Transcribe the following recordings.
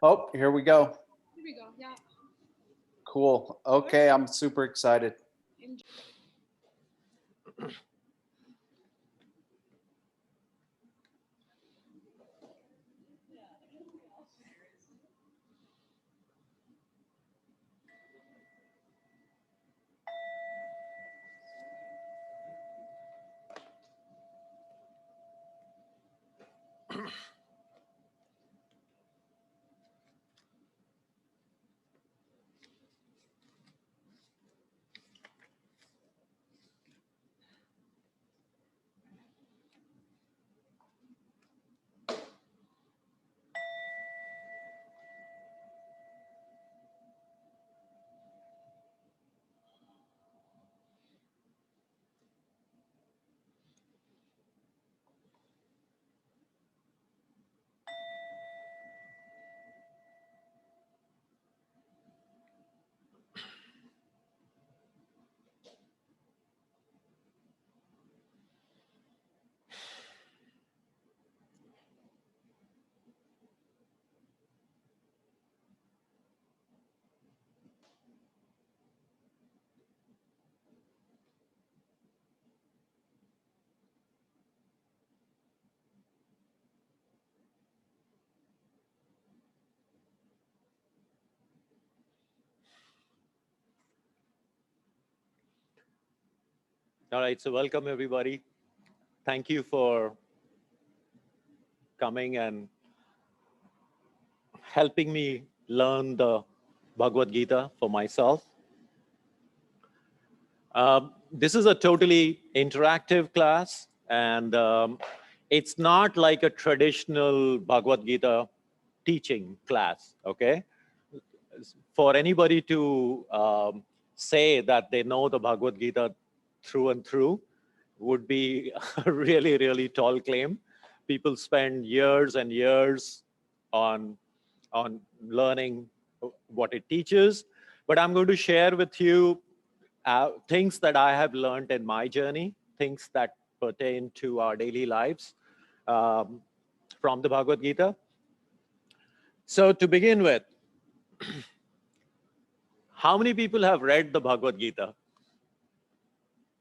Oh, here we go. Here we go. Yeah. Cool. Okay, I'm super excited. Enjoy. All right, so welcome everybody. Thank you for coming and helping me learn the Bhagavad Gita for myself. This is a totally interactive class, and it's not like a traditional Bhagavad Gita teaching class, okay? For anybody to say that they know the Bhagavad Gita through and through would be a really, really tall claim. People spend years and years on learning what it teaches. But I'm going to share with you things that I have learned in my journey, things that pertain to our daily lives from the Bhagavad Gita. So to begin with, how many people have read the Bhagavad Gita?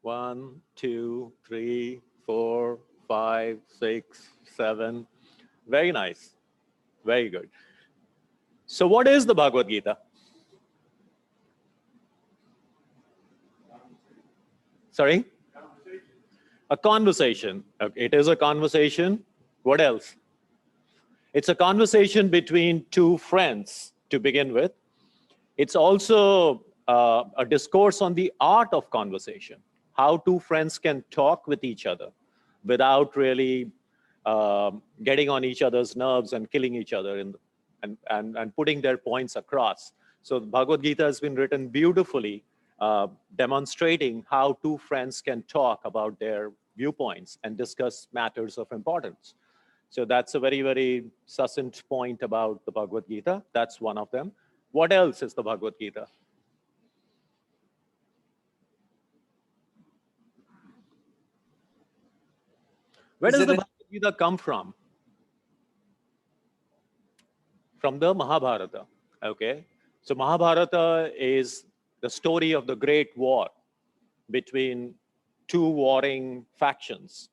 1, 2, 3, 4, 5, 6, 7. Very nice. Very good. So what is the Bhagavad Gita? Sorry? A conversation. Okay, it is a conversation. What else? It's a conversation between two friends to begin with. It's also a discourse on the art of conversation, how two friends can talk with each other without really getting on each other's nerves and killing each other and putting their points across. So the Bhagavad Gita has been written beautifully, demonstrating how two friends can talk about their viewpoints and discuss matters of importance. So that's a very, very succinct point about the Bhagavad Gita. That's one of them. What else is the Bhagavad Gita? Where does the Bhagavad Gita come from? From the Mahabharata, okay? So Mahabharata is the story of the great war between two warring factions.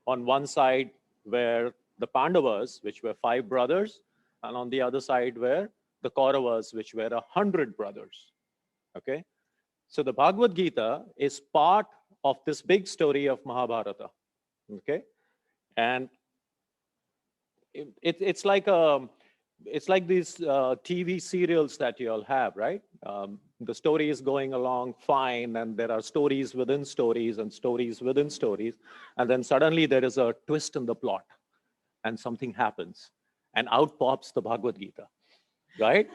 On one side were the Pandavas, which were 5 brothers, and on the other side were the Kauravas, which were 100 brothers, okay? So the Bhagavad Gita is part of this big story of Mahabharata, okay? And it's like these TV serials that you all have, right? The story is going along fine, and there are stories within stories and stories within stories, and then suddenly there is a twist in the plot, and something happens, and out pops the Bhagavad Gita, right?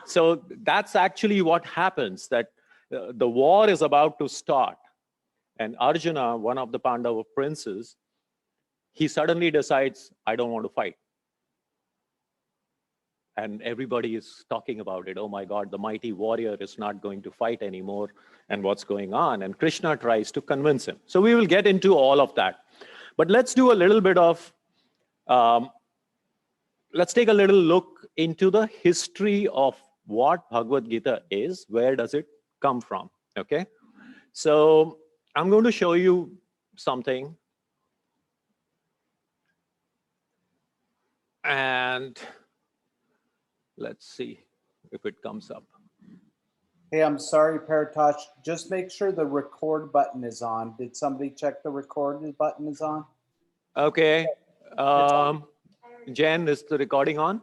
So that's actually what happens, that the war is about to start, and Arjuna, one of the Pandava princes, he suddenly decides, I don't want to fight. And everybody is talking about it. Oh my God, the mighty warrior is not going to fight anymore, and what's going on? And Krishna tries to convince him. So we will get into all of that. But let's do a little bit of let's take a little look into the history of what Bhagavad Gita is. Where does it come from? Okay. So I'm going to show you something. And let's see if it comes up. Hey, I'm sorry, Paratosh. Just make sure the record button is on. Did somebody check the record button is on? Okay. Jen, is the recording on?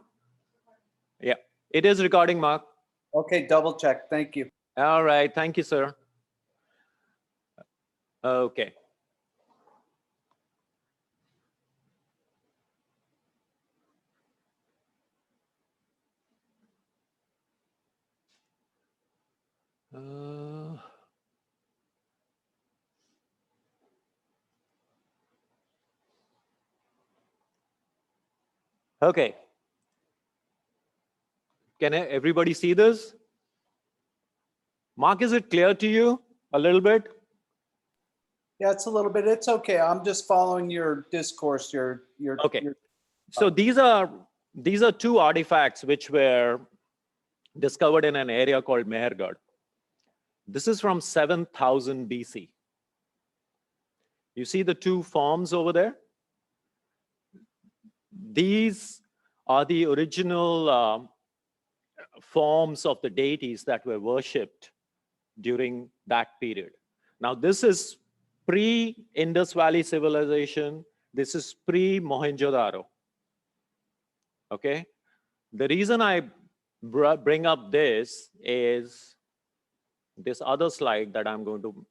Yeah, it is recording, Mark. Okay, double check. Thank you. All right. Thank you, sir. Okay. Okay. Can everybody see this? Mark, is it clear to you a little bit? Yeah, it's a little bit. It's okay. I'm just following your discourse. Okay. So these are two artifacts which were discovered in an area called Mehergarh. This is from 7000 BC. You see the two forms over there? These are the original forms of the deities that were worshipped during that period. Now, this is pre-Indus Valley civilization. This is pre-Mohenjo-daro. Okay? The reason I bring up this is this other slide that I'm going to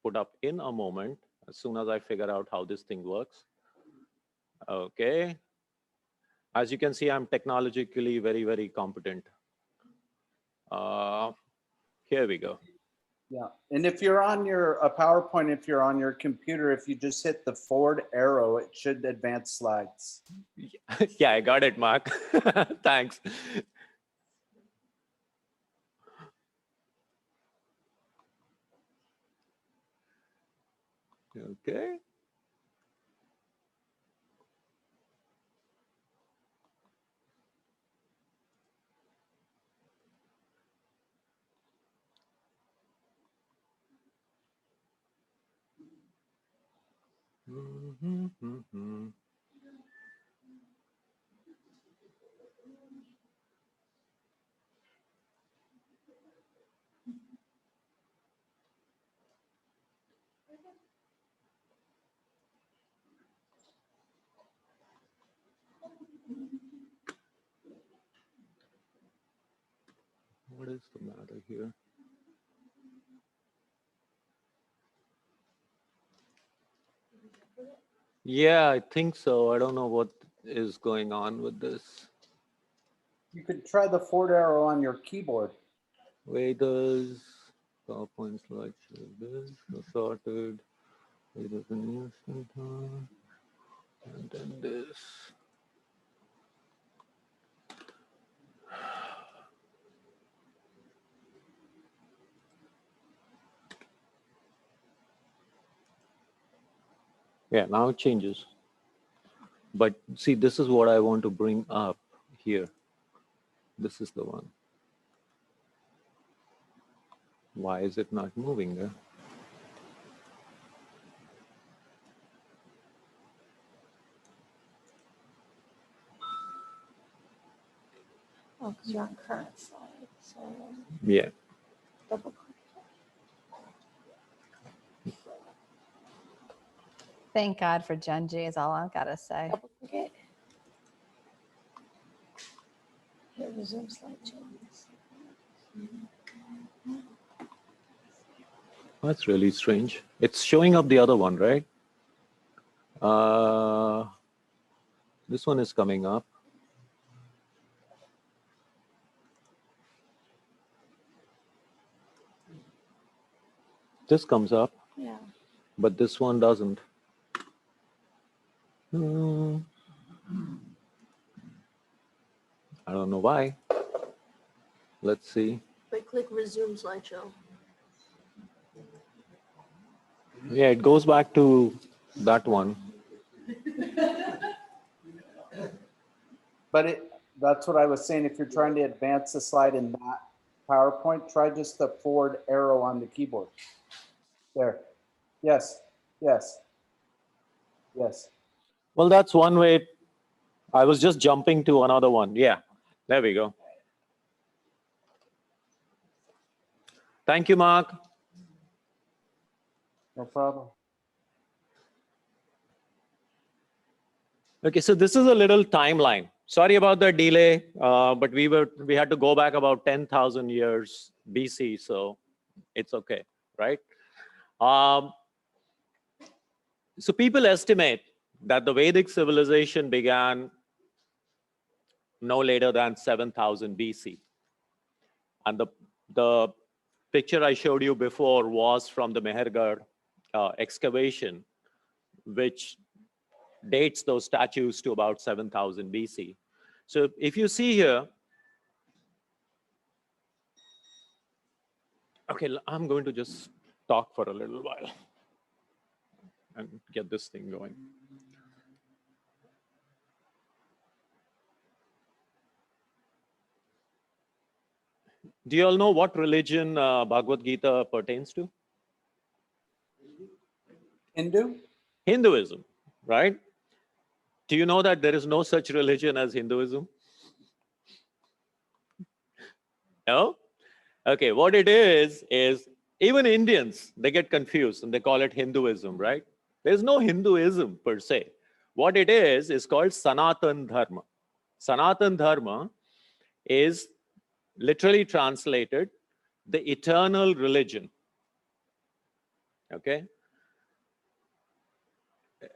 put up in a moment, as soon as I figure out how this thing works. Okay. As you can see, I'm technologically very, very competent. Here we go. Yeah, and if you're on a PowerPoint, if you're on your computer, if you just hit the forward arrow, it should advance slides. Yeah, I got it, Mark. Thanks. Okay. What is the matter here? Yeah, I think so. I don't know what is going on with this. You could try the forward arrow on your keyboard. Waiters, PowerPoint slideshow, this, sorted, waiters an instant time, and then this. Yeah, now it changes. But see, this is what I want to bring up here. This is the one. Why is it not moving there? Oh, because you're on current slide. So Yeah. double click. Thank God for Gen G is all I've got to say. Double click it. Hit resume slideshow. That's really strange. It's showing up the other one, right? This one is coming up. This comes up, Yeah. but this one doesn't. I don't know why. Let's see. But click resume slideshow. Yeah, it goes back to that one. But that's what I was saying. If you're trying to advance the slide in that PowerPoint, try just the forward arrow on the keyboard. There. Yes. Yes. Yes. Well, that's one way. I was just jumping to another one. Yeah, there we go. Thank you, Mark. No problem. Okay, so this is a little timeline. Sorry about the delay, but we had to go back about 10,000 years BC, so it's okay, right? So people estimate that the Vedic civilization began no later than 7,000 BC. And the picture I showed you before was from the Mehergarh excavation, which dates those statues to about 7,000 BC. So if you see here, okay, I'm going to just talk for a little while and get this thing going. Do you all know what religion Bhagavad Gita pertains to? Hindu? Hinduism, right? Do you know that there is no such religion as Hinduism? No? Okay, what it is even Indians, they get confused and they call it Hinduism, right? There's no Hinduism per se. What it is called Sanatan Dharma. Sanatan Dharma is literally translated the eternal religion. Okay?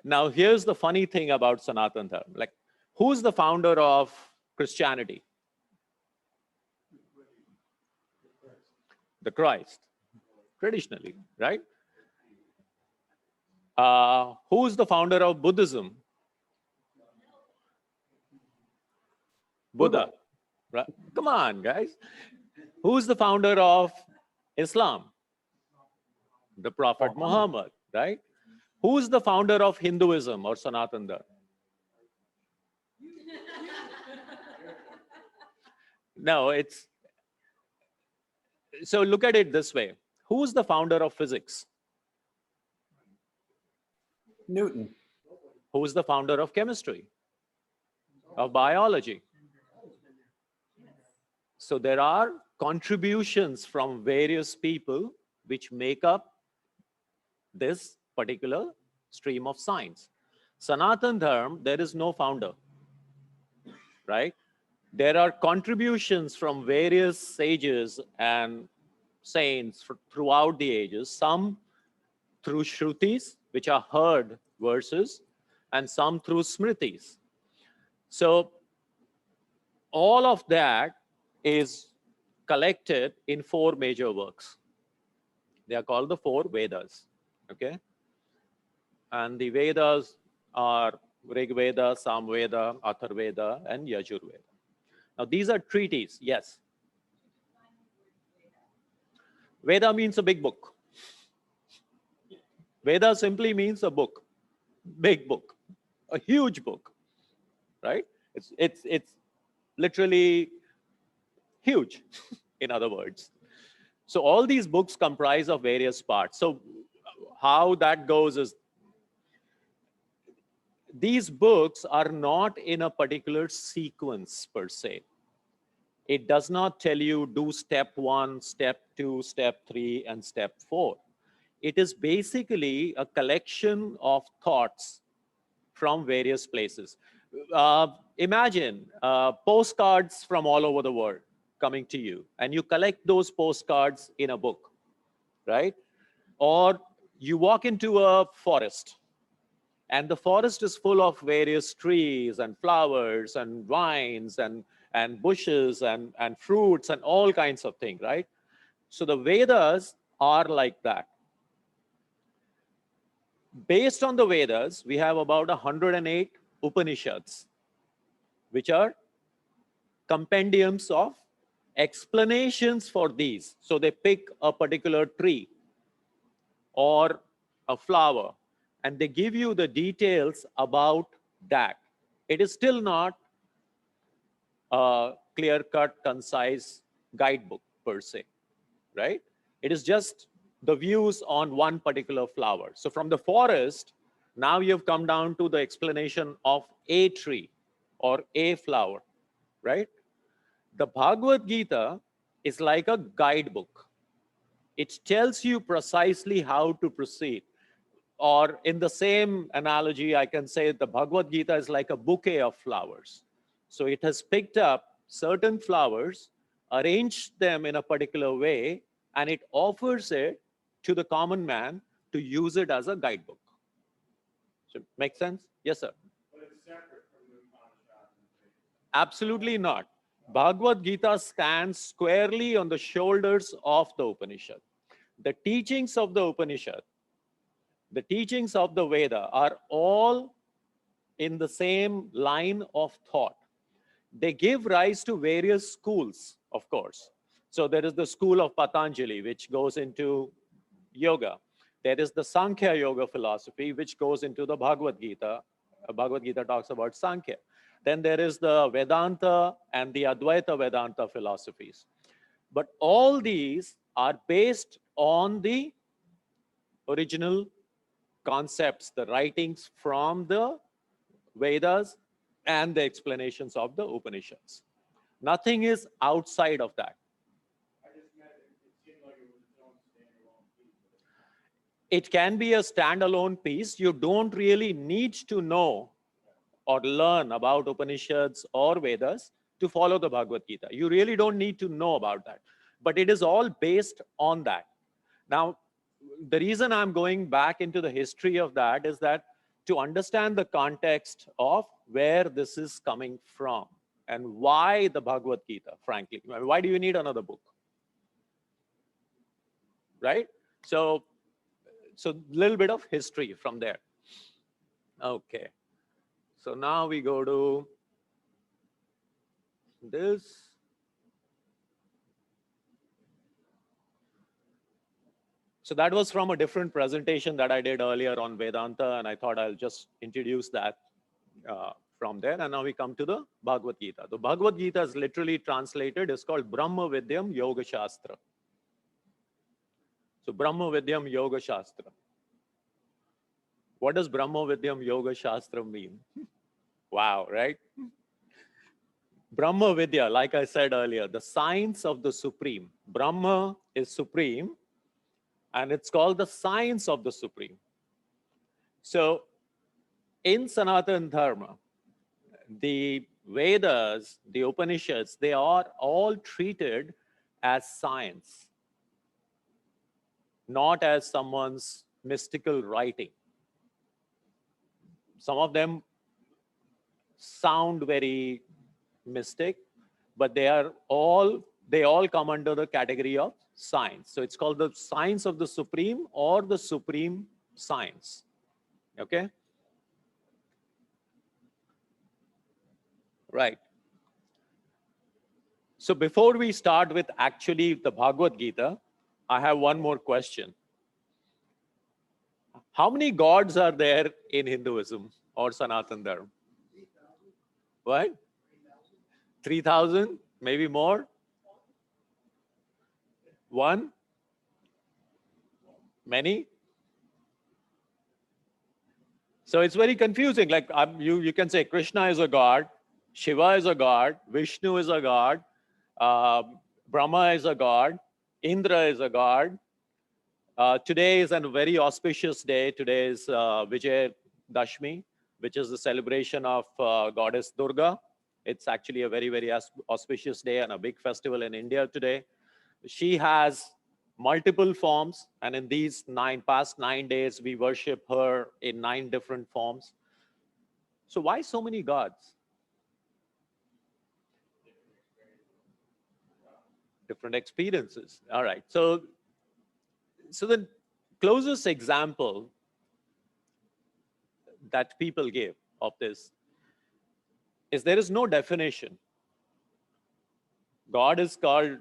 Now, here's the funny thing about Sanatan Dharma. Like, who's the founder of Christianity? The Christ, traditionally, right? Who's the founder of Buddhism? Buddha. Right? Come on, guys. Who's the founder of Islam? The Prophet Muhammad, right? Who's the founder of Hinduism or Sanatan Dharma? No, it's, so look at it this way. Who's the founder of physics? Newton. Who's the founder of chemistry? Of biology? So there are contributions from various people which make up this particular stream of science. Sanatan Dharma, there is no founder, right? There are contributions from various sages and saints throughout the ages, some through Shrutis, which are heard verses, and some through Smritis. So all of that is collected in 4 major works. They are called the 4 Vedas, okay? And the Vedas are Rig Veda, Samveda, Atharveda, and Yajurveda. Now, these are treaties, yes. Veda means a big book. Veda simply means a book, big book, a huge book, right? It's literally huge, in other words. So all these books comprise of various parts. So how that goes is, these books are not in a particular sequence per se. It does not tell you do step 1, step 2, step 3, and step 4. It is basically a collection of thoughts from various places. Imagine postcards from all over the world coming to you, and you collect those postcards in a book, right? Or you walk into a forest, and the forest is full of various trees and flowers and vines and bushes and fruits and all kinds of things, right? So the Vedas are like that. Based on the Vedas, we have about 108 Upanishads, which are compendiums of explanations for these. So they pick a particular tree or a flower, and they give you the details about that. It is still not a clear-cut, concise guidebook per se, right? It is just the views on one particular flower. So from the forest, now you've come down to the explanation of a tree or a flower, right? The Bhagavad Gita is like a guidebook. It tells you precisely how to proceed. Or in the same analogy, I can say the Bhagavad Gita is like a bouquet of flowers. So it has picked up certain flowers, arranged them in a particular way, and it offers it to the common man to use it as a guidebook. So make sense? Yes, sir. Absolutely not. Bhagavad Gita stands squarely on the shoulders of the Upanishad. The teachings of the Upanishad, the teachings of the Veda are all in the same line of thought. They give rise to various schools, of course. So there is the school of Patanjali, which goes into yoga. There is the Sankhya Yoga philosophy, which goes into the Bhagavad Gita. Bhagavad Gita talks about Sankhya. Then there is the Vedanta and the Advaita Vedanta philosophies. But all these are based on the original concepts, the writings from the Vedas and the explanations of the Upanishads. Nothing is outside of that. It can be a standalone piece. You don't really need to know or learn about Upanishads or Vedas to follow the Bhagavad Gita. You really don't need to know about that. But it is all based on that. Now, the reason I'm going back into the history of that is that to understand the context of where this is coming from and why the Bhagavad Gita, frankly. Why do you need another book? Right? So a little bit of history from there. Okay. So now we go to this. So that was from a different presentation that I did earlier on Vedanta, and I thought I'll just introduce that from there. And now we come to the Bhagavad Gita. The Bhagavad Gita is literally translated, it's called Brahma Vidyam Yoga Shastra. So Brahma Vidyam Yoga Shastra. What does Brahma Vidyam Yoga Shastra mean? Wow, right? Brahma Vidya, like I said earlier, the science of the Supreme. Brahma is supreme, and it's called the science of the Supreme. So in Sanatana Dharma, the Vedas, the Upanishads, they are all treated as science, not as someone's mystical writing. Some of them sound very mystic, but they all come under the category of science. So it's called the science of the Supreme or the Supreme Science. Okay? Right. So before we start with actually the Bhagavad Gita, I have one more question. How many gods are there in Hinduism or Sanatana Dharma? What? 3,000? Maybe more? One? Many? So it's very confusing. Like you can say Krishna is a god, Shiva is a god, Vishnu is a god, Brahma is a god, Indra is a god. Today is a very auspicious day. Today is Vijay Dashmi, which is the celebration of goddess Durga. It's actually a very, very auspicious day and a big festival in India today. She has multiple forms, and in these past 9 days, we worship her in 9 different forms. So why so many gods? Different experiences. All right. So the closest example that people give of this is there is no definition. God is called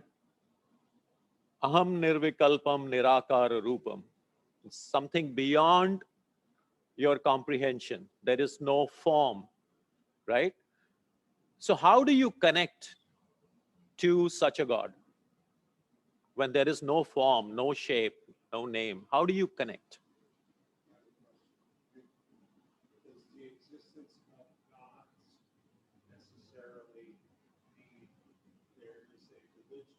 Aham Nirvikalpam Nirakara Rupam. It's something beyond your comprehension. There is no form, right? So how do you connect to such a God? When there is no form, no shape, no name, how do you connect? Does the existence of gods necessarily mean there is a religion?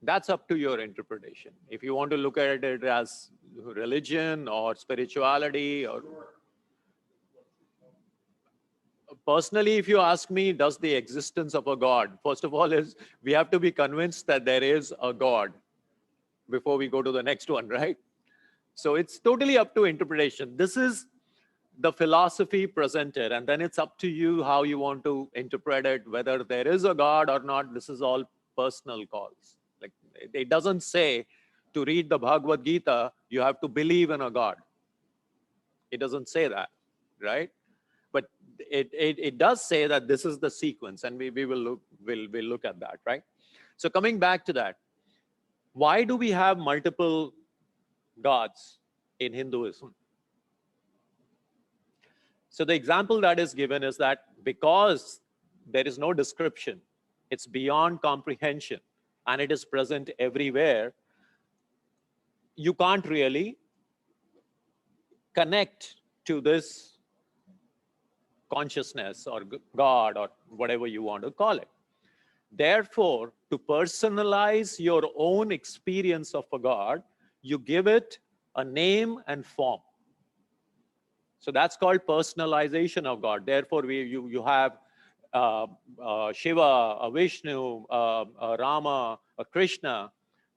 That's up to your interpretation. If you want to look at it as religion or spirituality, or personally, if you ask me, does the existence of a God, first of all, is we have to be convinced that there is a God before we go to the next one, right? So it's totally up to interpretation. This is the philosophy presented, and then it's up to you how you want to interpret it, whether there is a God or not. This is all personal calls. Like, it doesn't say to read the Bhagavad Gita, you have to believe in a God. It doesn't say that, right? But it does say that this is the sequence, and we will look at that, right? So coming back to that, why do we have multiple gods in Hinduism? So the example that is given is that because there is no description, it's beyond comprehension, and it is present everywhere, you can't really connect to this consciousness or God or whatever you want to call it. Therefore, to personalize your own experience of a God, you give it a name and form. So that's called personalization of God. Therefore, you have Shiva, a Vishnu, a Rama, a Krishna.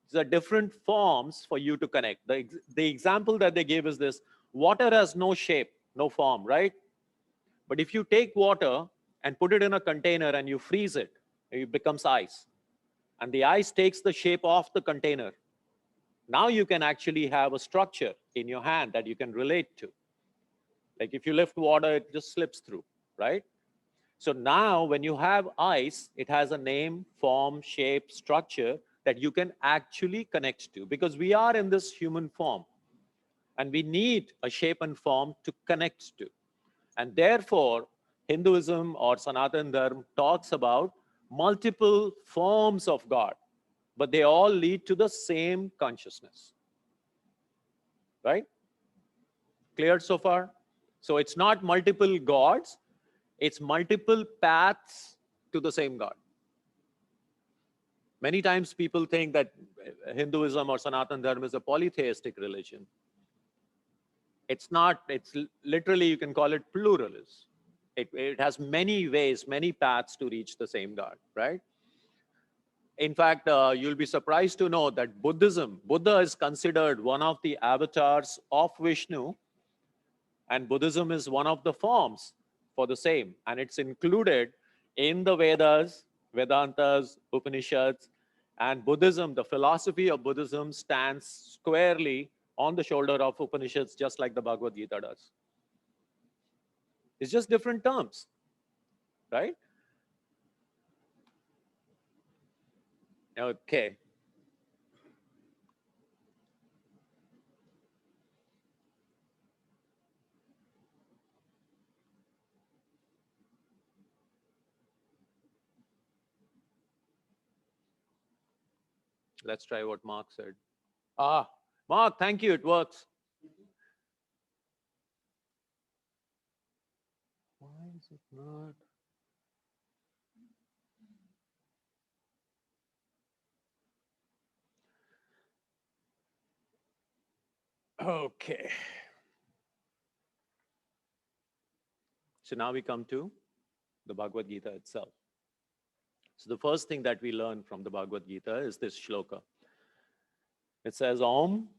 These are different forms for you to connect. The example that they gave is this: water has no shape, no form, right? But if you take water and put it in a container and you freeze it, it becomes ice. And the ice takes the shape of the container. Now you can actually have a structure in your hand that you can relate to. Like if you lift water, it just slips through, right? So now when you have ice, it has a name, form, shape, structure that you can actually connect to, because we are in this human form and we need a shape and form to connect to. And therefore, Hinduism or Sanatan Dharma talks about multiple forms of God, but they all lead to the same consciousness. Right? Clear so far? So it's not multiple gods, it's multiple paths to the same God. Many times people think that Hinduism or Sanatan Dharma is a polytheistic religion. It's not. It's literally, you can call it pluralism. It has many ways, many paths to reach the same God, right? In fact, you'll be surprised to know that Buddha is considered one of the avatars of Vishnu, and Buddhism is one of the forms for the same. And it's included in the Vedas, Vedantas, Upanishads, and Buddhism. The philosophy of Buddhism stands squarely on the shoulder of Upanishads, just like the Bhagavad Gita does. It's just different terms, right? Okay. Let's try what Mark said. Mark, thank you. It works. Why is it not? Okay. So now we come to the Bhagavad Gita itself. So the first thing that we learn from the Bhagavad Gita is this shloka. It says, Om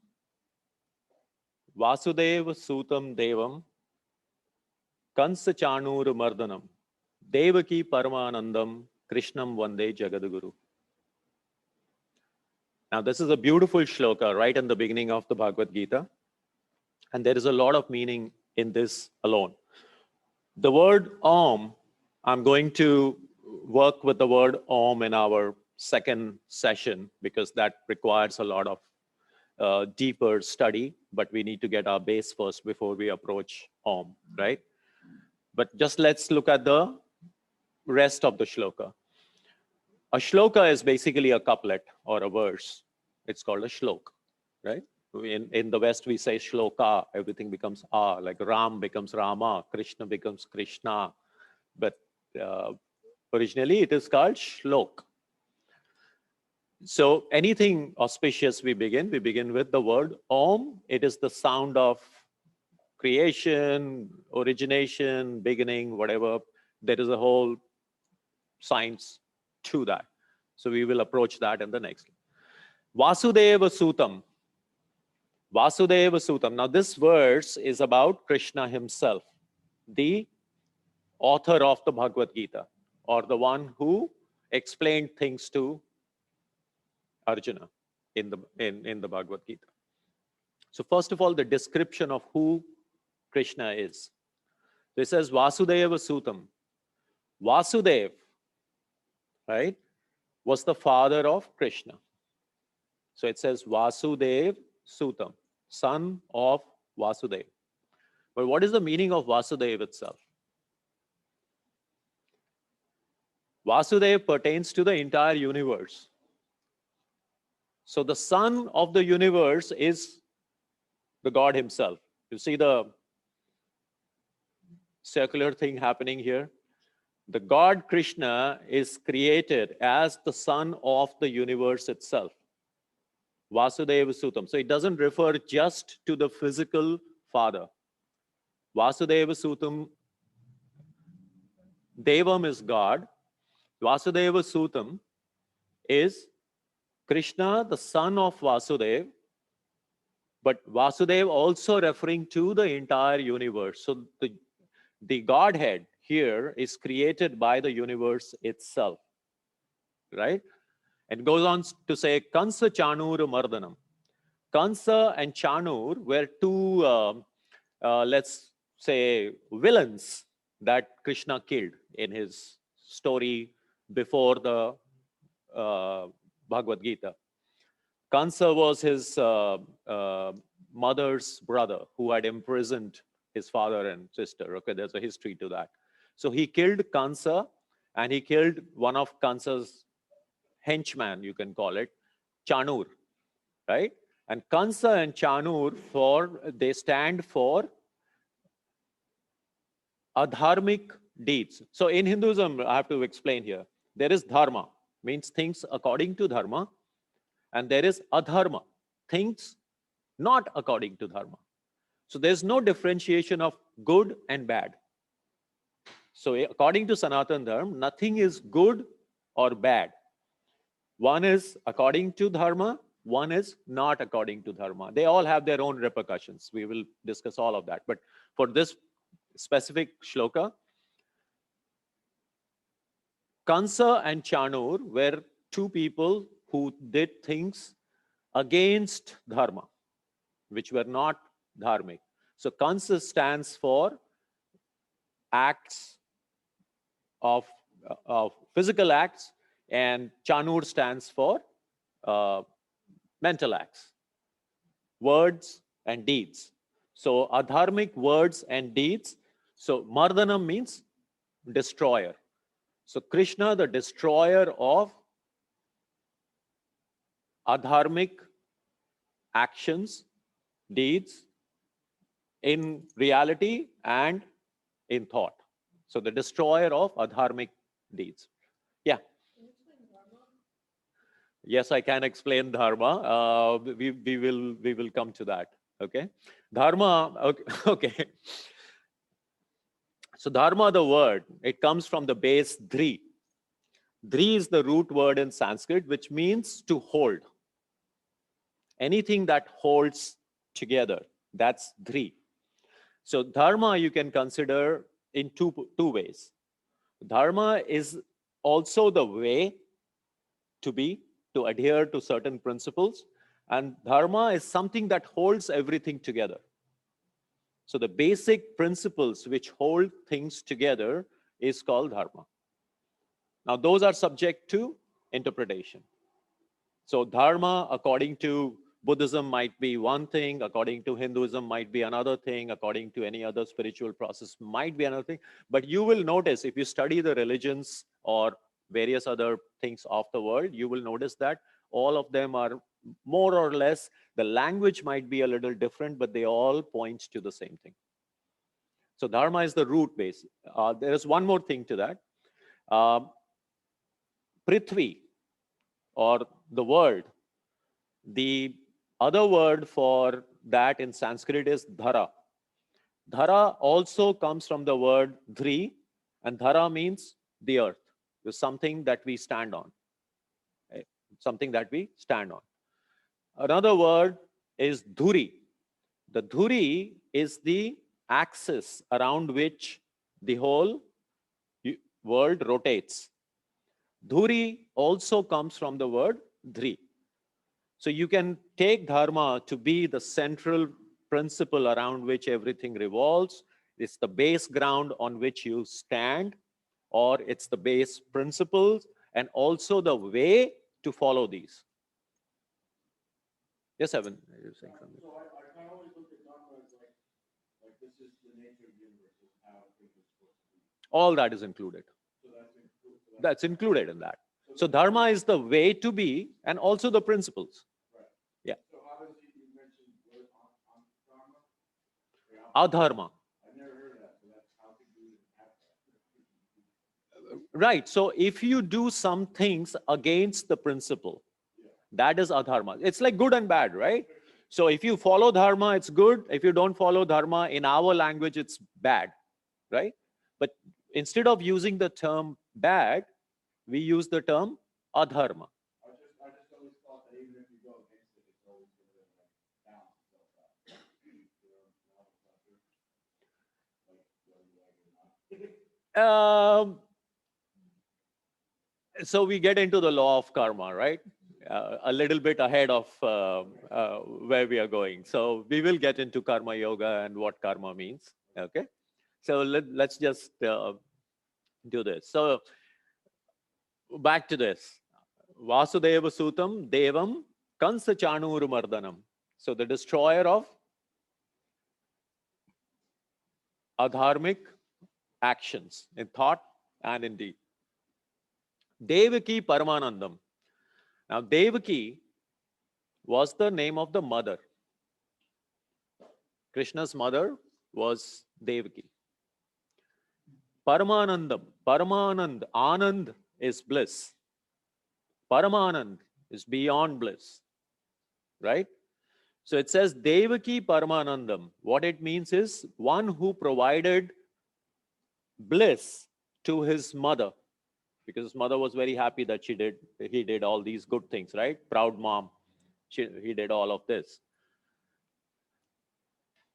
Vasudeva Sutam Devam Kansa Chanur Mardanam Devaki Paramanandam Krishnam Vande Jagadaguru. Now this is a beautiful shloka right in the beginning of the Bhagavad Gita. And there is a lot of meaning in this alone. The word Om, I'm going to work with the word Om in our second session because that requires a lot of deeper study, but we need to get our base first before we approach Om, right? But just let's look at the rest of the shloka. A shloka is basically a couplet or a verse. It's called a shlok, right? In the West, we say shloka, everything becomes like Ram becomes Rama, Krishna becomes Krishna. But originally it is called shlok. So anything auspicious we begin with the word Om. It is the sound of creation, origination, beginning, whatever. There is a whole science to that. So we will approach that in the next. Vasudeva Sutam. Vasudeva Sutam. Now this verse is about Krishna himself, the author of the Bhagavad Gita, or the one who explained things to Arjuna in the Bhagavad Gita. So first of all, the description of who Krishna is. This says Vasudeva Sutam. Vasudev, right, was the father of Krishna. So it says Vasudev Sutam, son of Vasudev. But what is the meaning of Vasudev itself? Vasudev pertains to the entire universe. So the son of the universe is the God himself. You see the circular thing happening here? The God Krishna is created as the son of the universe itself. Vasudeva Sutam. So it doesn't refer just to the physical father. Vasudeva Sutam, Devam is God. Vasudeva Sutam is Krishna, the son of Vasudev, but Vasudev also referring to the entire universe. So the Godhead here is created by the universe itself, right? And goes on to say, Kansa Chanur Mardanam. Kansa and Chanur were two, let's say, villains that Krishna killed in his story before the Bhagavad Gita. Kansa was his mother's brother who had imprisoned his father and sister. Okay, there's a history to that. So he killed Kansa, and he killed one of Kansa's henchmen, you can call it, Chanur, right? And Kansa and Chanur, they stand for adharmic deeds. So in Hinduism, I have to explain here, there is dharma, means things according to dharma, and there is adharma, things not according to dharma. So there's no differentiation of good and bad. So according to Sanatana Dharma, nothing is good or bad. One is according to dharma, one is not according to dharma. They all have their own repercussions. We will discuss all of that. But for this specific shloka, Kansa and Chanur were two people who did things against dharma, which were not dharmic. So Kansa stands for acts of physical acts, and Chanur stands for mental acts, words and deeds. So adharmic words and deeds. So Mardanam means destroyer. So Krishna, the destroyer of adharmic actions, deeds, in reality and in thought. So the destroyer of adharmic deeds. Yeah. Yes, I can explain dharma. We will come to that. Okay. Dharma. Okay. Okay. So dharma, the word, it comes from the base dhri. Dhri is the root word in Sanskrit, which means to hold. Anything that holds together, that's dhri. So dharma you can consider in two ways. Dharma is also the way to adhere to certain principles, and dharma is something that holds everything together. So the basic principles which hold things together is called dharma. Now those are subject to interpretation. So dharma, according to Buddhism might be one thing, according to Hinduism might be another thing, according to any other spiritual process might be another thing. But you will notice if you study the religions or various other things of the world, you will notice that all of them are more or less, the language might be a little different, but they all point to the same thing. So dharma is the root base. There is one more thing to that. Prithvi, or the world, the other word for that in Sanskrit is dhara. Dhara also comes from the word dhri, and dhara means the earth. It's something that we stand on. Something that we stand on. Another word is dhuri. The dhuri is the axis around which the whole world rotates. Dhuri also comes from the word dhri. So you can take dharma to be the central principle around which everything revolves. It's the base ground on which you stand, or it's the base principles, and also the way to follow these. Yes, Evan, you're saying something. So I kind of always look at dharma as like this is the nature of the universe, is how things are supposed to be. All that is included. So that's included. That's included in that. So dharma is the way to be and also the principles. Right. Yeah. So how does you mention what on dharma? Adharma. I've never heard of that. So that's how to do it. Right. So if you do some things against the principle, that is adharma. It's like good and bad, right? So if you follow dharma, it's good. If you don't follow dharma, in our language, it's bad, right? But instead of using the term bad, we use the term adharma. I just always thought that even if you go against it, it's always going to like balance itself out. So we get into the law of karma, right? A little bit ahead of where we are going. So we will get into karma yoga and what karma means, okay? So let's just do this. So back to this. Vasudeva Sutam Devam Kansa Chanuru Mardanam. So the destroyer of adharmic actions in thought and in deed. Devaki Paramanandam. Now, Devaki was the name of the mother. Krishna's mother was Devaki. Paramanandam, Paramanand, Anand is bliss. Paramanand is beyond bliss, right? So it says Devaki Paramanandam. What it means is one who provided bliss to his mother, because his mother was very happy that he did all these good things, right? Proud mom. He did all of this.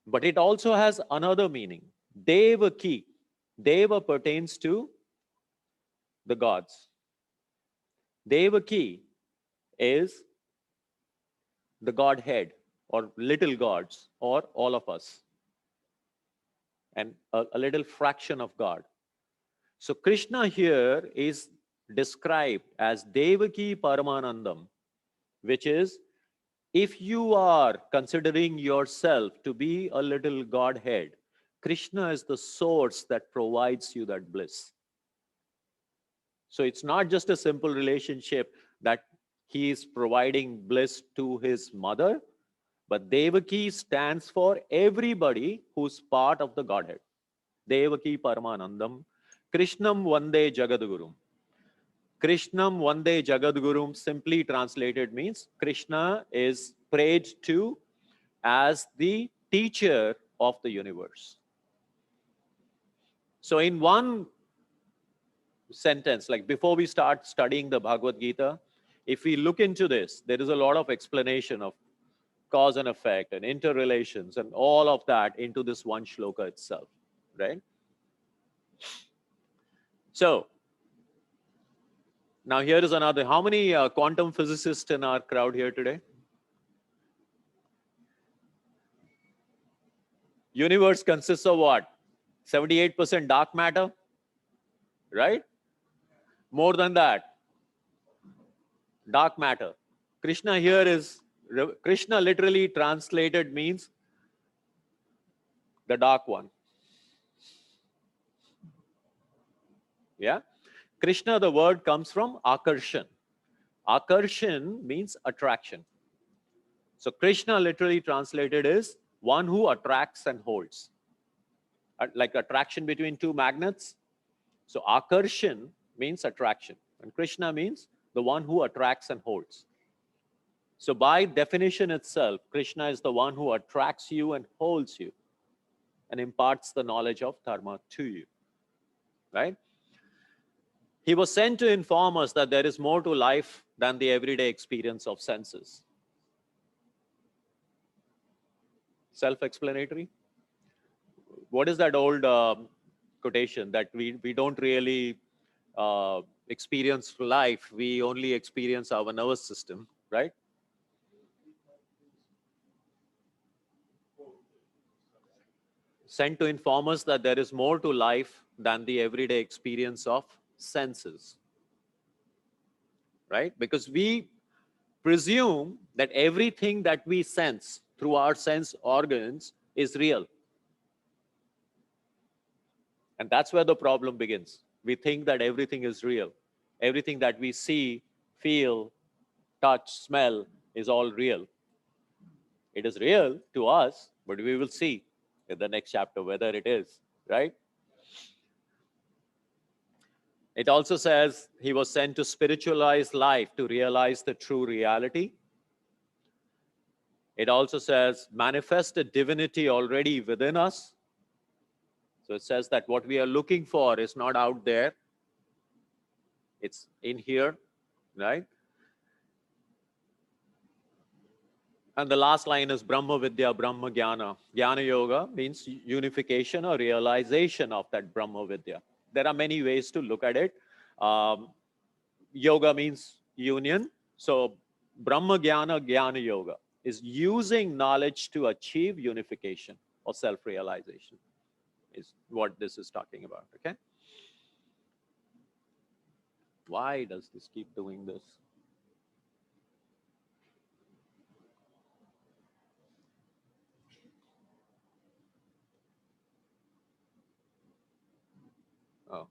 But it also has another meaning. Devaki. Deva pertains to the gods. Devaki is the Godhead, or little gods, or all of us, and a little fraction of God. So Krishna here is described as Devaki Paramanandam, which is if you are considering yourself to be a little Godhead, Krishna is the source that provides you that bliss. So it's not just a simple relationship that he is providing bliss to his mother, but Devaki stands for everybody who's part of the Godhead. Devaki Paramanandam. Krishnam Vande Jagadugurum. Krishnam Vande Jagadugurum simply translated means Krishna is prayed to as the teacher of the universe. So in one sentence, like before we start studying the Bhagavad Gita, if we look into this, there is a lot of explanation of cause and effect and interrelations and all of that into this one shloka itself, right? So now here is another. How many quantum physicists in our crowd here today? Universe consists of what? 78% dark matter, right? More than that, dark matter. Krishna here is Krishna literally translated means the dark one. Yeah. Krishna, the word comes from akarshan. Akarshan means attraction. So Krishna literally translated is one who attracts and holds. Like attraction between two magnets. So akarshan means attraction. And Krishna means the one who attracts and holds. So by definition itself, Krishna is the one who attracts you and holds you and imparts the knowledge of dharma to you. Right? He was sent to inform us that there is more to life than the everyday experience of senses. Self-explanatory. What is that old quotation that we don't really experience life, we only experience our nervous system, right? Sent to inform us that there is more to life than the everyday experience of senses, right? Because we presume that everything that we sense through our sense organs is real. And that's where the problem begins. We think that everything is real. Everything that we see, feel, touch, smell is all real. It is real to us, but we will see in the next chapter whether it is, right? It also says he was sent to spiritualize life, to realize the true reality. It also says manifest a divinity already within us. So it says that what we are looking for is not out there. It's in here, right? And the last line is Brahma Vidya, Brahma Jnana. Jnana Yoga means unification or realization of that Brahma Vidya. There are many ways to look at it. Yoga means union. So Brahma Jnana, Jnana Yoga is using knowledge to achieve unification or self-realization is what this is talking about, okay? Why does this keep doing this? Oh.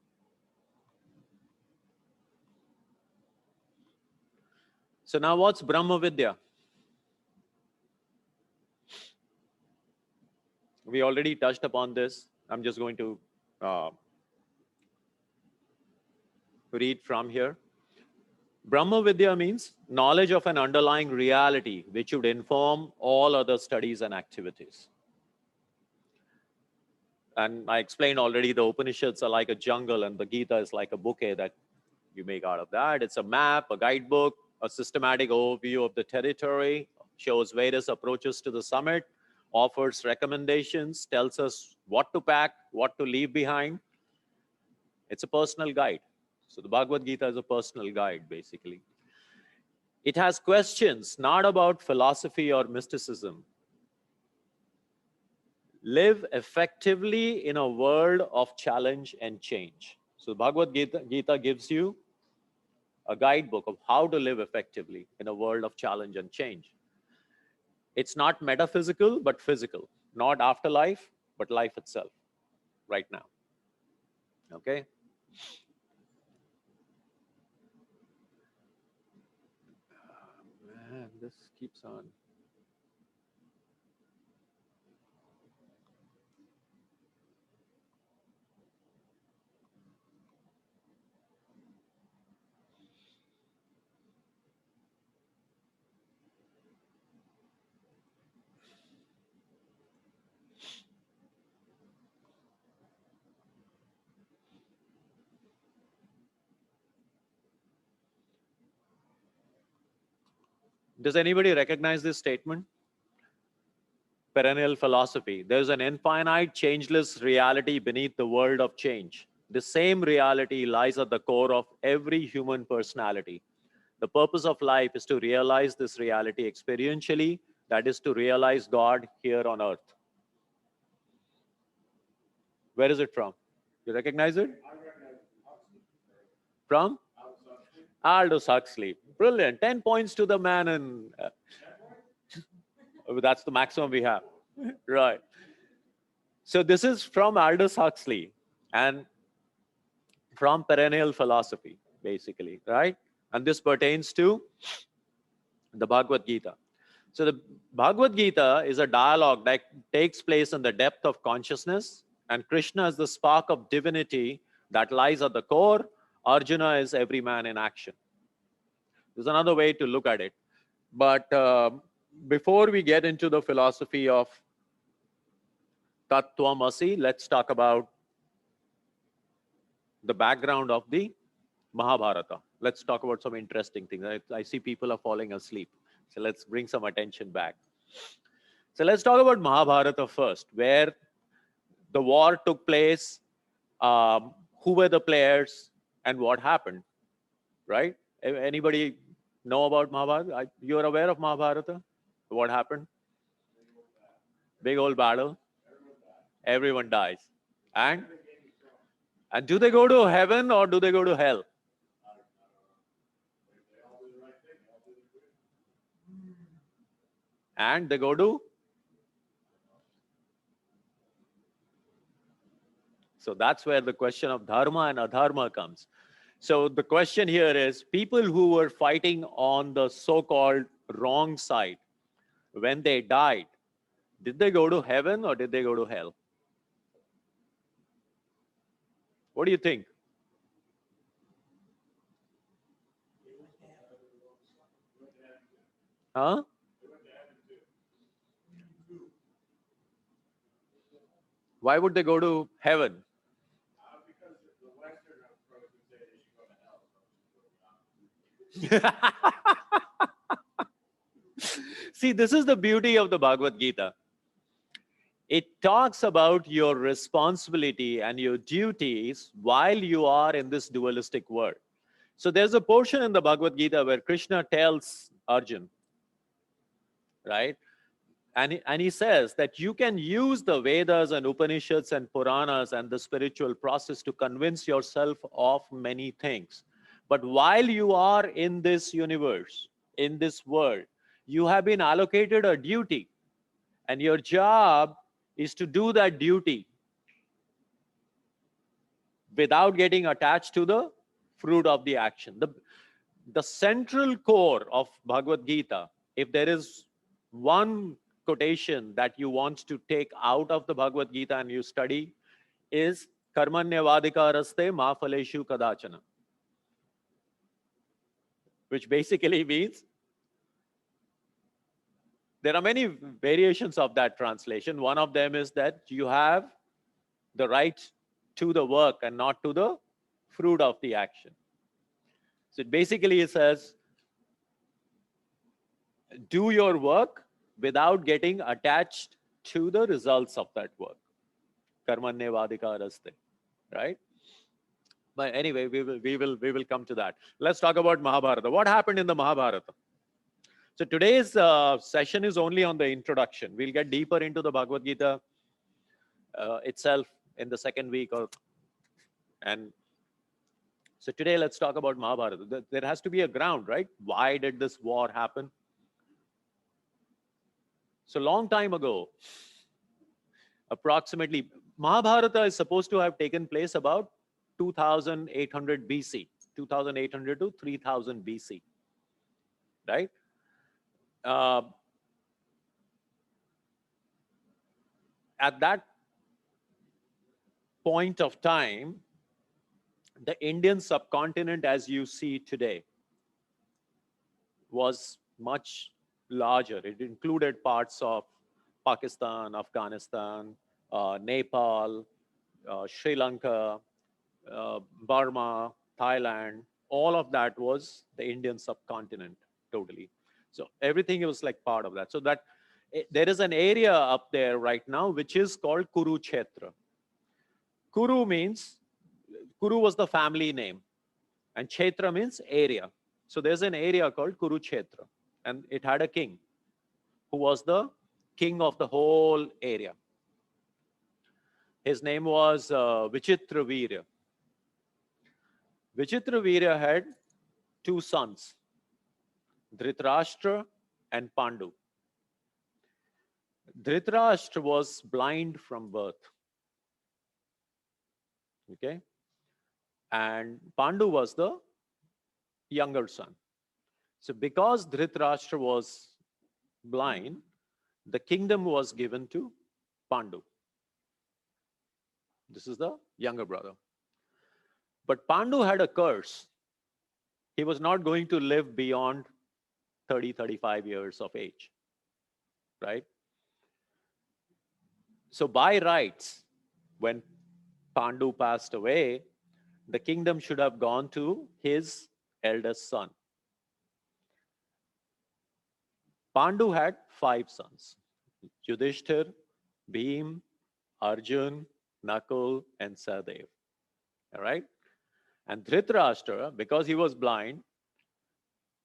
So now what's Brahma Vidya? We already touched upon this. I'm just going to read from here. Brahma Vidya means knowledge of an underlying reality which would inform all other studies and activities. And I explained already the Upanishads are like a jungle and the Gita is like a bouquet that you make out of that. It's a map, a guidebook, a systematic overview of the territory, shows various approaches to the summit, offers recommendations, tells us what to pack, what to leave behind. It's a personal guide. So the Bhagavad Gita is a personal guide, basically. It has questions not about philosophy or mysticism. Live effectively in a world of challenge and change. So Bhagavad Gita gives you a guidebook of how to live effectively in a world of challenge and change. It's not metaphysical, but physical. Not afterlife, but life itself, right now. Okay? Man, this keeps on. Does anybody recognize this statement? Perennial philosophy. There's an infinite, changeless reality beneath the world of change. The same reality lies at the core of every human personality. The purpose of life is to realize this reality experientially, that is to realize God here on earth. Where is it from? You recognize it? From? Aldous Huxley. Brilliant. 10 points to the man. And That's the maximum we have. Right. So this is from Aldous Huxley and from perennial philosophy, basically, right? And this pertains to the Bhagavad Gita. So the Bhagavad Gita is a dialogue that takes place in the depth of consciousness, and Krishna is the spark of divinity that lies at the core. Arjuna is every man in action. There's another way to look at it. But before we get into the philosophy of Tattvamasi, let's talk about the background of the Mahabharata. Let's talk about some interesting things. I see people are falling asleep. So let's bring some attention back. So let's talk about Mahabharata first, where the war took place, who were the players, and what happened, right? Anybody know about Mahabharata? You're aware of Mahabharata? What happened? Big old battle. Everyone dies. And do they go to heaven or do they go to hell? And they go to? So that's where the question of dharma and adharma comes. So the question here is, people who were fighting on the so-called wrong side, when they died, did they go to heaven or did they go to hell? What do you think? Huh? Why would they go to heaven? Because the Western approach would say they should go to hell. See, this is the beauty of the Bhagavad Gita. It talks about your responsibility and your duties while you are in this dualistic world. So there's a portion in the Bhagavad Gita where Krishna tells Arjun, right? And he says that you can use the Vedas and Upanishads and Puranas and the spiritual process to convince yourself of many things. But while you are in this universe, in this world, you have been allocated a duty. And your job is to do that duty without getting attached to the fruit of the action. The central core of Bhagavad Gita, if there is one quotation that you want to take out of the Bhagavad Gita and you study, is karmanyavadikaraste ma phaleshu kadachana, which basically means, there are many variations of that translation. One of them is that you have the right to the work and not to the fruit of the action. So it basically says, do your work without getting attached to the results of that work. Karmanyavadikaraste, right? But anyway, we will come to that. Let's talk about Mahabharata. What happened in the Mahabharata? So today's session is only on the introduction. We'll get deeper into the Bhagavad Gita itself in the second week, and so today let's talk about Mahabharata. There has to be a ground, right? Why did this war happen? So long time ago, approximately, Mahabharata is supposed to have taken place about 2800 BC, 2800 to 3000 BC, right? At that point of time, the Indian subcontinent as you see today was much larger. It included parts of Pakistan, Afghanistan, Nepal, Sri Lanka, Burma, Thailand. All of that was the Indian subcontinent totally. So everything was like part of that. So that there is an area up there right now which is called Kurukshetra. Kuru was the family name, and Kshetra means area. So there's an area called Kurukshetra, and it had a king who was the king of the whole area. His name was Vichitravirya. Vichitravirya had two sons, Dhritarashtra and Pandu. Dhritarashtra was blind from birth. Okay. And Pandu was the younger son. So because Dhritarashtra was blind, the kingdom was given to Pandu. This is the younger brother. But Pandu had a curse. He was not going to live beyond 30, 35 years of age, right? So by rights, when Pandu passed away, the kingdom should have gone to his eldest son. Pandu had 5 sons: Yudhishthir, Bhim, Arjun, Nakul, and Sahadev. All right? And Dhritarashtra, because he was blind,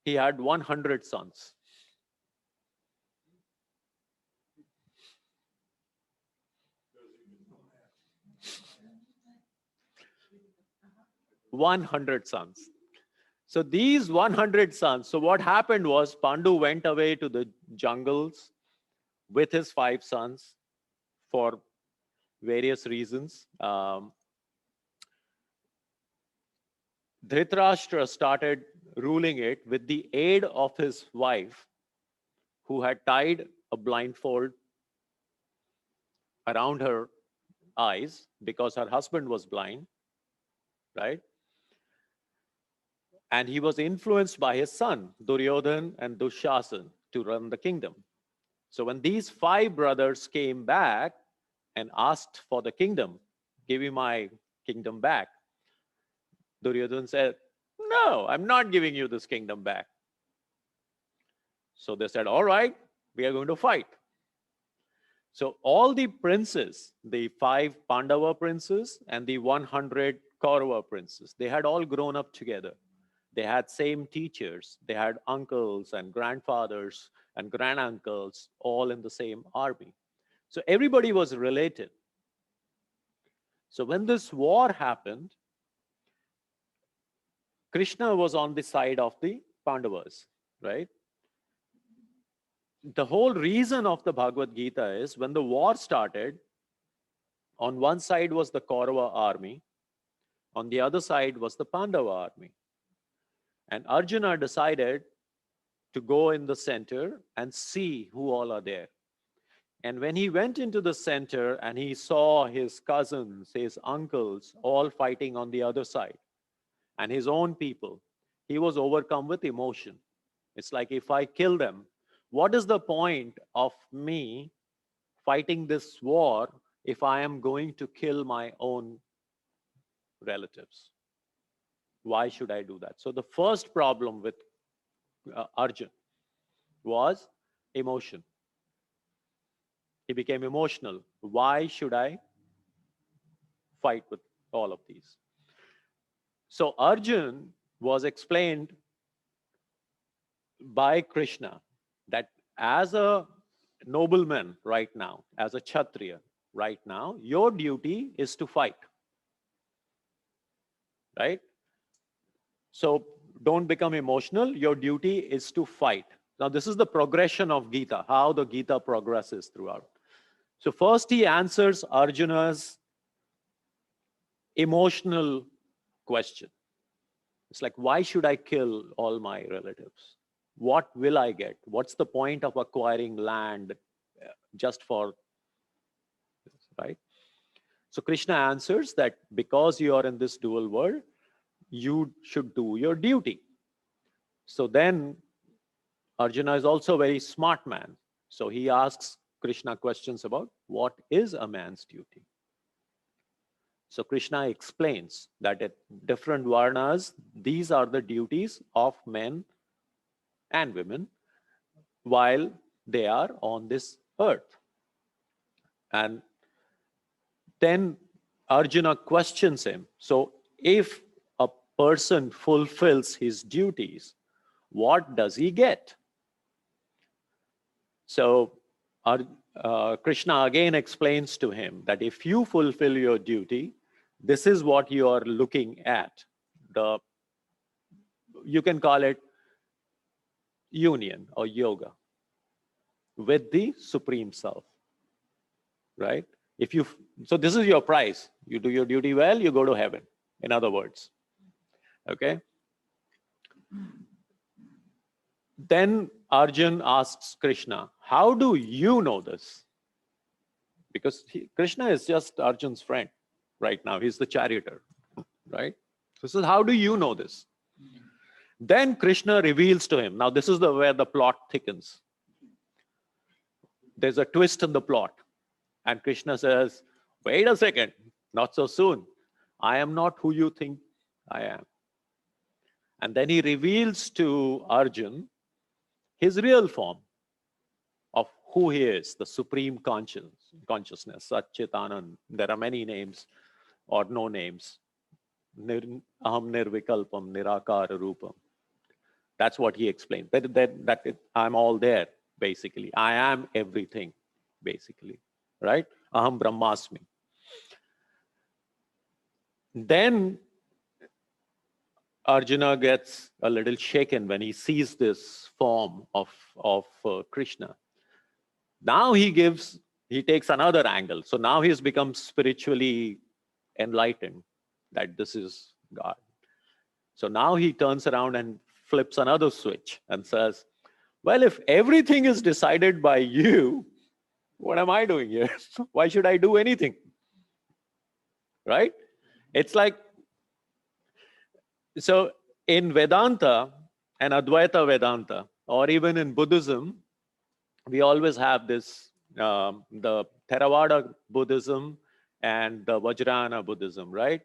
he had 100 sons. "100 sons." So these 100 sons, so what happened was Pandu went away to the jungles with his 5 sons for various reasons. Dhritarashtra started ruling it with the aid of his wife, who had tied a blindfold around her eyes because her husband was blind, right? And he was influenced by his son, Duryodhan and Dushasan, to run the kingdom. So when these 5 brothers came back and asked for the kingdom, "Give me my kingdom back," Duryodhan said, "No, I'm not giving you this kingdom back." So they said, "All right, we are going to fight." So all the princes, the 5 Pandava princes and the 100 Kaurava princes, they had all grown up together. They had same teachers. They had uncles and grandfathers and granduncles, all in the same army. So everybody was related. So when this war happened, Krishna was on the side of the Pandavas, right? The whole reason of the Bhagavad Gita is when the war started, on one side was the Kaurava army, on the other side was the Pandava army. And Arjuna decided to go in the center and see who all are there. And when he went into the center and he saw his cousins, his uncles, all fighting on the other side, and his own people, he was overcome with emotion. It's like, if I kill them, what is the point of me fighting this war if I am going to kill my own relatives? Why should I do that? So the first problem with Arjun was emotion. He became emotional. Why should I fight with all of these? So Arjun was explained by Krishna that as a nobleman right now, as a Kshatriya right now, your duty is to fight. Right? So don't become emotional. Your duty is to fight. Now, this is the progression of Gita, how the Gita progresses throughout. So first he answers Arjuna's emotional question. It's like, why should I kill all my relatives? What will I get? What's the point of acquiring land just for this, right? So Krishna answers that because you are in this dual world, you should do your duty. So then Arjuna is also a very smart man. So he asks Krishna questions about what is a man's duty. So Krishna explains that at different varnas, these are the duties of men and women while they are on this earth. And then Arjuna questions him. So if a person fulfills his duties, what does he get? So Krishna again explains to him that if you fulfill your duty, this is what you are looking at. You can call it union or yoga with the Supreme Self. right? So this is your price. You do your duty well, you go to heaven, in other words, okay? Then Arjun asks Krishna, how do you know this? Because Krishna is just Arjun's friend right now. He's the charioteer, right? So he says, how do you know this? Then Krishna reveals to him. Now this is where the plot thickens. There's a twist in the plot. And Krishna says, wait a second, not so soon. I am not who you think I am. And then he reveals to Arjun his real form of who he is, the supreme consciousness, Satchitanand. There are many names or no names. Aham nirvikalpam, nirakara rupam. That's what he explained. I'm all there, basically. I am everything, basically, right? Aham brahmasmi. Then Arjuna gets a little shaken when he sees this form of Krishna. Now he takes another angle. So now he's become spiritually enlightened that this is God. So now he turns around and flips another switch and says, well, if everything is decided by you, what am I doing here? Why should I do anything? Right? It's like, so in Vedanta and Advaita Vedanta, or even in Buddhism, we always have this, the Theravada Buddhism and the Vajrayana Buddhism, right?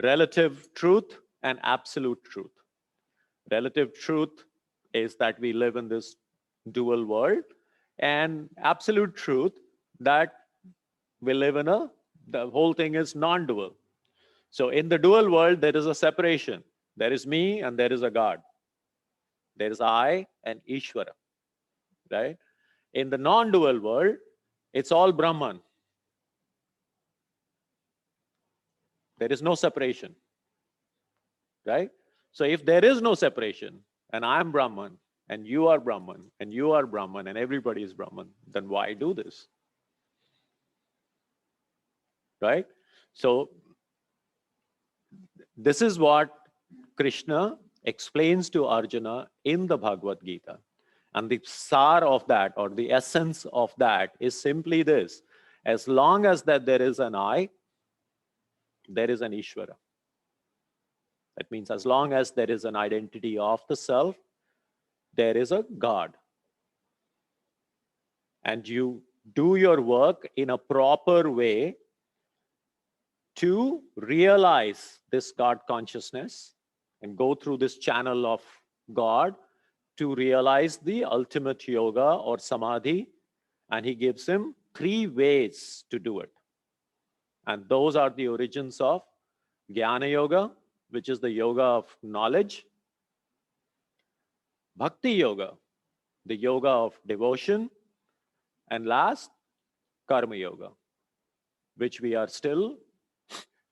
Relative truth and absolute truth. Relative truth is that we live in this dual world, and absolute truth that we live in the whole thing is non-dual. So in the dual world, there is a separation. There is me and there is a God. There is I and Ishvara, right? In the non-dual world, it's all Brahman. There is no separation, right? So if there is no separation, and I'm Brahman, and you are Brahman, and you are Brahman, and everybody is Brahman, then why do this? Right? So this is what Krishna explains to Arjuna in the Bhagavad Gita. And the sar of that, or the essence of that, is simply this. As long as that there is an I, there is an Ishvara. That means as long as there is an identity of the self, there is a God. And you do your work in a proper way to realize this God consciousness and go through this channel of God to realize the ultimate yoga or samadhi. And he gives him 3 ways to do it. And those are the origins of Jnana Yoga, which is the yoga of knowledge. Bhakti Yoga, the yoga of devotion. And last, Karma Yoga, which we are still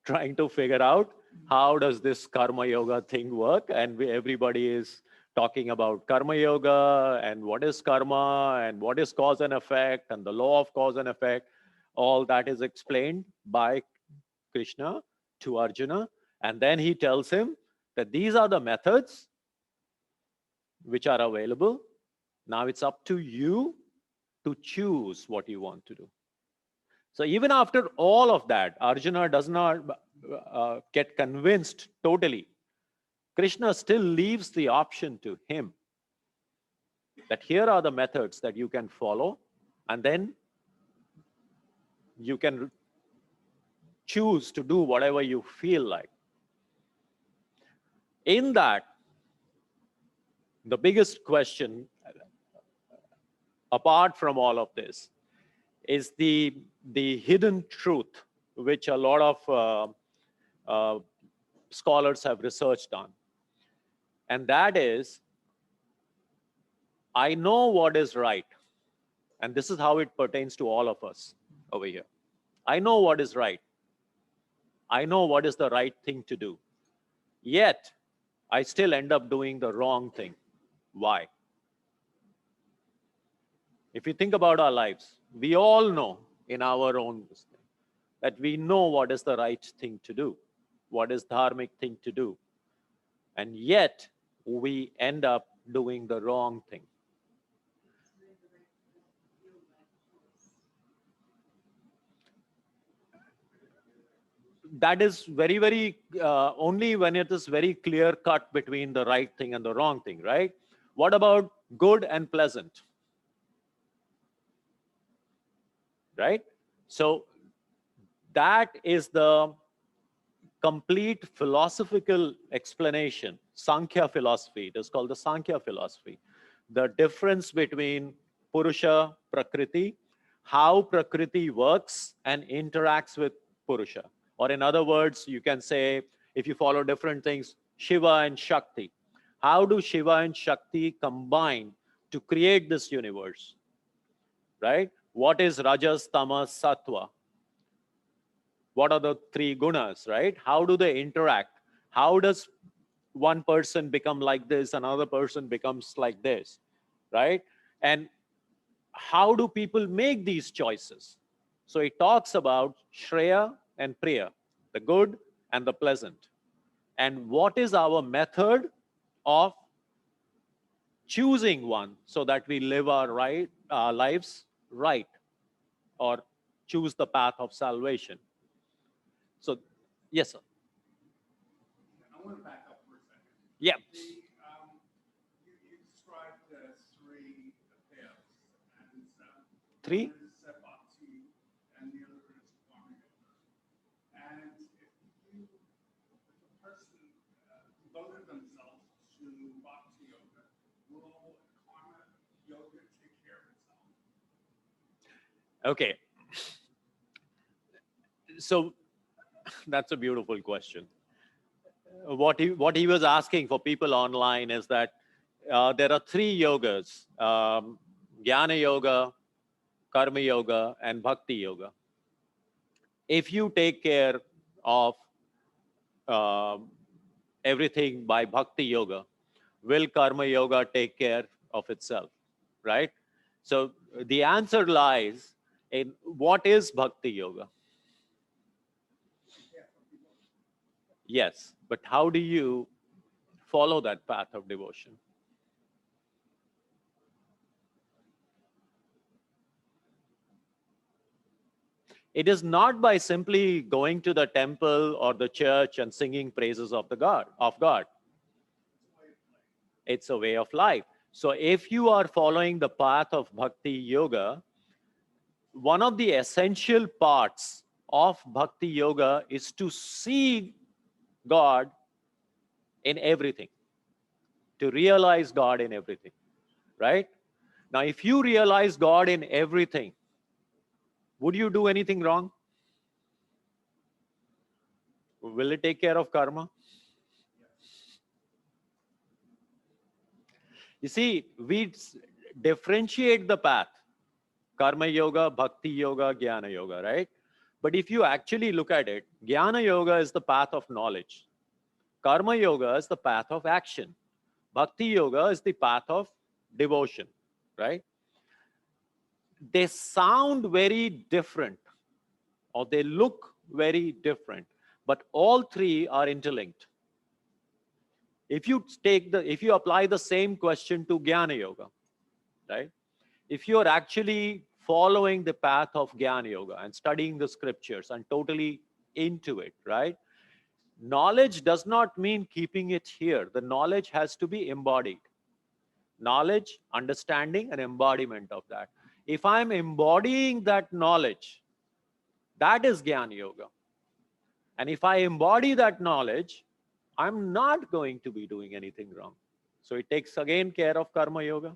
trying to figure out. How does this Karma Yoga thing work? And everybody is talking about Karma Yoga and what is karma and what is cause and effect and the law of cause and effect. All that is explained by Krishna to Arjuna. And then he tells him that these are the methods which are available. Now it's up to you to choose what you want to do. So even after all of that, Arjuna does not get convinced totally. Krishna still leaves the option to him that here are the methods that you can follow, and then you can choose to do whatever you feel like. In that, the biggest question, apart from all of this, is the hidden truth, which a lot of scholars have researched on. And that is, I know what is right. And this is how it pertains to all of us over here. I know what is right. I know what is the right thing to do. Yet, I still end up doing the wrong thing. Why? If you think about our lives, we all know in our own thing, that we know what is the right thing to do, what is dharmic thing to do, and yet we end up doing the wrong thing. That is very, very, only when it is very clear cut between the right thing and the wrong thing, right? What about good and pleasant? Right? So that is the complete philosophical explanation, Sankhya philosophy. It is called the Sankhya philosophy. The difference between Purusha, Prakriti, how Prakriti works and interacts with Purusha. Or in other words, you can say, if you follow different things, Shiva and Shakti. How do Shiva and Shakti combine to create this universe? Right? What is Rajas, Tamas, Sattva? What are the three gunas, right? How do they interact? How does one person become like this, another person becomes like this, right? And how do people make these choices? So it talks about Shreya and Priya, the good and the pleasant. And what is our method of choosing one so that we live our lives right, or choose the path of salvation? So, yes, sir. I want to back up for a second. Yeah. You described three paths, and Three? one is bhakti, and the other is karma yoga. And if a person devoted themselves to bhakti yoga, will karma yoga take care of itself? Okay. So that's a beautiful question. What he was asking for people online is that there are three yogas, Jnana Yoga, Karma Yoga, and Bhakti Yoga. If you take care of um everything by Bhakti Yoga, will Karma Yoga take care of itself, right? So the answer lies in what is Bhakti Yoga? Yes, but how do you follow that path of devotion? It is not by simply going to the temple or the church and singing praises of God. It's a way of life. So if you are following the path of Bhakti Yoga, one of the essential parts of Bhakti Yoga is to see God in everything, to realize God in everything, right? Now, if you realize God in everything, would you do anything wrong? Will it take care of karma? You see, we differentiate the path, karma yoga, bhakti yoga, jnana yoga, right? But if you actually look at it, jnana yoga is the path of knowledge. Karma yoga is the path of action. Bhakti yoga is the path of devotion, right? They sound very different, or they look very different, but all three are interlinked. If you apply the same question to Jnana Yoga, right? If you are actually following the path of Jnana Yoga and studying the scriptures and totally into it, right? Knowledge does not mean keeping it here. The knowledge has to be embodied. Knowledge, understanding, and embodiment of that. If I'm embodying that knowledge, that is Jnana Yoga. And if I embody that knowledge, I'm not going to be doing anything wrong. So it takes again care of Karma Yoga.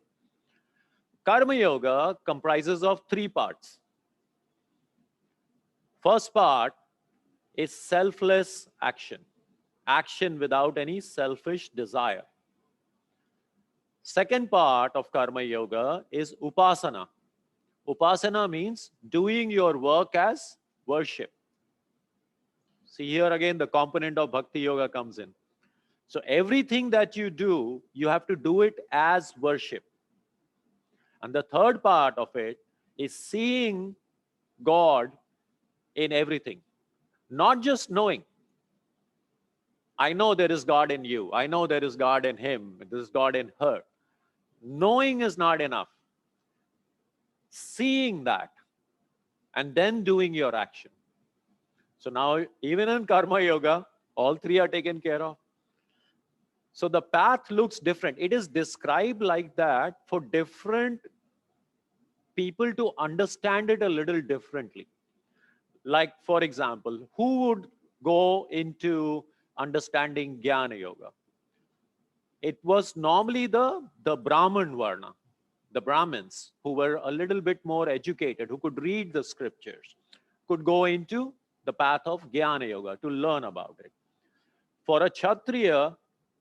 Karma Yoga comprises of three parts. First part is selfless action, action without any selfish desire. Second part of Karma Yoga is Upasana. Upasana means doing your work as worship. See, here again, the component of Bhakti Yoga comes in. So everything that you do, you have to do it as worship. And the third part of it is seeing God in everything, not just knowing. I know there is God in you. I know there is God in him. There is God in her. Knowing is not enough. Seeing that and then doing your action. So now, even in Karma Yoga, all three are taken care of. So the path looks different. It is described like that for different people to understand it a little differently. Like, for example, who would go into understanding Jnana Yoga? It was normally the Brahman Varna, the Brahmins, who were a little bit more educated, who could read the scriptures, could go into the path of Jnana Yoga to learn about it. For a Kshatriya,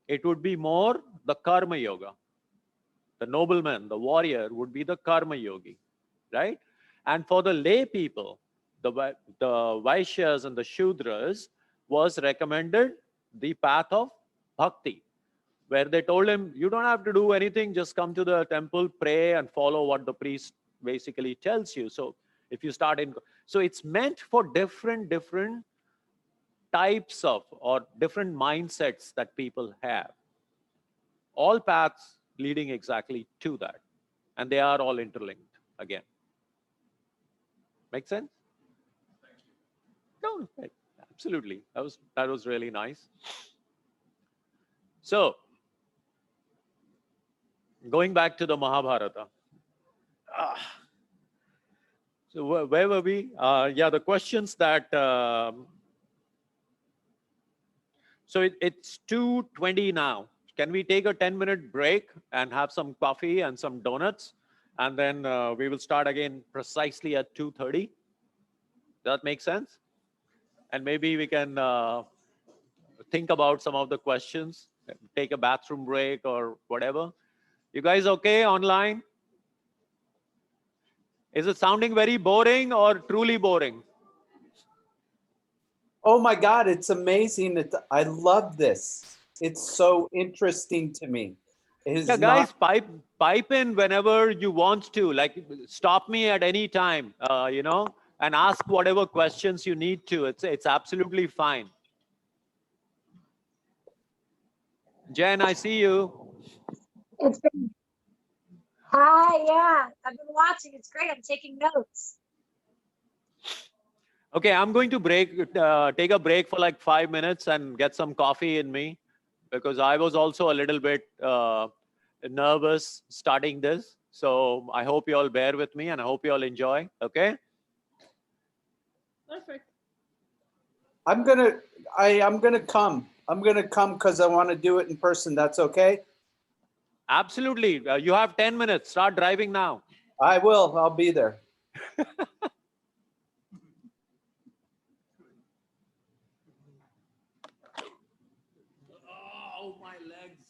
it would be more the Karma Yoga. The nobleman, the warrior would be the Karma Yogi, right? And for the lay people, the Vaishyas and the Shudras was recommended the path of Bhakti, where they told him, you don't have to do anything, just come to the temple, pray, and follow what the priest basically tells you. So if you start in, so it's meant for different types of or different mindsets that people have. All paths leading exactly to that. And they are all interlinked again. Make sense? No, absolutely. That was really nice. So, going back to the Mahabharata. So where were we? Yeah, the questions that. So it's 2:20 now. Can we take a 10-minute break and have some coffee and some donuts, and then we will start again precisely at 2:30? Does that make sense? And maybe we can think about some of the questions, take a bathroom break or whatever. You guys okay online? Is it sounding very boring or truly boring? Oh my God, it's amazing. I love this. It's so interesting to me. It is Yeah, guys, not. pipe in whenever you want to. Like, stop me at any time, and ask whatever questions you need to. It's absolutely fine. Jen, I see you. It's been, hi, yeah, I've been watching. It's great. I'm taking notes. Okay, I'm going to take a break for like 5 minutes and get some coffee in me, because I was also a little bit nervous starting this. So I hope you all bear with me, and I hope you all enjoy. Okay. Perfect. I'm gonna come. I'm gonna come because I want to do it in person. That's okay. Absolutely. You have 10 minutes. Start driving now. I will. I'll be there. Oh, my legs.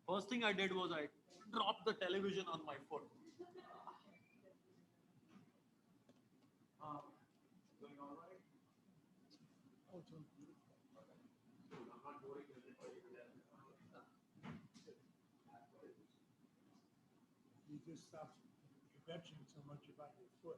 First thing I did was I dropped the television on my foot. Going all right? You just stop kvetching so much about your foot.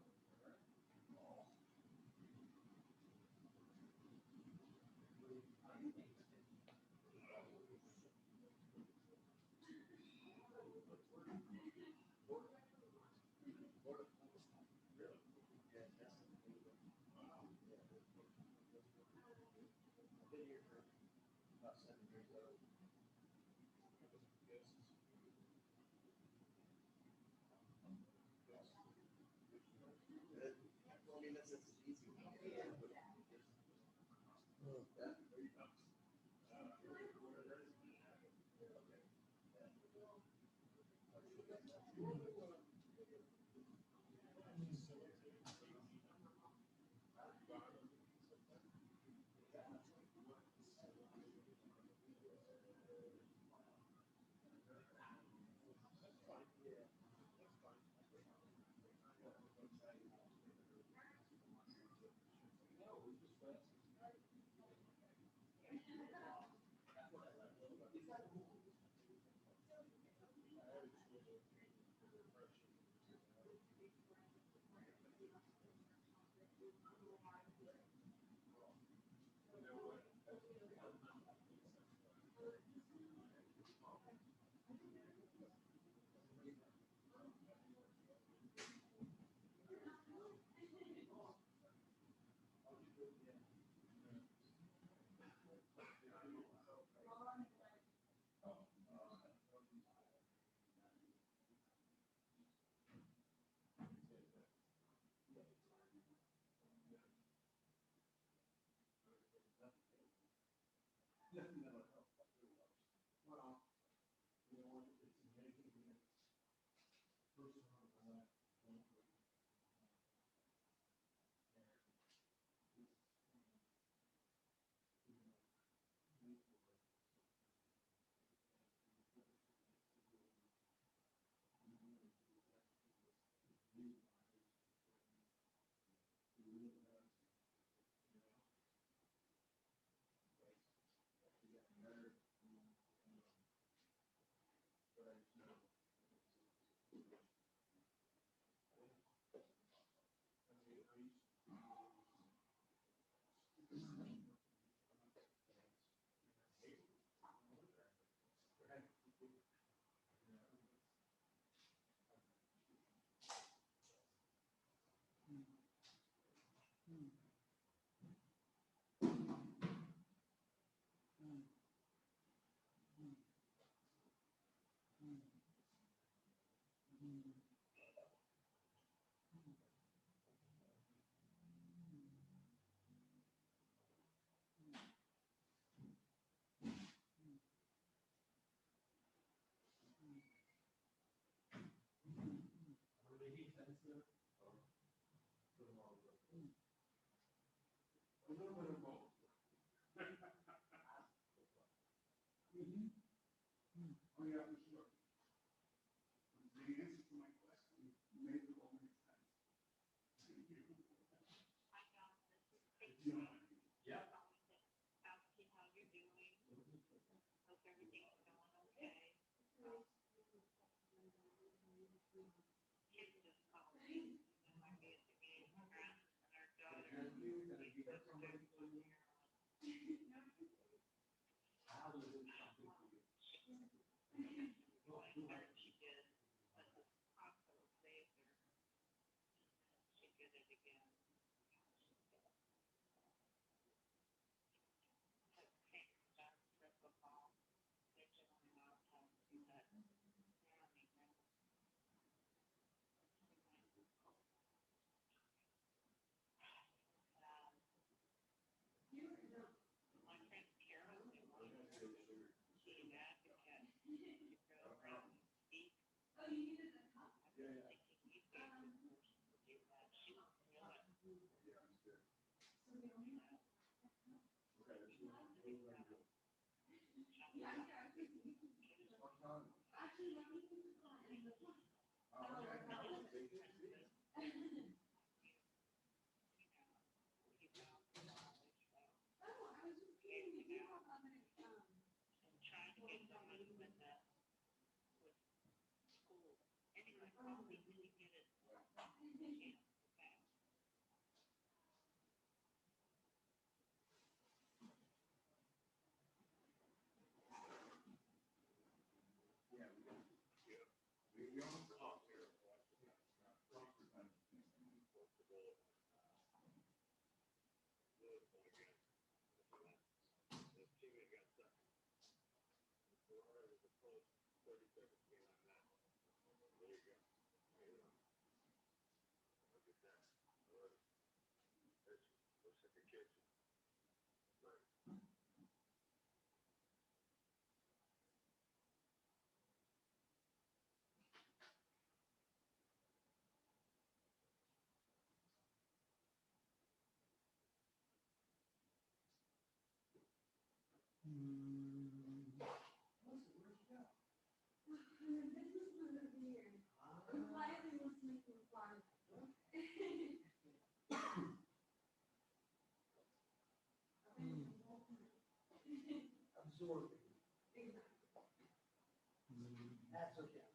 A little bit of both. Oh, yeah, for sure. The answer to my question made it all make sense. Thank you. Yeah. Asking how you're doing. Hope everything's going okay. Kids just called me. My music game friends and our daughter. She did, but the hospital saved her. She did it again. That's triple ball. They're chilling out. Do that. My friend Carol, she's an advocate. She goes around and speaks. I was thinking you guys would do that. She won't feel it. And trying to get somebody with that, with school. Anyway, hopefully we can get it. We almost talked here. Absorbing. That's okay.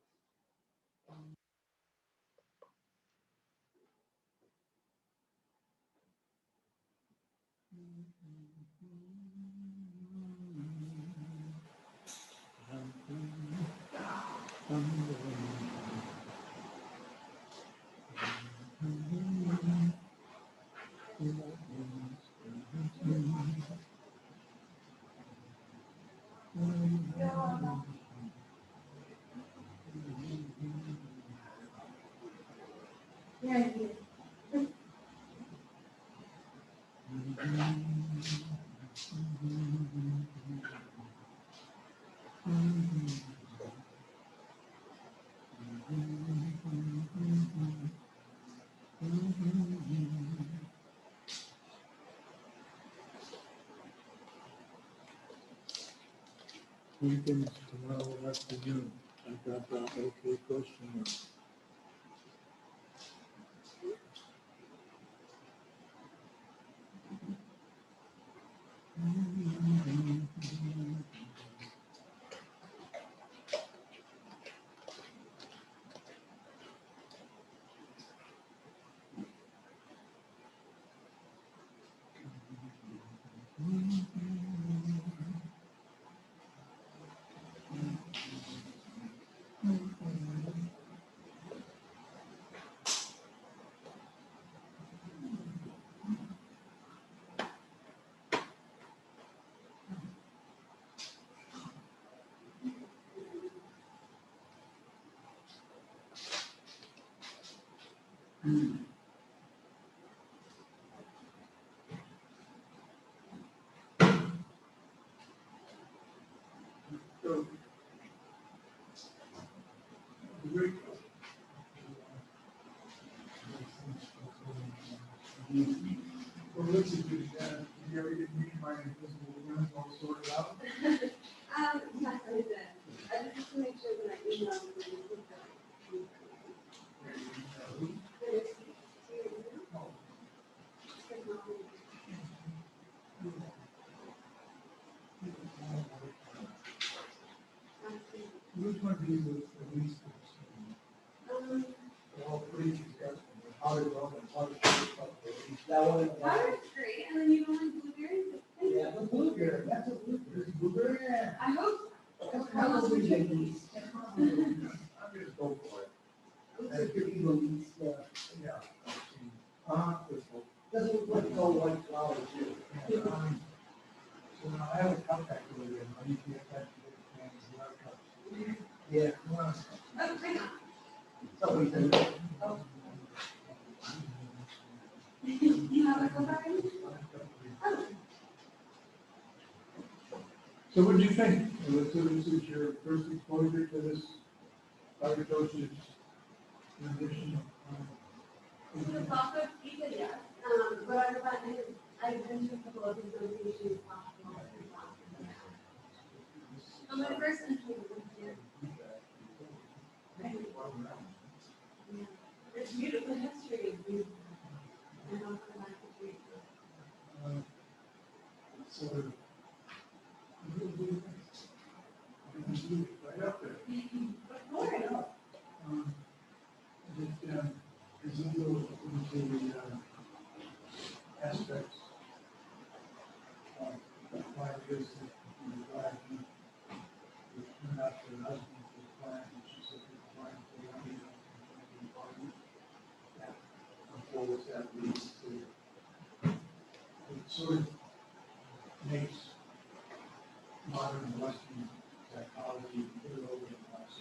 Weekends tomorrow afternoon. I got that okay question mark. So, great. Well, let's see, you ever get me my invisible friends all sorted out? Yes, I did. I just to make sure that I emailed them. Which one do you the least? All three, she's got how to go and how to do That one. Butter is great, and then you don't like blueberries? Yeah, the blueberry, that's a blueberry. Blueberry? I hope so. That's probably the least. I'm gonna go for it. That could be the least, Yeah. doesn't look like all white flowers too. So now I have a contact with him, I need to get that to the hands, not cups. Yeah, Come on. Oh, hang on. somebody said. You have a blueberry? So what do you think? This is your first exposure to this higher dosage condition. The software speak it, yes. But I've been to a couple of associations. So my first entry was here. It's beautiful history. And I'll come back to read. So. Right up there. Is it into the aspects of why it is that you why you turn out to her husband for the client, and she said the client for the party. That unfolds that leads to it sort of makes modern Western psychology put it over the last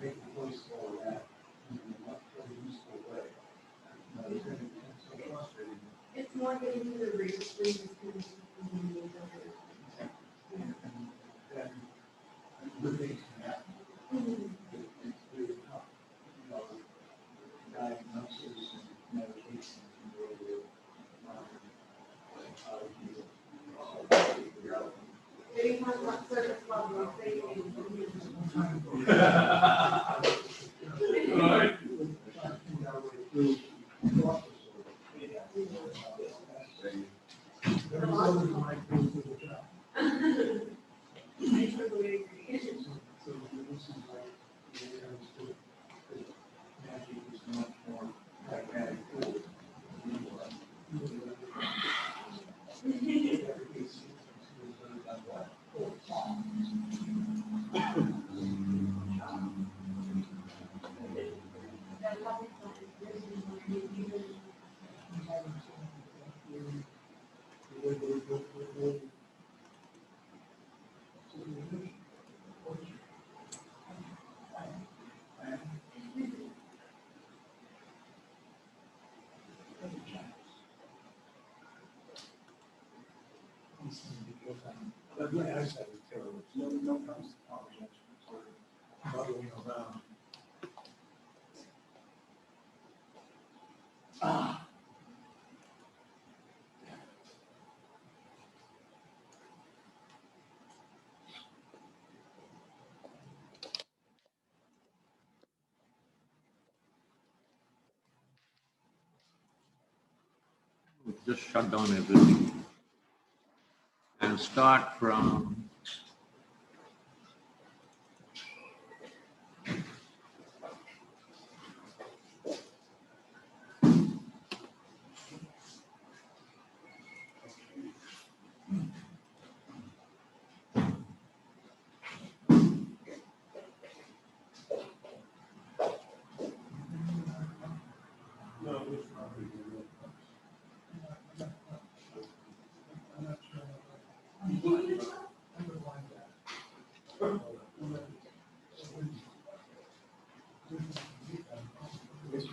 make a place for that in a much more useful way. It's going to be so frustrating. It's more getting to the root of things. And then good things can happen. It's really tough. You know, diagnosis and medication can really modern psychology. Figure out. Maybe talk about service level, savings. Right. But my eyesight is terrible. No comes to college. Bubbling around. Just shut down everything and start from No, it's probably. I'm not sure. I'm blind. I'm a blind guy.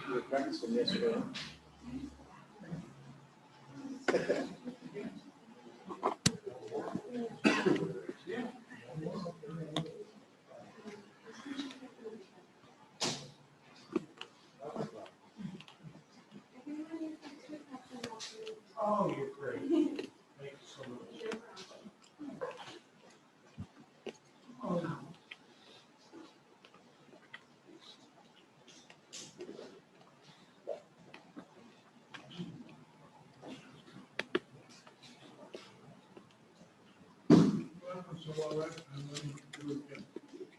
You were practicing yesterday. Oh, you're great. Thank you so much. Oh, so all right, I'm ready to do it again.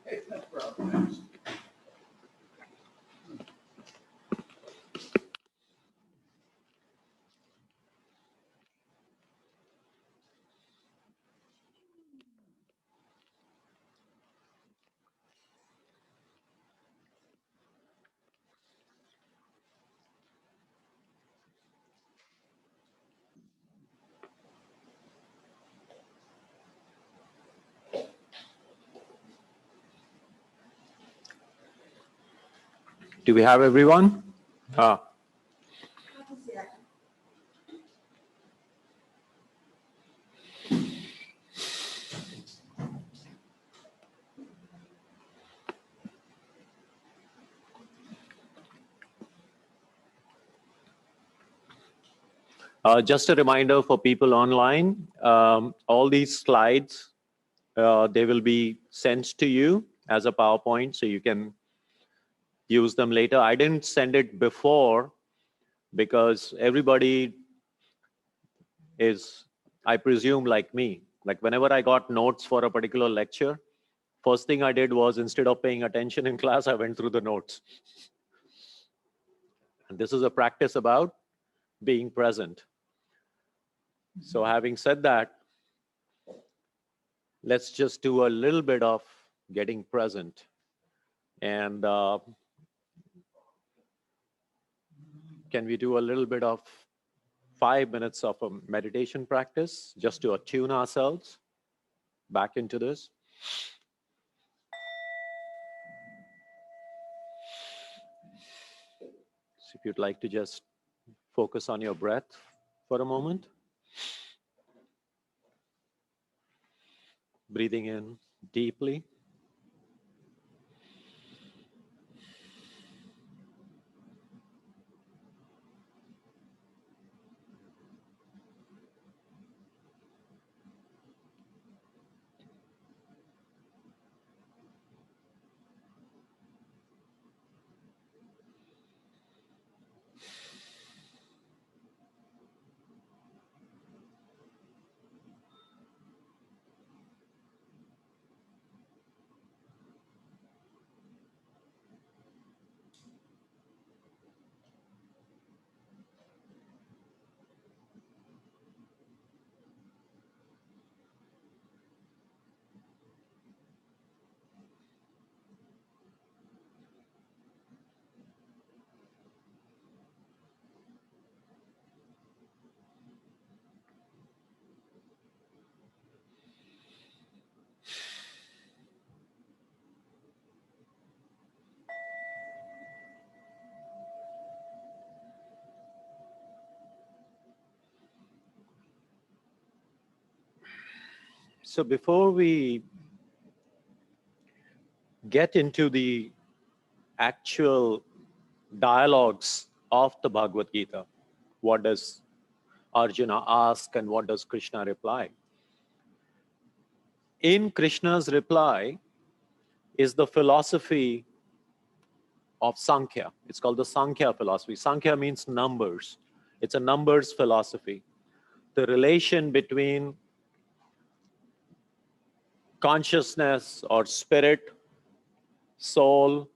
Okay, no problem. Do we have everyone? Just a reminder for people online, all these slides, they will be sent to you as a PowerPoint so you can use them later. I didn't send it before because everybody is, I presume, like me. Like whenever I got notes for a particular lecture, first thing I did was, instead of paying attention in class, I went through the notes. And this is a practice about being present. So having said that, let's just do a little bit of getting present. And can we do a little bit of 5 minutes of a meditation practice just to attune ourselves back into this? So if you'd like to just focus on your breath for a moment. Breathing in deeply. So before we get into the actual dialogues of the Bhagavad Gita, what does Arjuna ask and what does Krishna reply? In Krishna's reply is the philosophy of Sankhya. It's called the Sankhya philosophy. Sankhya means numbers. It's a numbers philosophy. The relation between consciousness or spirit, soul,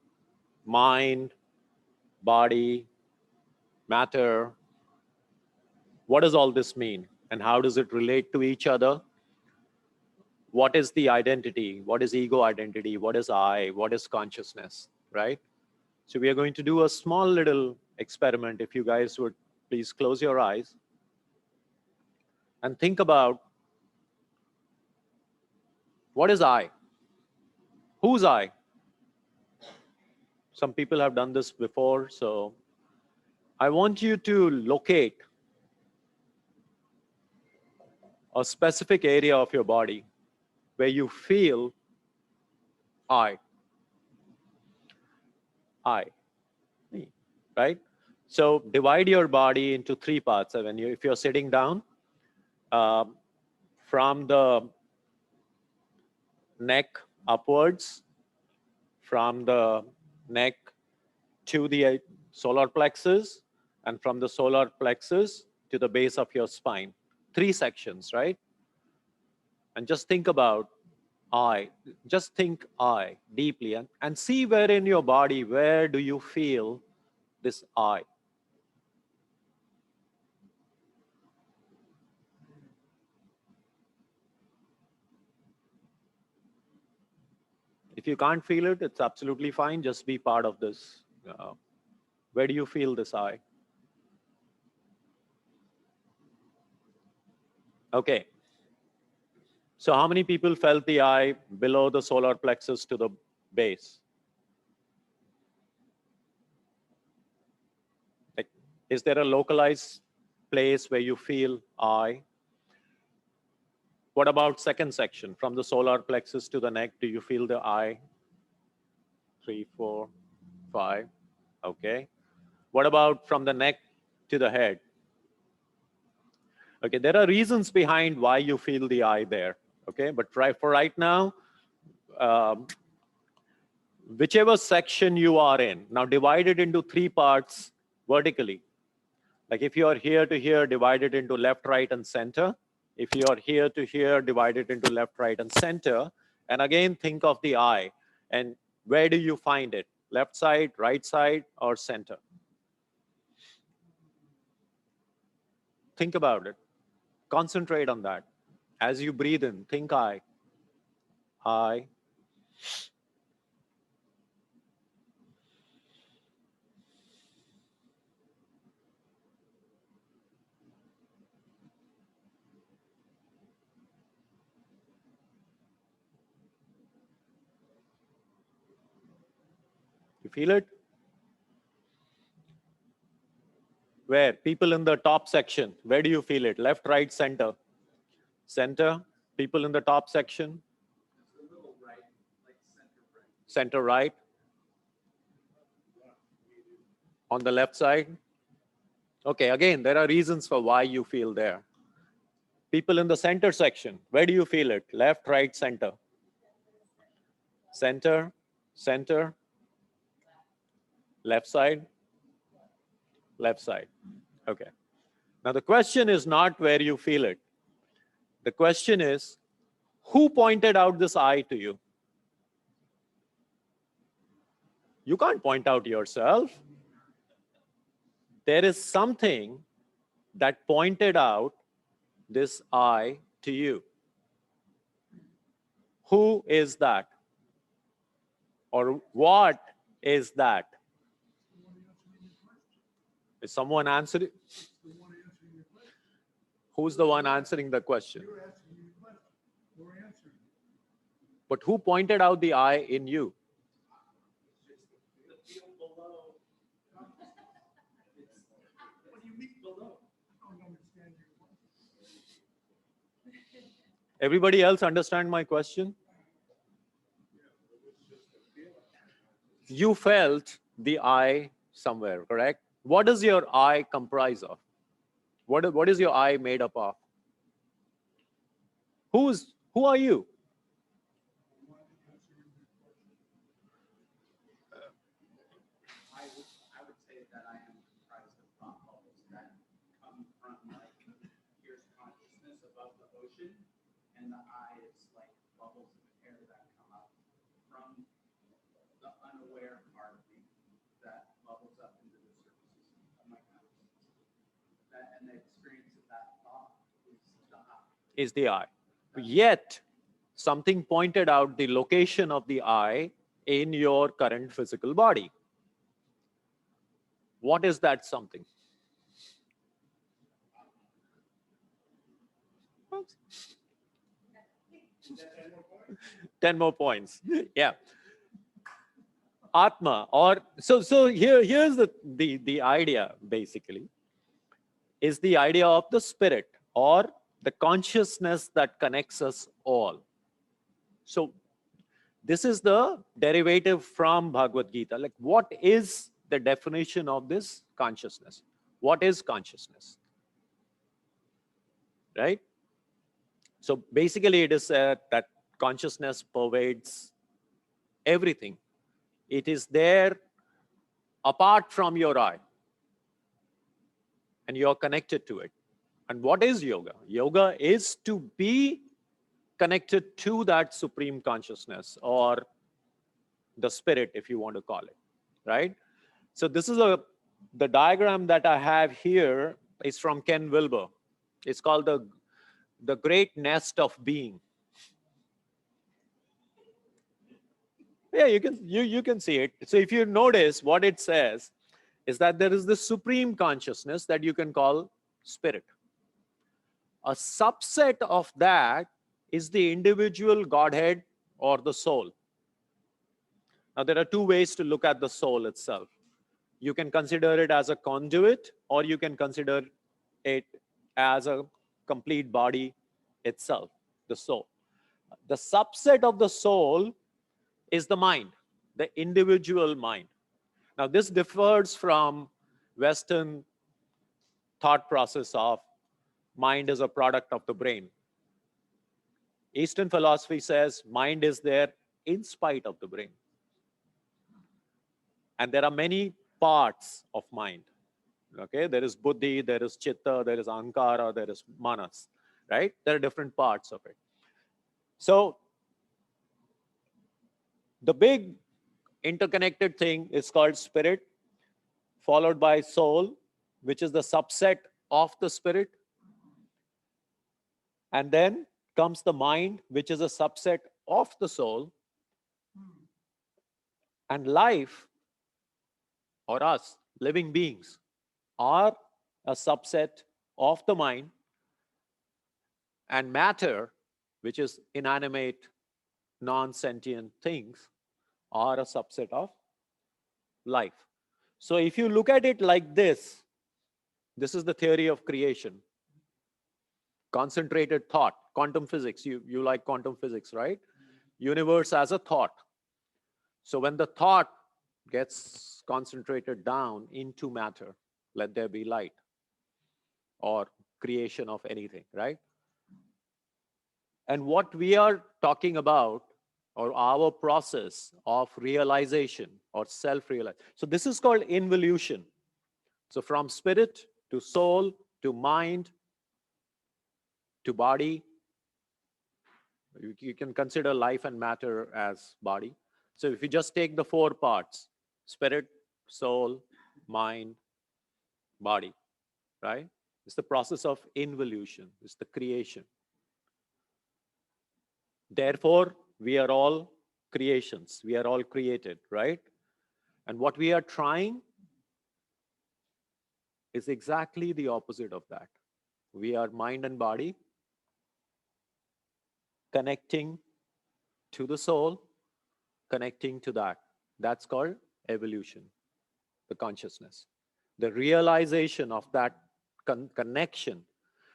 mind, body, matter. What does all this mean? And how does it relate to each other? What is the identity? What is ego identity? What is I? What is consciousness, right? So we are going to do a small little experiment. If you guys would please close your eyes and think about, what is I? Who's I? Some people have done this before, so I want you to locate a specific area of your body where you feel I, me, right? So divide your body into three parts. When if you're sitting down, from the neck upwards, from the neck to the solar plexus, and from the solar plexus to the base of your spine. 3 sections, right? And just think about I. Just think I deeply and see where in your body, where do you feel this I? If you can't feel it, it's absolutely fine. Just be part of this. Where do you feel this I? Okay. So how many people felt the I below the solar plexus to the base? Like, is there a localized place where you feel I? What about second section? From the solar plexus to the neck, do you feel the I? 3, 4, 5. Okay. What about from the neck to the head? Okay, there are reasons behind why you feel the I there. Okay, but for right now, whichever section you are in, now divide it into 3 parts vertically. Like if you are here to here, divide it into left, right, and center. If you are here to here, divide it into left, right, and center. And again, think of the I. And where do you find it? Left side, right side, or center? Think about it. Concentrate on that. As you breathe in, think I. I. You feel it? Where? People in the top section. Where do you feel it? Left, right, center? Center. People in the top section? Center right. On the left side? Okay, again, there are reasons for why you feel there. People in the center section, where do you feel it? Left, right, center? Center, center, left side, left side. Okay. Now the question is not where you feel it. The question is, who pointed out this I to you? You can't point out yourself. There is something that pointed out this I to you. Who is that? Or what is that? Is someone answering? Who's the one answering the question? You're asking me a question. We're answering. But who pointed out the I in you? What do you mean below? I don't understand your question. Everybody else understand my question? You felt the I somewhere, correct? What does your I comprise of? What is your I made up of? Who are you? I would say that I am comprised of thought bubbles that come from like, here's consciousness above the ocean, and the I is like bubbles of air that come up from the unaware part of me that bubbles up into the surface of my consciousness. And the experience of that thought is the I. Is the I. Yet, something pointed out the location of the I in your current physical body. What is that something? Oops. 10 more points. Yeah. Atma, or so here's the idea basically, is the idea of the spirit or the consciousness that connects us all. So this is the derivative from Bhagavad Gita. Like, what is the definition of this consciousness? What is consciousness? Right? So basically it is that consciousness pervades everything. It is there apart from your I, and you're connected to it. And what is yoga? Yoga is to be connected to that supreme consciousness, or the spirit, if you want to call it, right? So this is the diagram that I have here is from Ken Wilber. It's called the great nest of being. Yeah, you can see it. So if you notice, what it says is that there is the supreme consciousness that you can call spirit. A subset of that is the individual Godhead or the soul. Now, there are two ways to look at the soul itself. You can consider it as a conduit, or you can consider it as a complete body itself, the soul. The subset of the soul is the mind, the individual mind. Now, this differs from Western thought process of mind is a product of the brain. Eastern philosophy says mind is there in spite of the brain. And there are many parts of mind. Okay, there is buddhi, there is chitta, there is ahankara, there is manas, right? There are different parts of it. So the big interconnected thing is called spirit, followed by soul, which is the subset of the spirit. And then comes the mind, which is a subset of the soul. And life, or us, living beings, are a subset of the mind. And matter, which is inanimate, non-sentient things, are a subset of life. So if you look at it like this is the theory of creation. Concentrated thought, quantum physics. You like quantum physics, right? Universe as a thought. So when the thought gets concentrated down into matter, let there be light, or creation of anything, right? And what we are talking about, or our process of realization or self-realization. So this is called involution. So from spirit to soul to mind to body, you can consider life and matter as body. So if you just take the four parts, spirit, soul, mind, body, right? It's the process of involution, it's the creation. Therefore, we are all creations. We are all created, right? And what we are trying is exactly the opposite of that. We are mind and body connecting to the soul, connecting to that. That's called evolution, the consciousness. The realization of that connection.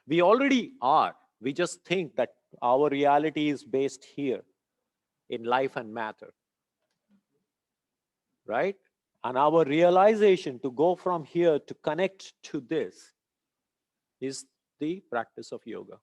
We already are. We just think that Our reality is based here in life and matter, right? And our realization to go from here to connect to this is the practice of yoga.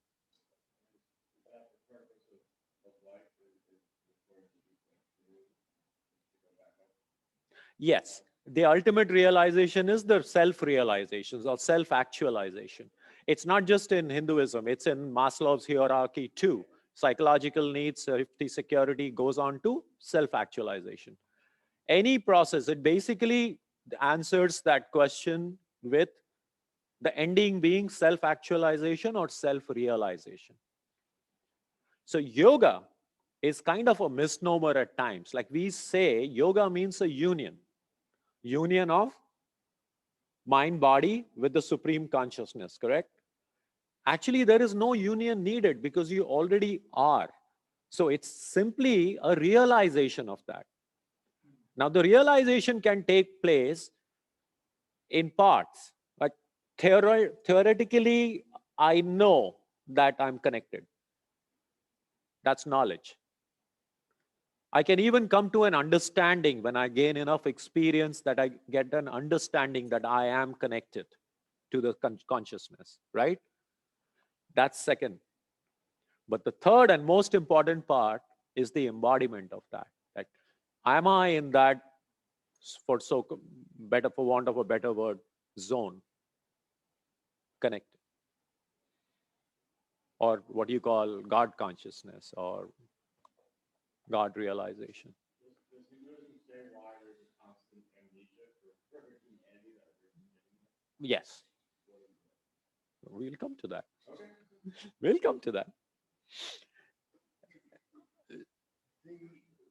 Yes, the ultimate realization is the self-realizations or self-actualization. It's not just in Hinduism, it's in Maslow's hierarchy too. Psychological needs, safety, security goes on to self-actualization. Any process, it basically answers that question with the ending being self-actualization or self-realization. So yoga is kind of a misnomer at times. Like we say, yoga means a union of mind, body with the supreme consciousness, correct? Actually, there is no union needed because you already are. So it's simply a realization of that. Now, the realization can take place in parts, but theoretically, I know that I'm connected. That's knowledge. I can even come to an understanding when I gain enough experience that I get an understanding that I am connected to the consciousness, right? That's second. But the third and most important part is the embodiment of that. Like, am I in that, for want of a better word, zone, connected? Or what you call God consciousness or God realization. Yes. We'll come to that. We'll come to that.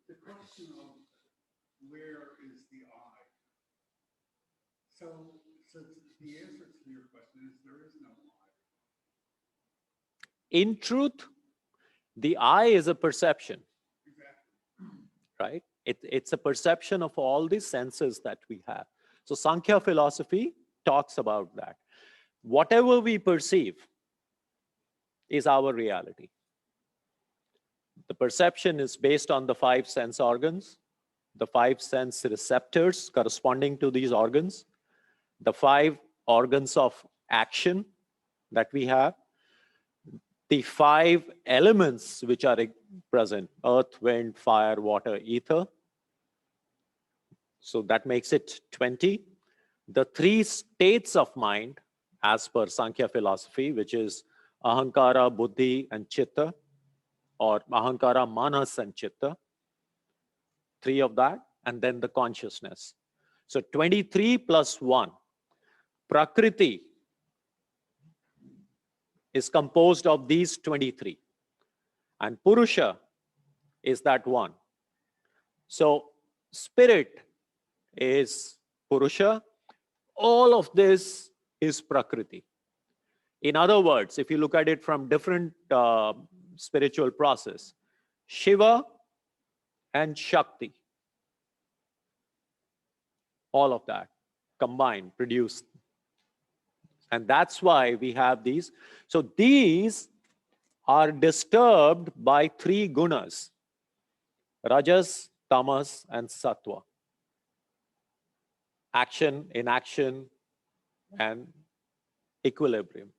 The question of where is the I? So the answer to your question is there is no I. In truth, the I is a perception, Exactly. right? It's a perception of all the senses that we have. So Sankhya philosophy talks about that. Whatever we perceive is our reality. The perception is based on the 5 sense organs, the 5 sense receptors corresponding to these organs, the 5 organs of action that we have, the 5 elements which are present, earth, wind, fire, water, ether. So that makes it 20. The 3 states of mind, as per Sankhya philosophy, which is ahankara, buddhi, and chitta, or ahankara, manas, and chitta. 3 of that, and then the consciousness. So 23 plus 1. Prakriti is composed of these 23. And Purusha is that one. So spirit is Purusha. All of this is Prakriti. In other words, if you look at it from different spiritual process, Shiva and Shakti, all of that combined produce. And that's why we have these. So these are disturbed by 3 gunas: Rajas, Tamas, and Sattva. Action, inaction, and equilibrium.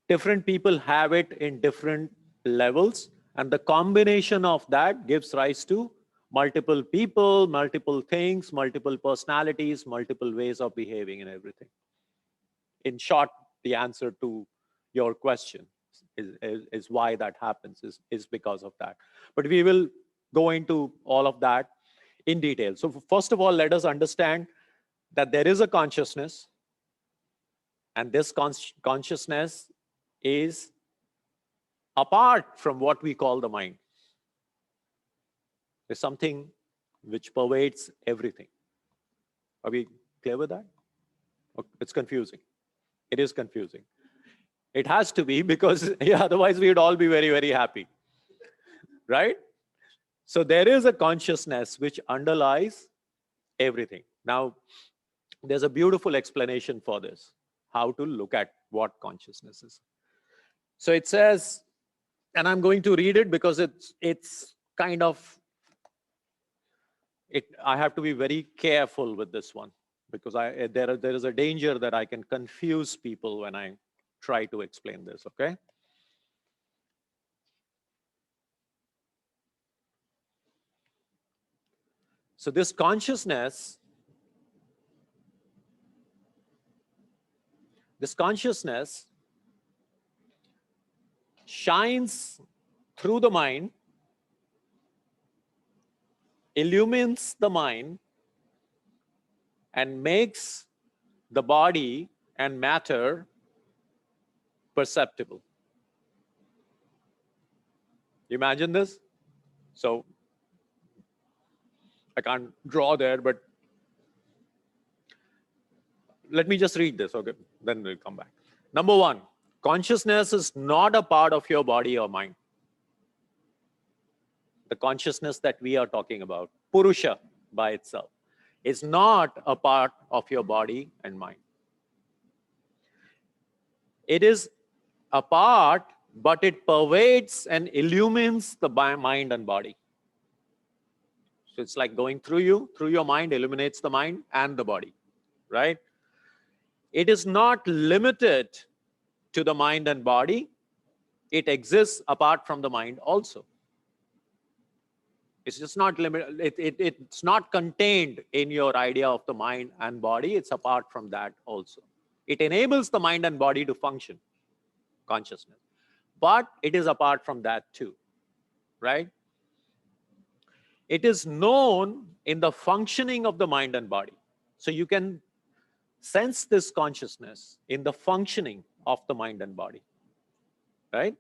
Different people have it in different levels, and the combination of that gives rise to multiple people, multiple things, multiple personalities, multiple ways of behaving and everything. In short, the answer to your question is why that happens, is because of that. But we will go into all of that in detail. So first of all, let us understand that there is a consciousness, and this consciousness is apart from what we call the mind. There's something which pervades everything. Are we clear with that? It's confusing. It is confusing. It has to be, because otherwise we would all be very, very happy, right? So there is a consciousness which underlies everything. Now, there's a beautiful explanation for this, how to look at what consciousness is. So it says, And I'm going to read it because it's kind of, I have to be very careful with this one because there is a danger that I can confuse people when I try to explain this, okay? So this consciousness shines through the mind, illumines the mind, and makes the body and matter perceptible. Imagine this. So I can't draw there, but let me just read this, okay? Then we'll come back. Number one, consciousness is not a part of your body or mind. The consciousness that we are talking about, Purusha by itself, is not a part of your body and mind. It is a part, but it pervades and illumines the mind and body. So it's like going through you, through your mind, illuminates the mind and the body, right? It is not limited to the mind and body. It exists apart from the mind also. It's just not limited. It's not contained in your idea of the mind and body. It's apart from that also. It enables the mind and body to function, consciousness. But it is apart from that too, right? It is known in the functioning of the mind and body. So you can sense this consciousness in the functioning of the mind and body, right?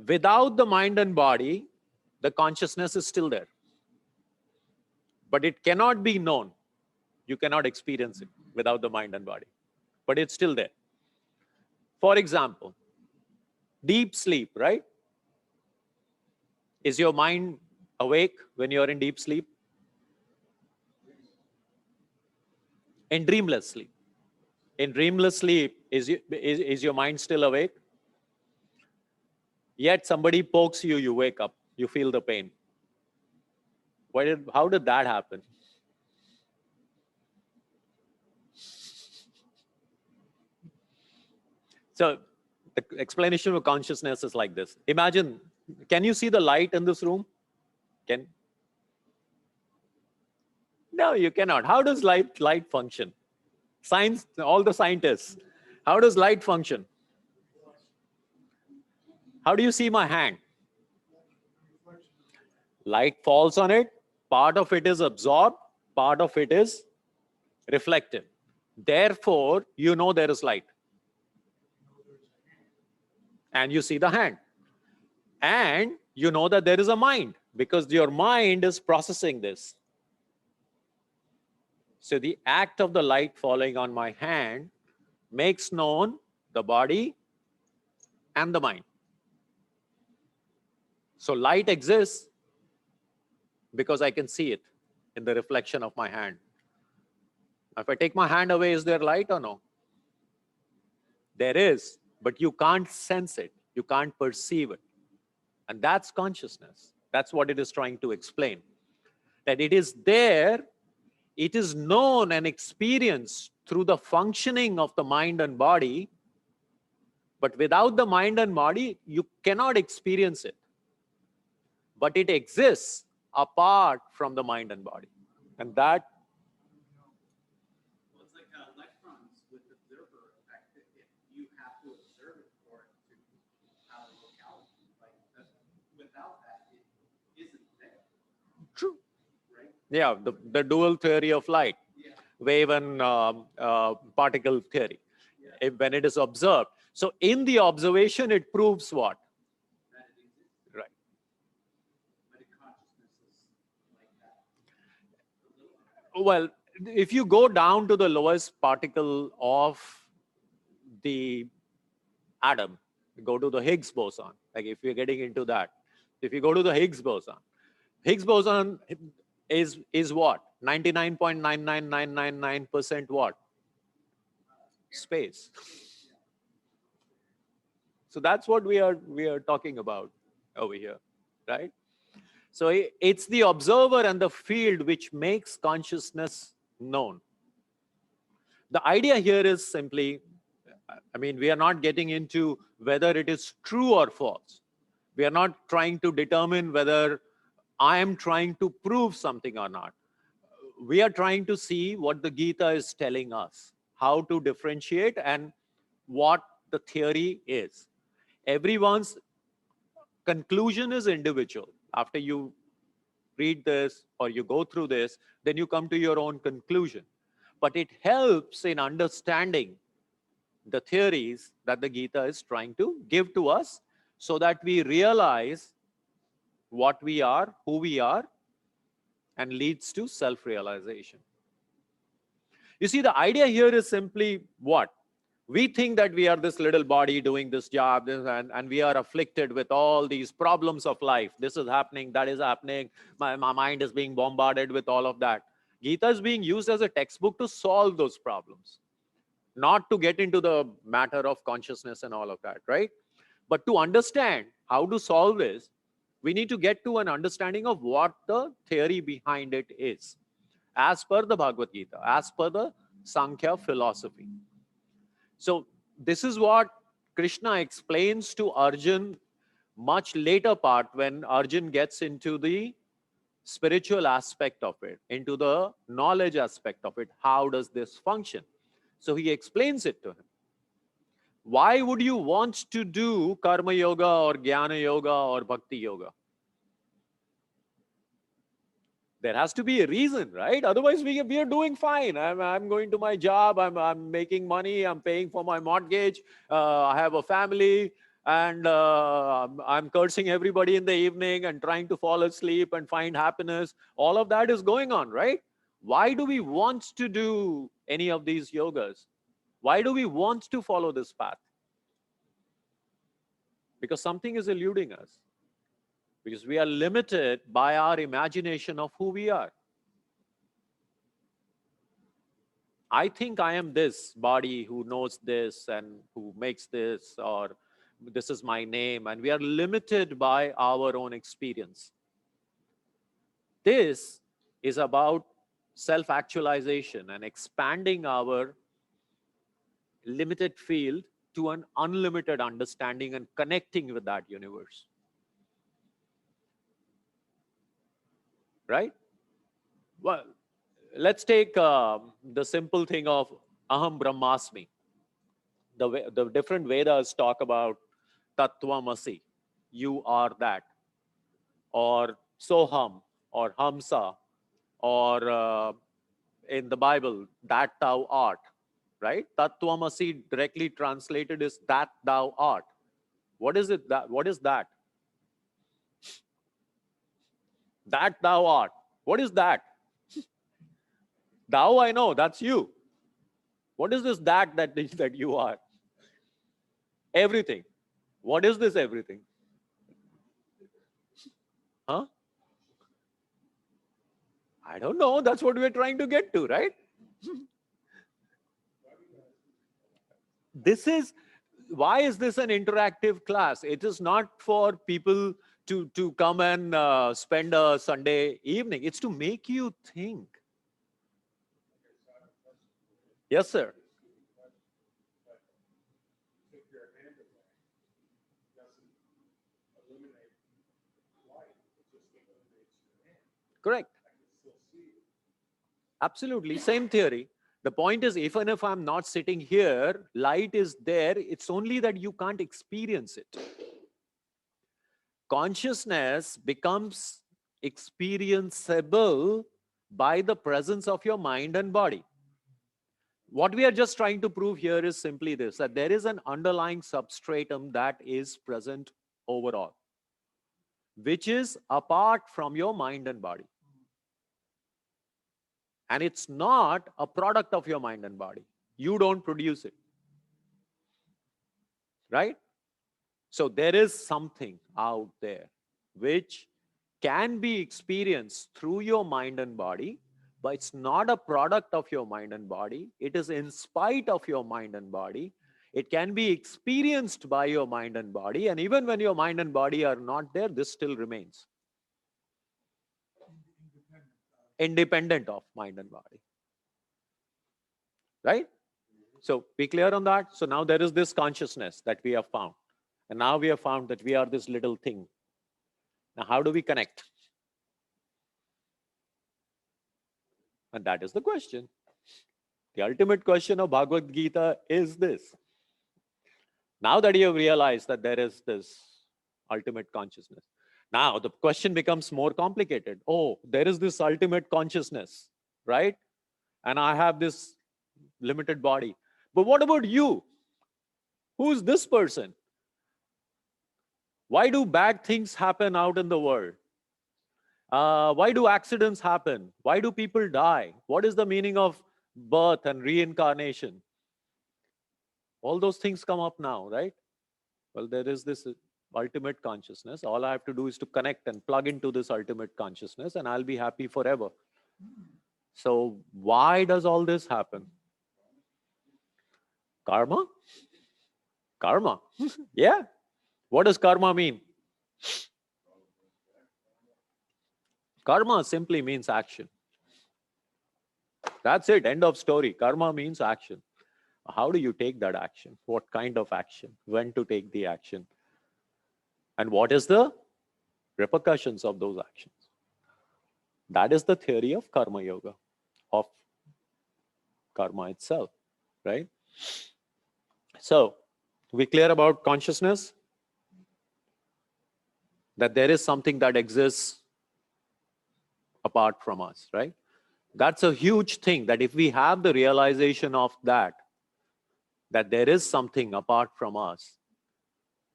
Without the mind and body, the consciousness is still there. But it cannot be known. You cannot experience it without the mind and body. But it's still there. For example, deep sleep, right? Is your mind awake when you're in deep sleep? In dreamless sleep. In dreamless sleep, is your mind still awake? Yet somebody pokes you, you wake up, you feel the pain. How did that happen? So the explanation of consciousness is like this. Imagine, can you see the light in this room? No, you cannot. How does light function? Science, all the scientists, how does light function? How do you see my hand? Light falls on it, part of it is absorbed, part of it is reflected. Therefore, you know there is light. And you see the hand. And you know that there is a mind because your mind is processing this. So the act of the light falling on my hand makes known the body and the mind. So light exists because I can see it in the reflection of my hand. If I take my hand away, is there light or no? There is, but you can't sense it. You can't perceive it. And that's consciousness. That's what it is trying to explain. That it is there, it is known and experienced through the functioning of the mind and body, but without the mind and body, you cannot experience it. But it exists apart from the mind and body. And that Well, it's like electrons with observer effect. If you have to observe it for it to have a locality, like that, without that, it isn't there. true. Right? Yeah, the dual theory of light, Yeah. wave and particle theory, Yeah. when it is observed. So in the observation, it proves what? That it exists. Right. But a consciousness is like that. Well, if you go down to the lowest particle of the atom, go to the Higgs boson, like if you're getting into that, if you go to the Higgs boson is what? 99.99999% what? Space. So that's what we are talking about. over here, right? So it's the observer and the field which makes consciousness known. The idea here is simply, I mean, we are not getting into whether it is true or false. We are not trying to determine whether I am trying to prove something or not. We are trying to see what the Gita is telling us, how to differentiate and what the theory is. Everyone's conclusion is individual. After you read this or you go through this, then you come to your own conclusion. But it helps in understanding the theories that the Gita is trying to give to us so that we realize what we are, who we are, and leads to self-realization. You see, the idea here is simply what? We think that we are this little body doing this job, and we are afflicted with all these problems of life. This is happening, that is happening. My mind is being bombarded with all of that. Gita is being used as a textbook to solve those problems, not to get into the matter of consciousness and all of that, right? But to understand how to solve this, we need to get to an understanding of what the theory behind it is, as per the Bhagavad Gita, as per the Sankhya philosophy. So this is what Krishna explains to Arjun much later part when Arjun gets into the spiritual aspect of it, into the knowledge aspect of it. How does this function? So he explains it to him. Why would you want to do karma yoga or jnana yoga or bhakti yoga? There has to be a reason, right? Otherwise, we are doing fine. I'm going to my job. I'm making money. I'm paying for my mortgage. I have a family, and I'm cursing everybody in the evening and trying to fall asleep and find happiness. All of that is going on, right? Why do we want to do any of these yogas? Why do we want to follow this path? Because something is eluding us. Because we are limited by our imagination of who we are. I think I am this body who knows this and who makes this, or this is my name, and we are limited by our own experience. This is about self-actualization and expanding our limited field to an unlimited understanding and connecting with that universe. Right? Well, let's take the simple thing of Aham Brahmasmi. The different Vedas talk about Tattvamasi, you are that, or Soham, or Hamsa, or in the Bible, that thou art, right? Tattvamasi directly translated is that thou art. What is it? What is that? That thou art. What is that? Thou, I know, that's you. What is this that you are? Everything. What is this everything? Huh? I don't know. That's what we're trying to get to, right? Why is this an interactive class? It is not for people to come and spend a Sunday evening. It's to make you think. Yes, sir. If your hand away, doesn't eliminate light, it just eliminates your hand. Correct. I can still see you. Absolutely. Same theory. The point is, even if I'm not sitting here, light is there. It's only that you can't experience it. Consciousness becomes experienceable by the presence of your mind and body. What we are just trying to prove here is simply this, that there is an underlying substratum that is present overall, which is apart from your mind and body. And it's not a product of your mind and body. You don't produce it. Right? So there is something out there which can be experienced through your mind and body, but it's not a product of your mind and body. It is in spite of your mind and body. It can be experienced by your mind and body. And even when your mind and body are not there, this still remains independent of mind and body. Right? So be clear on that. So now there is this consciousness that we have found. And now we have found that we are this little thing. Now, how do we connect? And that is the question. The ultimate question of Bhagavad Gita is this. Now that you have realized that there is this ultimate consciousness, now the question becomes more complicated. Oh, there is this ultimate consciousness, right? And I have this limited body. But what about you? Who's this person? Why do bad things happen out in the world? Why do accidents happen? Why do people die? What is the meaning of birth and reincarnation? All those things come up now, right? Well, there is this ultimate consciousness. All I have to do is to connect and plug into this ultimate consciousness, and I'll be happy forever. So why does all this happen? Karma? Karma. Yeah. What does karma mean? Karma simply means action. That's it. End of story. Karma means action. How do you take that action? What kind of action? When to take the action? And what is the repercussions of those actions? That is the theory of karma yoga, of karma itself, right? So, we clear about consciousness? That there is something that exists apart from us, right? That's a huge thing, that if we have the realization of that there is something apart from us,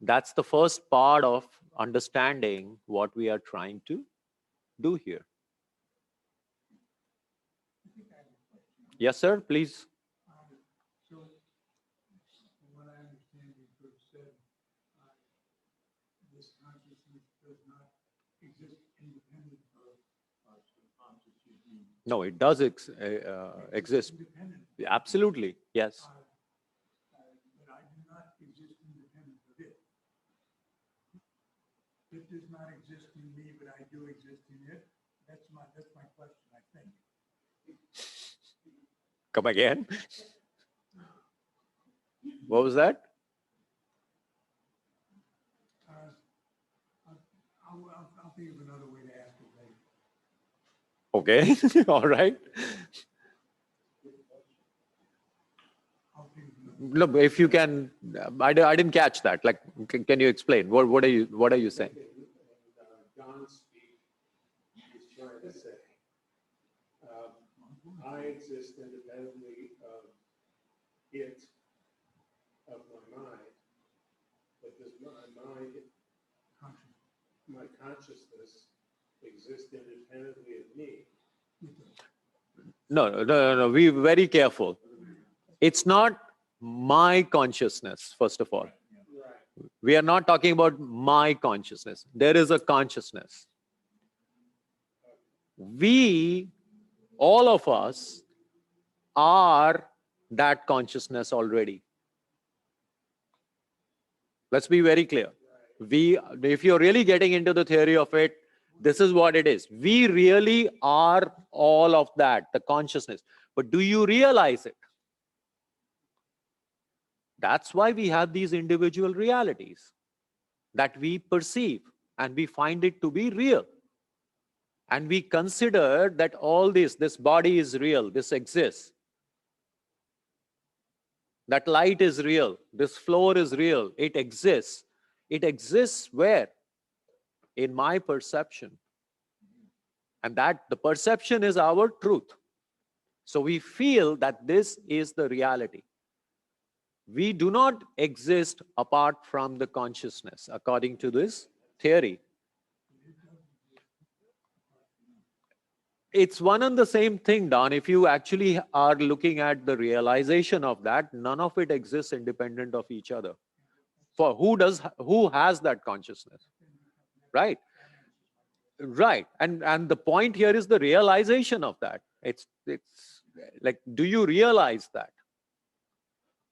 that's the first part of understanding what we are trying to do here. Yes, sir, please. So, from what I understand, you could have said, this consciousness does not exist independent of us, the conscious being. No, it does exist. Independent. Absolutely, yes. But I do not exist independent of it. It does not exist in me, but I do exist in it. That's my question, I think. Come again? What was that? I'll think of another way to ask it later. Okay, all right. I'll think of another. Look, if you can, I didn't catch that. Like, can you explain? What are you saying? John's speech is trying to say, I exist independently of it, of my mind, but does my mind, my consciousness exist independently of me? No. Be very careful. It's not my consciousness, first of all. Right. We are not talking about my consciousness. There is a consciousness. We, all of us, are that consciousness already. Let's be very clear. If you're really getting into the theory of it, this is what it is. We really are all of that, the consciousness. But do you realize it? That's why we have these individual realities that we perceive and we find it to be real. And we consider that all this body is real, this exists. That light is real, this floor is real, it exists. It exists where? In my perception. And that the perception is our truth. So we feel that this is the reality. We do not exist apart from the consciousness, according to this theory. It's one and the same thing, Don. If you actually are looking at the realization of that, none of it exists independent of each other. For who has that consciousness? Right? Right. And the point here is the realization of that. It's like, do you realize that?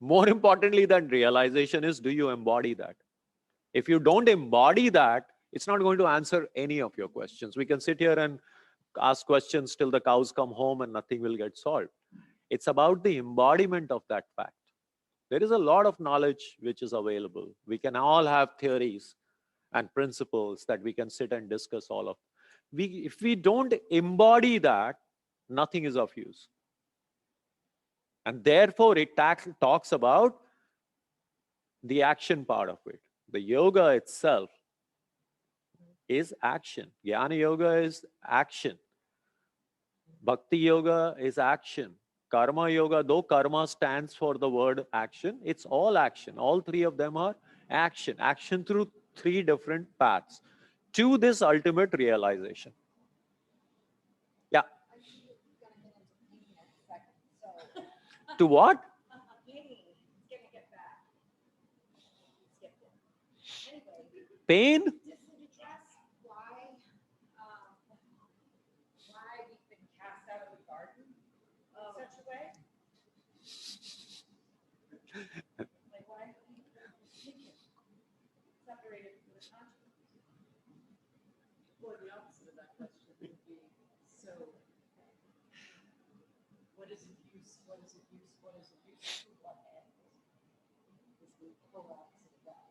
More importantly than realization is, do you embody that? If you don't embody that, it's not going to answer any of your questions. We can sit here and ask questions till the cows come home and nothing will get solved. It's about the embodiment of that fact. There is a lot of knowledge which is available. We can all have theories and principles that we can sit and discuss all of. If we don't embody that, nothing is of use. And therefore, it talks about the action part of it. The yoga itself is action. Jnana yoga is action. Bhakti yoga is action. Karma yoga, though karma stands for the word action, it's all action. All three of them are action. Action through three different paths to this ultimate realization. Yeah. To what? Pain? Well, the opposite of that question would be, so what is it use, what is it use, what is it use, to what end? Is the total opposite of that.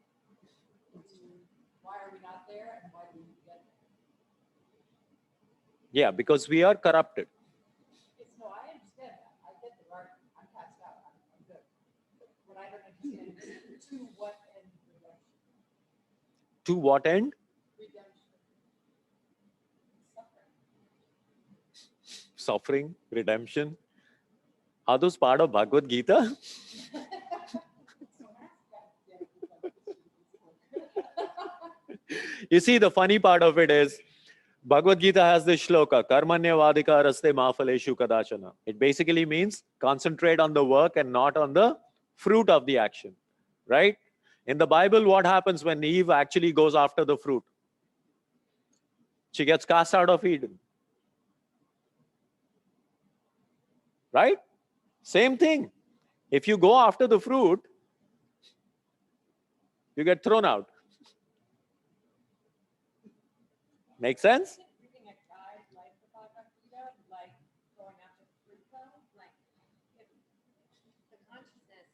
Why are we not there and why do we get there? Yeah, because we are corrupted. No, I understand that. I get the argument. I'm passed out. I'm good. But what I don't understand is to what end redemption? To what end? Redemption. Suffering, redemption. Are those part of Bhagavad Gita? You see, the funny part of it is, Bhagavad Gita has this shloka, Karmanya vadika raste mafaleshu kadachana. It basically means concentrate on the work and not on the fruit of the action, right? In the Bible, what happens when Eve actually goes after the fruit? She gets cast out of Eden. Right? Same thing. If you go after the fruit, you get thrown out. Make sense? Reading a guide like the Bhagavad Gita, like going after the fruit though, like if the consciousness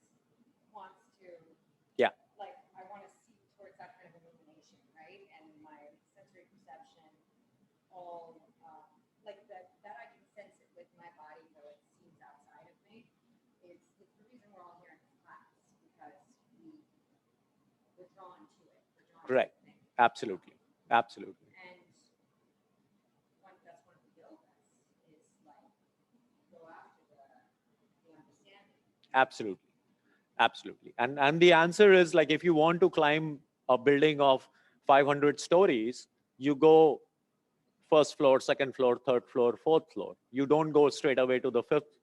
wants to, Yeah. like I want to seek towards that kind of illumination, right? And my sensory perception, all like that I can sense it with my body, though it seems outside of me. It's the reason we're all here in this class because we're drawn to it. We're drawn Correct. to the thing. Absolutely. Absolutely. And that's one of the yogas is like go after the understanding. Absolutely. Absolutely. And the answer is, like, if you want to climb a building of 500 stories, you go first floor, second floor, third floor, fourth floor. You don't go straight away to the fifth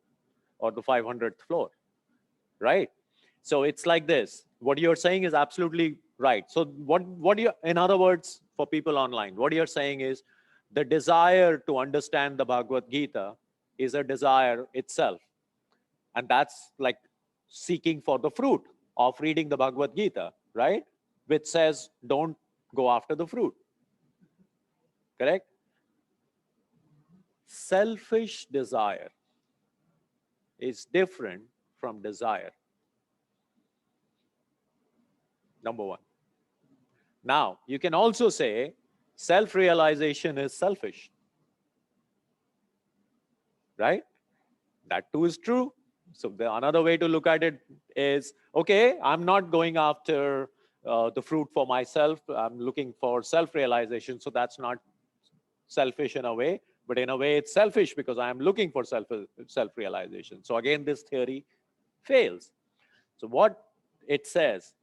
or the 500th floor, right? So it's like this. What you're saying is absolutely right. So what you, in other words, for people online, what you're saying is the desire to understand the Bhagavad Gita is a desire itself. And that's like seeking for the fruit of reading the Bhagavad Gita, right? Which says, don't go after the fruit. Correct? Selfish desire is different from desire. Number one. Now, you can also say self-realization is selfish. Right? That too is true. So another way to look at it is, okay, I'm not going after the fruit for myself. I'm looking for self-realization. So that's not selfish in a way, but in a way it's selfish because I'm looking for self-realization. So again, this theory fails. So what it says,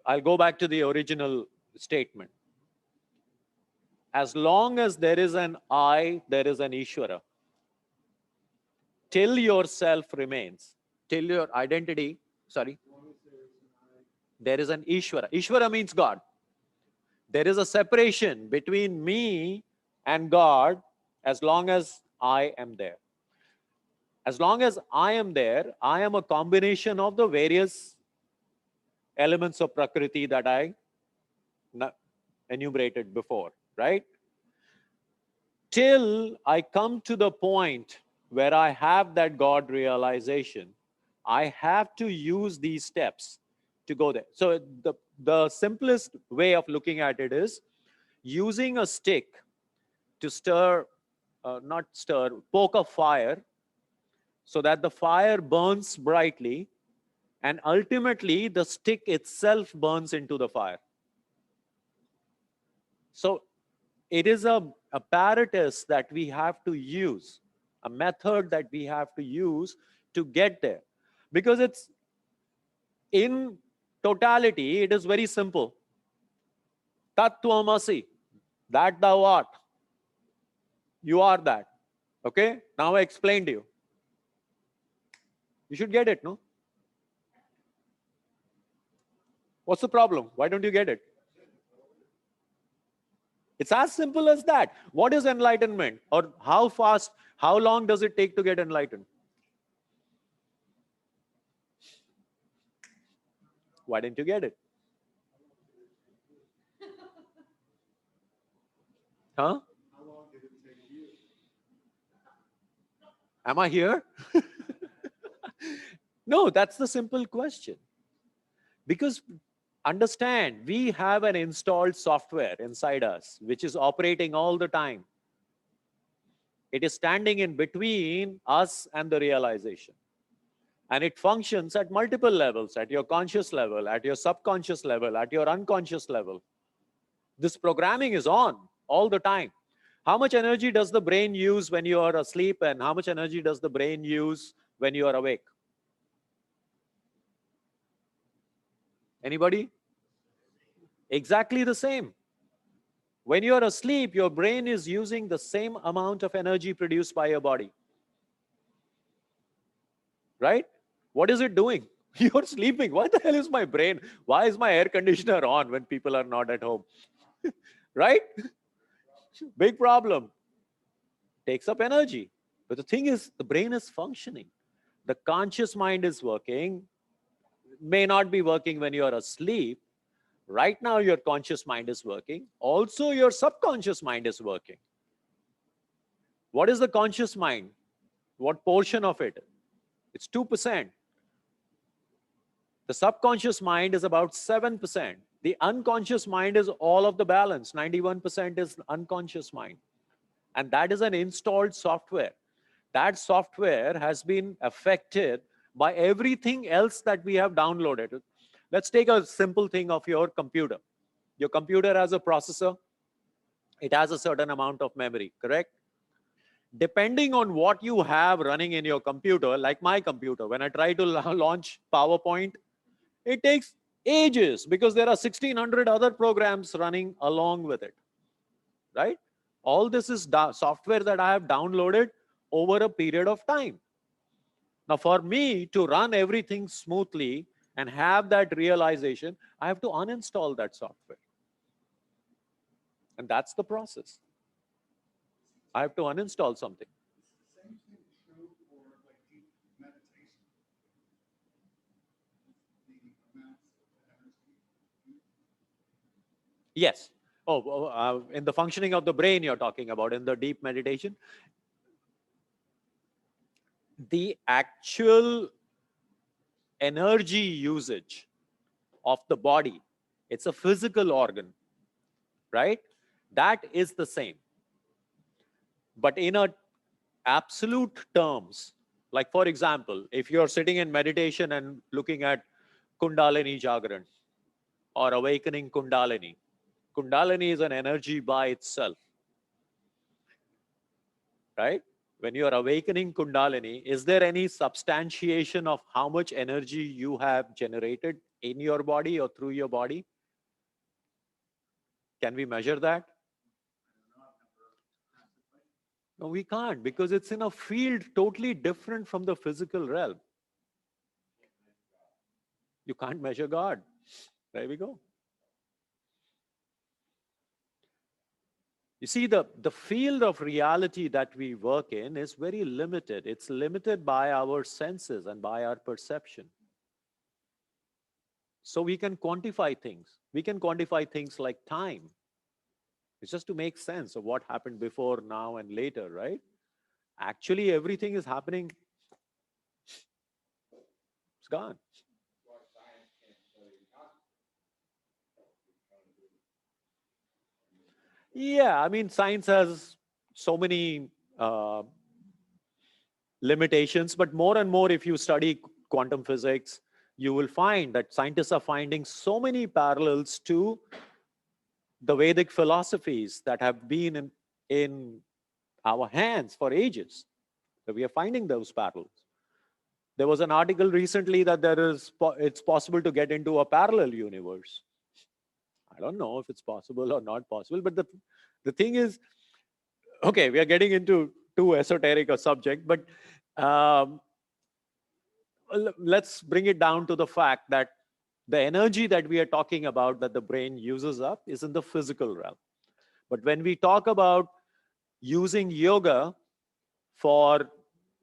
I'll go back to the original statement. As long as there is an I, there is an Ishvara. Till yourself remains, till your identity, sorry, there is an Ishvara. Ishvara means God. There is a separation between me and God as long as I am there. As long as I am there, I am a combination of the various elements of Prakriti that I enumerated before, right? Till I come to the point where I have that God realization, I have to use these steps to go there. So the simplest way of looking at it is using a stick to stir, not stir, poke a fire so that the fire burns brightly, and ultimately the stick itself burns into the fire. So it is a apparatus that we have to use, a method that we have to use to get there. Because it's in totality, it is very simple. Tattvamasi, that thou art. You are that. Okay? Now I explained to you. You should get it, no? What's the problem? Why don't you get it? It's as simple as that. What is enlightenment? Or how fast, how long does it take to get enlightened? Why didn't you get it? Huh? How long did it take you? Am I here? No, that's the simple question. Because understand, we have an installed software inside us, which is operating all the time. It is standing in between us and the realization. And it functions at multiple levels, at your conscious level, at your subconscious level, at your unconscious level. This programming is on all the time. How much energy does the brain use when you are asleep, and how much energy does the brain use when you are awake? Anybody? Exactly the same. When you are asleep, your brain is using the same amount of energy produced by your body. Right? What is it doing? You're sleeping. What the hell is my brain? Why is my air conditioner on when people are not at home? Right? Big problem. Takes up energy. But the thing is, the brain is functioning. The conscious mind is working. May not be working when you are asleep. Right now, your conscious mind is working. Also, your subconscious mind is working. What is the conscious mind? What portion of it? It's 2%. The subconscious mind is about 7%. The unconscious mind is all of the balance. 91% is unconscious mind. And that is an installed software. That software has been affected by everything else that we have downloaded. Let's take a simple thing of your computer. Your computer has a processor. It has a certain amount of memory, correct? Depending on what you have running in your computer, like my computer, when I try to launch PowerPoint, it takes ages because there are 1,600 other programs running along with it, right? All this is software that I have downloaded over a period of time. Now, for me to run everything smoothly and have that realization, I have to uninstall that software. And that's the process. I have to uninstall something. Is the same thing true for like deep meditation? The amounts of energy. Yes. In the functioning of the brain you're talking about, in the deep meditation, the actual energy usage of the body, it's a physical organ, right? That is the same. But in a absolute terms, like for example, if you're sitting in meditation and looking at Kundalini Jagran or awakening Kundalini, Kundalini is an energy by itself, right? When you are awakening Kundalini, is there any substantiation of how much energy you have generated in your body or through your body? Can we measure that? No, we can't, because it's in a field totally different from the physical realm. You can't measure God. There we go. You see, the field of reality that we work in is very limited. It's limited by our senses and by our perception. So we can quantify things. We can quantify things like time. It's just to make sense of what happened before, now, and later, right? Actually, everything is happening. It's gone. Yeah, I mean, science has so many limitations, but more and more, if you study quantum physics, you will find that scientists are finding so many parallels to the Vedic philosophies that have been in our hands for ages. So we are finding those parallels. There was an article recently that it's possible to get into a parallel universe. I don't know if it's possible or not possible, but the thing is, okay, we are getting into too esoteric a subject, but let's bring it down to the fact that the energy that we are talking about that the brain uses up is in the physical realm. But when we talk about using yoga for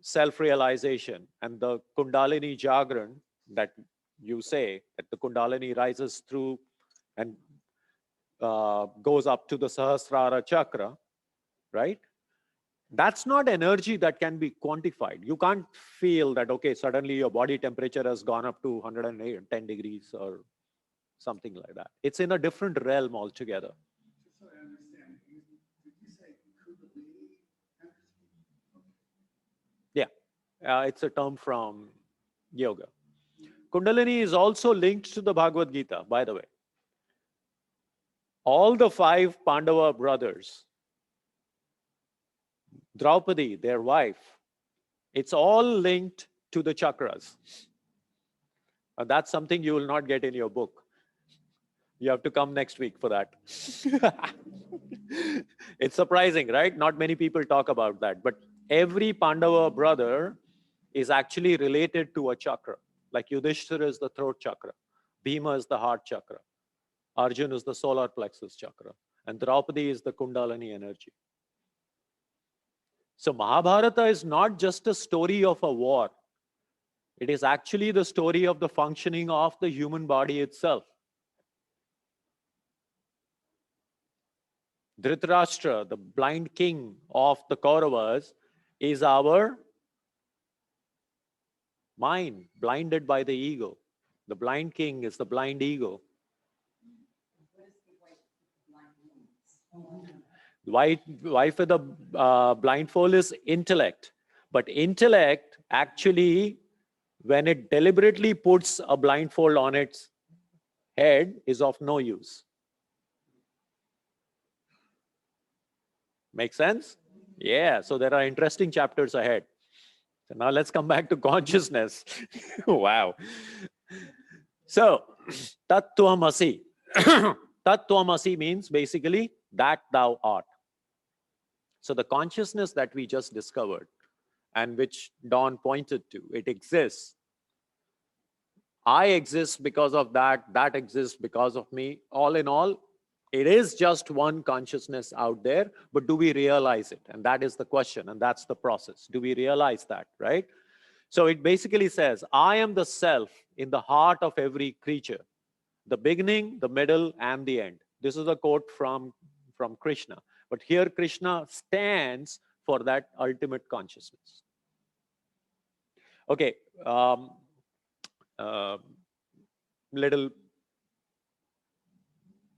self-realization and the Kundalini Jagran that you say, that the Kundalini rises through and goes up to the Sahasrara chakra, right? That's not energy that can be quantified. You can't feel that, okay, suddenly your body temperature has gone up to 110 degrees or something like that. It's in a different realm altogether. Just so I understand, did you say Kundalini energy? Yeah, it's a term from yoga. Kundalini is also linked to the Bhagavad Gita, by the way. All the 5 Pandava brothers, Draupadi, their wife, it's all linked to the chakras. And that's something you will not get in your book. You have to come next week for that. It's surprising, right? Not many people talk about that. But every Pandava brother is actually related to a chakra. Like Yudhishthira is the throat chakra. Bhima is the heart chakra. Arjun is the solar plexus chakra. And Draupadi is the Kundalini energy. So Mahabharata is not just a story of a war. It is actually the story of the functioning of the human body itself. Dhritarashtra, the blind king of the Kauravas, is our mind, blinded by the ego. The blind king is the blind ego. Wife with the blindfold is intellect. But intellect actually, when it deliberately puts a blindfold on its head, is of no use. Make sense? Yeah, so there are interesting chapters ahead. So now let's come back to consciousness. Wow. So, Tattvamasi. Tattvamasi means basically that thou art. So the consciousness that we just discovered and which Dawn pointed to, it exists. I exist because of that, that exists because of me. All in all, it is just one consciousness out there, but do we realize it? And that is the question, and that's the process. Do we realize that, right? So it basically says, I am the self in the heart of every creature, the beginning, the middle, and the end. This is a quote from Krishna. But here Krishna stands for that ultimate consciousness. Okay, little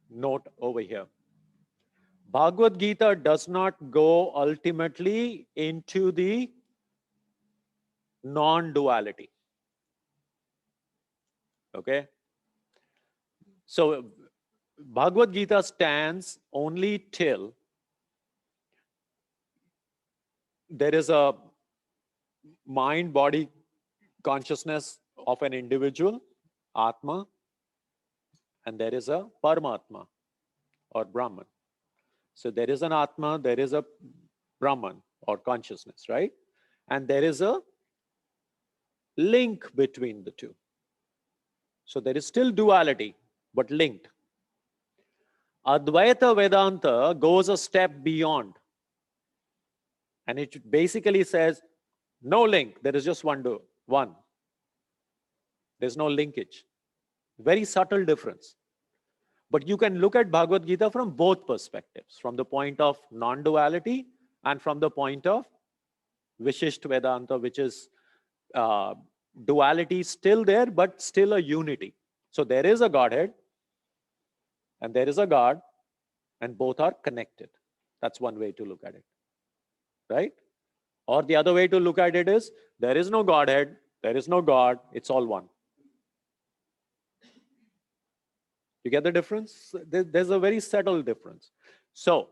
note over here. Bhagavad Gita does not go ultimately into the non-duality. Okay? So Bhagavad Gita stands only till there is a mind-body consciousness of an individual, Atma, and there is a Paramatma or Brahman. So there is an Atma, there is a Brahman or consciousness, right? And there is a link between the two. So there is still duality, but linked. Advaita Vedanta goes a step beyond. And it basically says, no link, there is just one. There's no linkage. Very subtle difference. But you can look at Bhagavad Gita from both perspectives, from the point of non-duality and from the point of Vishisht Vedanta, which is duality still there, but still a unity. So there is a Godhead and there is a God, and both are connected. That's one way to look at it, right? Or the other way to look at it is, there is no Godhead, there is no God, it's all one. You get the difference? There's a very subtle difference. So,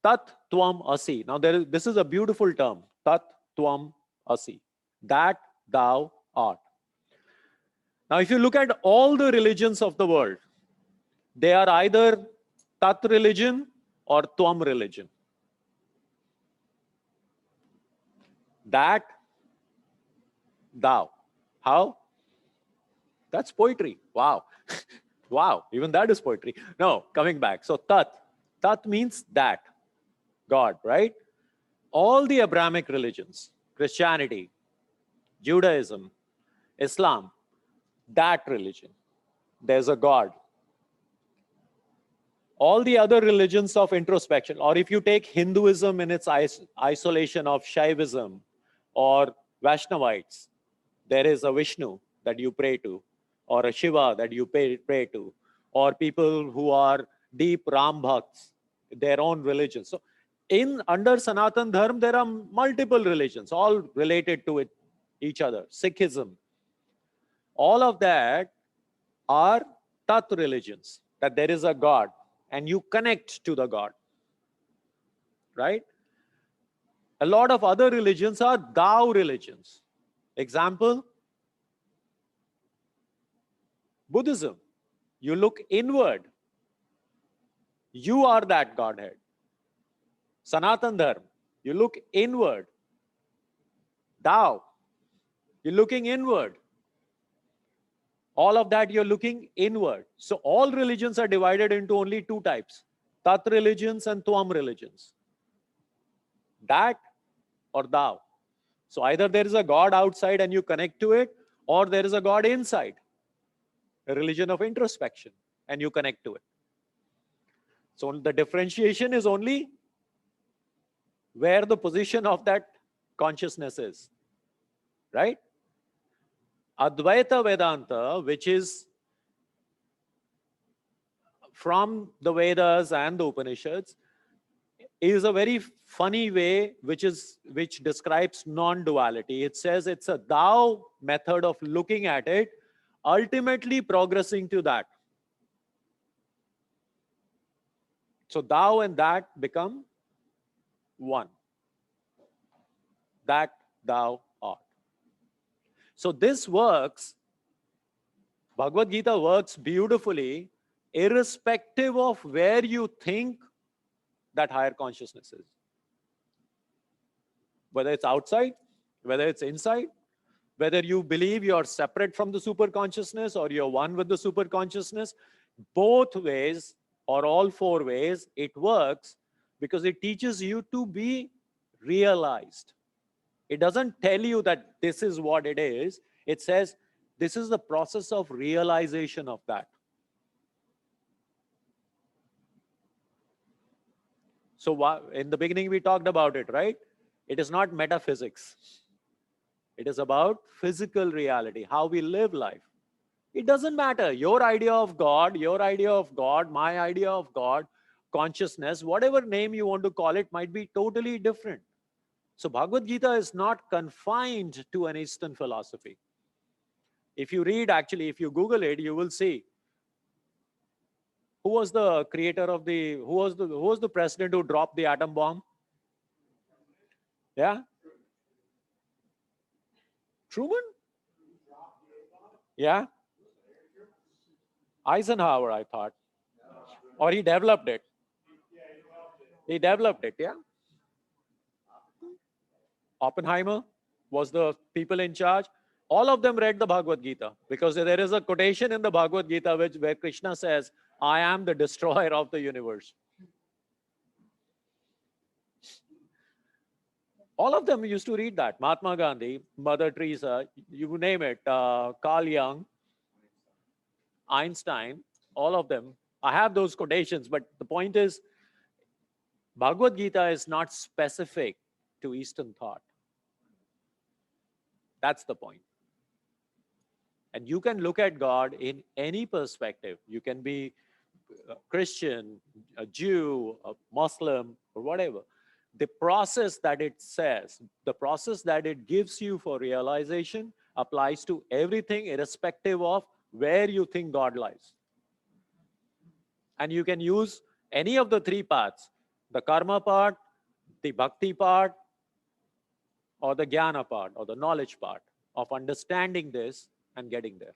Tat Tvam Asi. Now, this is a beautiful term. Tat Tvam Asi. That thou art. Now, if you look at all the religions of the world, they are either Tat religion or Tvam religion. That thou. How? That's poetry. Wow. Wow, even that is poetry. No, coming back. So Tat. Tat means that. God, right? All the Abrahamic religions, Christianity, Judaism, Islam, that religion. There's a God. All the other religions of introspection, or if you take Hinduism in its isolation of Shaivism or Vaishnavites, there is a Vishnu that you pray to, or a Shiva that you pray to, or people who are deep Ram Bhakts, their own religion. So under Sanatan Dharma, there are multiple religions, all related to each other. Sikhism, all of that are Tat religions, that there is a God and you connect to the God, right? A lot of other religions are Thou religions. Example, Buddhism. You look inward. You are that Godhead. Sanatan Dharma. You look inward. Thou. You're looking inward. All of that you're looking inward. So all religions are divided into only two types. Tat religions and Tvam religions. That or thou. So either there is a God outside and you connect to it, or there is a God inside. A religion of introspection and you connect to it. So the differentiation is only where the position of that consciousness is, right? Advaita Vedanta, which is from the Vedas and the Upanishads, is a very funny way which describes non-duality. It says it's a thou method of looking at it, ultimately progressing to that. So thou and that become one. That thou art. So this works, Bhagavad Gita works beautifully, irrespective of where you think that higher consciousness is. Whether it's outside, whether it's inside, whether you believe you're separate from the super consciousness or you're one with the super consciousness, both ways or all four ways, it works because it teaches you to be realized. It doesn't tell you that this is what it is. It says this is the process of realization of that. So in the beginning, we talked about it, right? It is not metaphysics. It is about physical reality, how we live life. It doesn't matter. Your idea of God, my idea of God, consciousness, whatever name you want to call it, might be totally different. So Bhagavad Gita is not confined to an Eastern philosophy. If you read, actually, if you Google it, you will see who was the creator of who was the president who dropped the atom bomb? Yeah? Truman? Yeah? Eisenhower, I thought. Or he developed it. He developed it, yeah? Oppenheimer was the people in charge. All of them read the Bhagavad Gita because there is a quotation in the Bhagavad Gita where Krishna says, I am the destroyer of the universe. All of them used to read that. Mahatma Gandhi, Mother Teresa, you name it, Carl Jung, Einstein, all of them. I have those quotations, but the point is, Bhagavad Gita is not specific to Eastern thought. That's the point. And you can look at God in any perspective. You can be a Christian, a Jew, a Muslim, or whatever. The process that it says, the process that it gives you for realization applies to everything irrespective of where you think God lies. And you can use any of the three paths, the karma part, the bhakti part, or the jnana part, or the knowledge part of understanding this and getting there.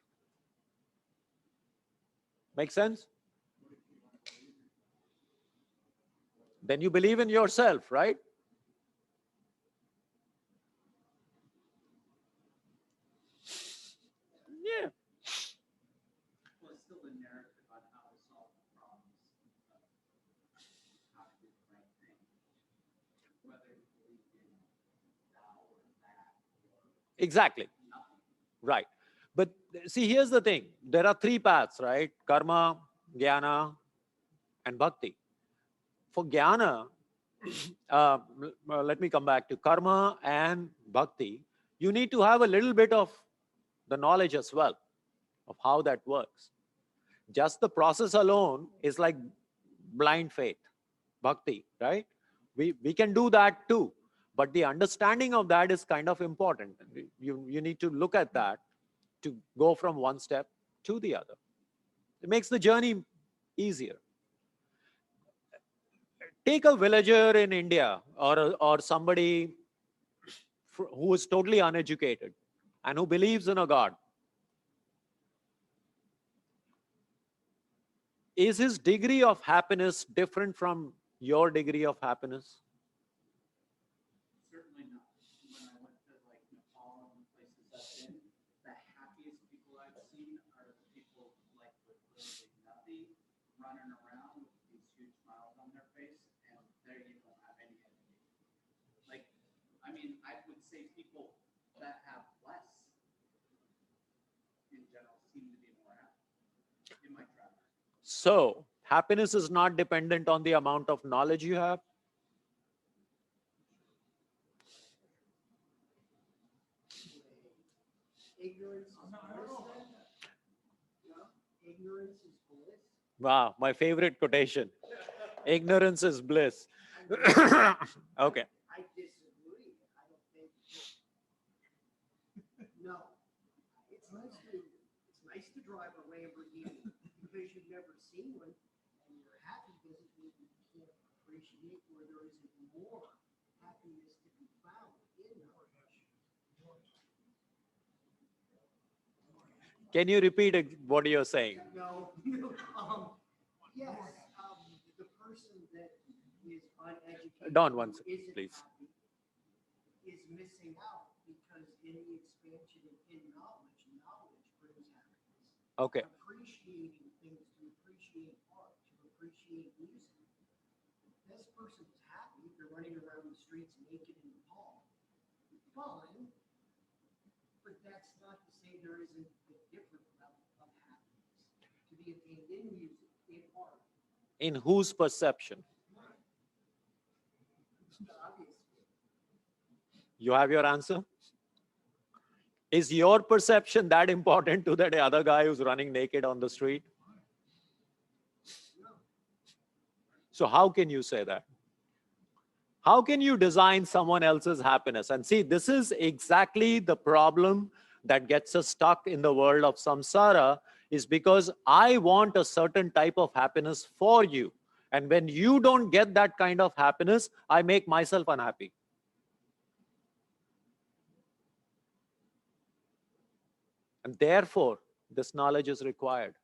Make sense? Then you believe in yourself, right? Yeah. Well, it's still the narrative on how to solve the problems, how to do the right thing, whether you believe in thou or that. Exactly. Right. But see, here's the thing. There are three paths, right? Karma, jnana, and bhakti. For jnana, let me come back to karma and bhakti. You need to have a little bit of the knowledge as well of how that works. Just the process alone is like blind faith, bhakti, right? We can do that too. But the understanding of that is kind of important. You need to look at that to go from one step to the other. It makes the journey easier. Take a villager in India or somebody who is totally uneducated and who believes in a God. Is his degree of happiness different from your degree of happiness? Certainly not. When I went to like Nepal and the places I've been, the happiest people I've seen are the people like with literally nothing, running around with these huge smiles on their face, and there you don't have any education. Like, I mean, I would say people that have less in general seem to be more happy in my travels. So, happiness is not dependent on the amount of knowledge you have. Ignorance is bliss. Ignorance is bliss. Wow, my favorite quotation. Ignorance is bliss. Okay. I disagree. I don't think. No. It's nice to drive a Lamborghini because you've never seen one, and you're happy because you can't appreciate where there isn't more happiness to be found in our Can you repeat what you're saying? No, yes, the person that is uneducated. Don, one who second, isn't please. happy is missing out because in the expansion in knowledge brings happiness. Okay. Appreciating things, to appreciate art, to appreciate music. This person's happy if they're running around the streets naked in Nepal. Fine, but that's not to say there isn't a different level of happiness to be attained in music, in art. In whose perception? Obviously. You have your answer? Is your perception that important to that other guy who's running naked on the street? So how can you say that? How can you design someone else's happiness? And see, this is exactly the problem that gets us stuck in the world of samsara, is because I want a certain type of happiness for you. And when you don't get that kind of happiness, I make myself unhappy. And therefore, this knowledge is required.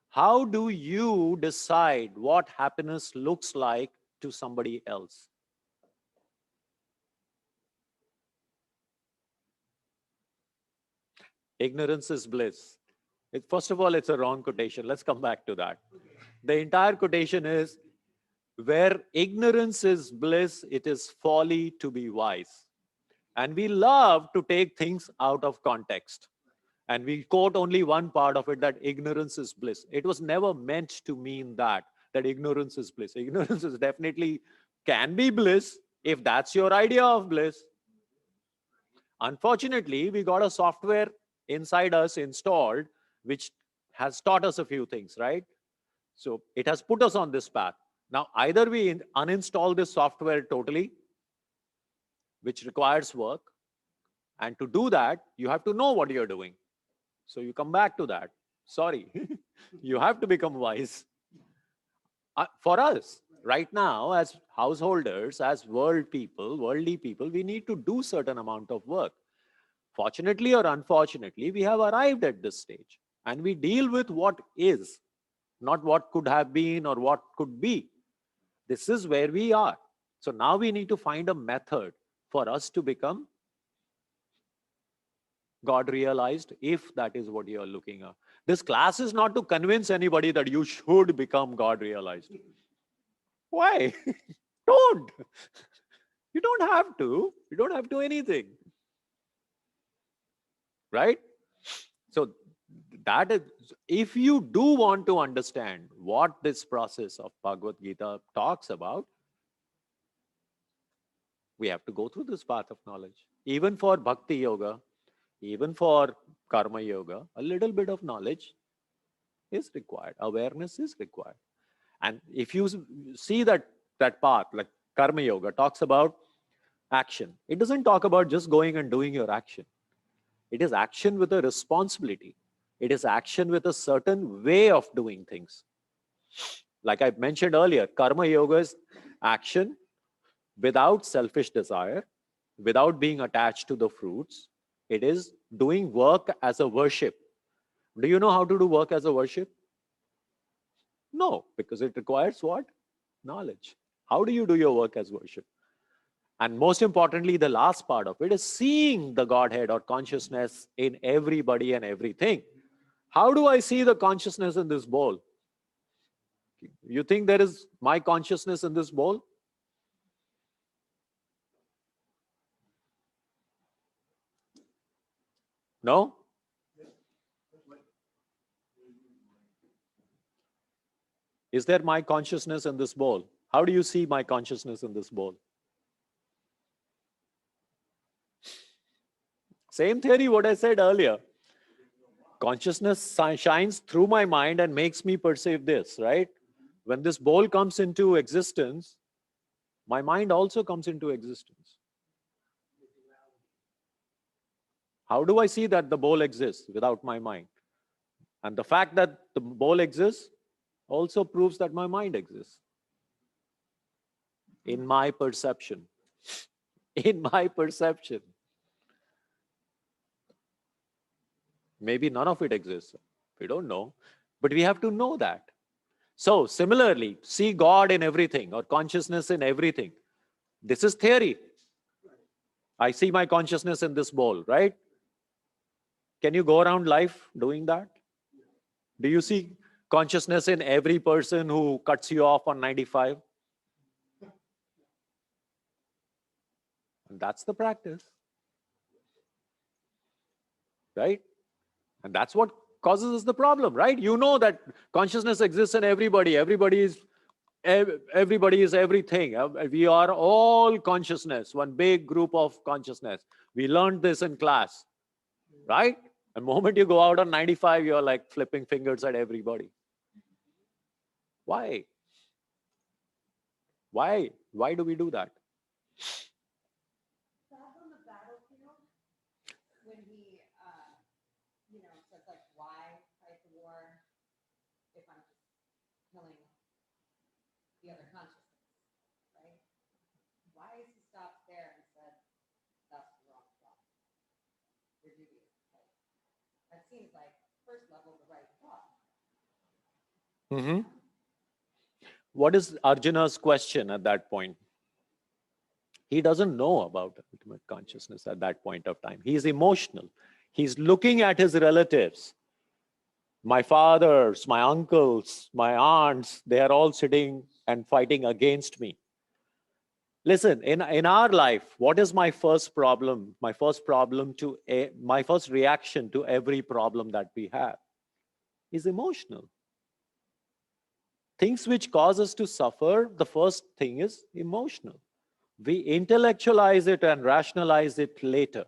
How do you decide what happiness looks like to somebody else? Ignorance is bliss. First of all, it's a wrong quotation. Let's come back to that. The entire quotation is, where ignorance is bliss, it is folly to be wise. And we love to take things out of context. And we quote only one part of it, that ignorance is bliss. It was never meant to mean that ignorance is bliss. Ignorance is definitely can be bliss if that's your idea of bliss. Unfortunately, we got a software inside us installed, which has taught us a few things, right? So it has put us on this path. Now, either we uninstall this software totally, which requires work. And to do that, you have to know what you're doing. So you come back to that. Sorry, you have to become wise. For us, right now, as householders, as worldly people, we need to do certain amount of work. Fortunately or unfortunately, we have arrived at this stage. And we deal with what is, not what could have been or what could be. This is where we are. So now we need to find a method for us to become God realized, if that is what you are looking at. This class is not to convince anybody that you should become God realized. Why? Don't. You don't have to. You don't have to anything. Right? So that is, if you do want to understand what this process of Bhagavad Gita talks about, we have to go through this path of knowledge. Even for Bhakti Yoga, even for Karma Yoga, a little bit of knowledge is required. Awareness is required. And if you see that path, like Karma Yoga talks about action. It doesn't talk about just going and doing your action. It is action with a responsibility. It is action with a certain way of doing things. Like I mentioned earlier, Karma Yoga is action without selfish desire, without being attached to the fruits. It is doing work as a worship. Do you know how to do work as a worship? No, because it requires what? Knowledge. How do you do your work as worship? And most importantly, the last part of it is seeing the Godhead or consciousness in everybody and everything. How do I see the consciousness in this bowl? You think there is my consciousness in this bowl? No? Is there my consciousness in this bowl? How do you see my consciousness in this bowl? Same theory what I said earlier. Consciousness shines through my mind and makes me perceive this, right? When this bowl comes into existence, my mind also comes into existence. How do I see that the bowl exists without my mind? And the fact that the bowl exists also proves that my mind exists. In my perception. In my perception. Maybe none of it exists. We don't know. But we have to know that. So similarly, see God in everything or consciousness in everything. This is theory. I see my consciousness in this bowl, right? Can you go around life doing that? Do you see consciousness in every person who cuts you off on 95? And that's the practice. Right? And that's what causes us the problem, right? You know that consciousness exists in everybody. Everybody is everything. We are all consciousness, one big group of consciousness. We learned this in class, right? The moment you go out on 95, you're like flipping fingers at everybody. Why? Why? Why do we do that? Back on the battlefield, when he, says like, why fight the war if I'm just killing the other consciousness, right? Why is he stopped there and said, that's the wrong thought? Your duty is to fight. That seems like, first level, the right thought. Mm-hmm. What is Arjuna's question at that point? He doesn't know about ultimate consciousness at that point of time. He's emotional. He's looking at his relatives. My fathers, my uncles, my aunts, they are all sitting and fighting against me. Listen, in our life, what is my first problem? My first reaction to every problem that we have is emotional. Things which cause us to suffer, the first thing is emotional. We intellectualize it and rationalize it later.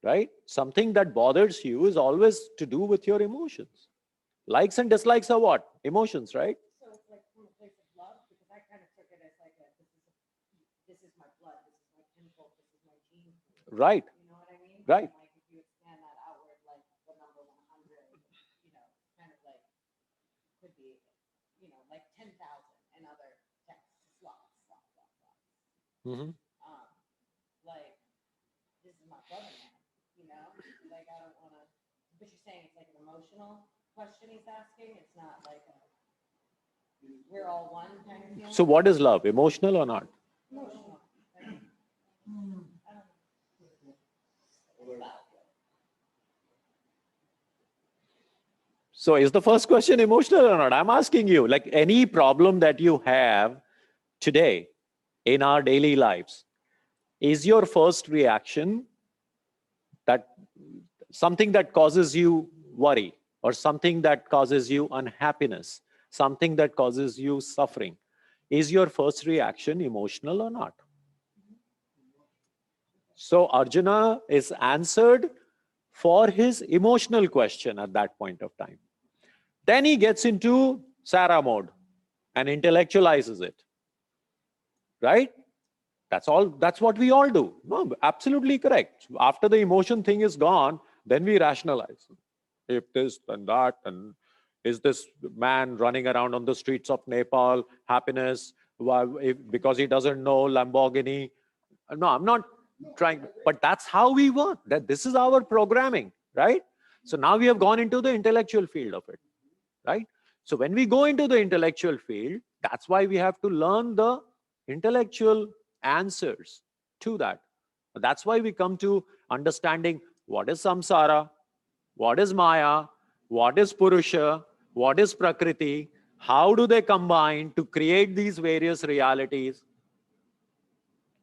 Right? Something that bothers you is always to do with your emotions. Likes and dislikes are what? Emotions, right? So it's like from a place of love, because I kind of took it as like this is my blood, this is my kinfolk, this is my gene pool. Right. You know what I mean? Right. And like if you expand that outward, like the number 100, kind of like could be, like 10,000 and other texts, slots. Mm-hmm. Like this is my brother now, like I don't want to. But you're saying it's like an emotional question he's asking. It's not like we're all one kind of feeling. So what is love? Emotional or not? Emotional. Right? So is the first question emotional or not? I'm asking you, like any problem that you have today in our daily lives, is your first reaction that something that causes you worry or something that causes you unhappiness, something that causes you suffering? Is your first reaction emotional or not? So Arjuna is answered for his emotional question at that point of time. Then he gets into Sarah mode and intellectualizes it. Right? That's all. That's what we all do. No, absolutely correct. After the emotion thing is gone, then we rationalize. If this and that, and is this man running around on the streets of Nepal happiness because he doesn't know Lamborghini? No, I'm not trying, but that's how we work. That this is our programming, right? So now we have gone into the intellectual field of it, right? So when we go into the intellectual field, that's why we have to learn the intellectual answers to that. That's why we come to understanding what is samsara, what is maya, what is purusha, what is prakriti, how do they combine to create these various realities.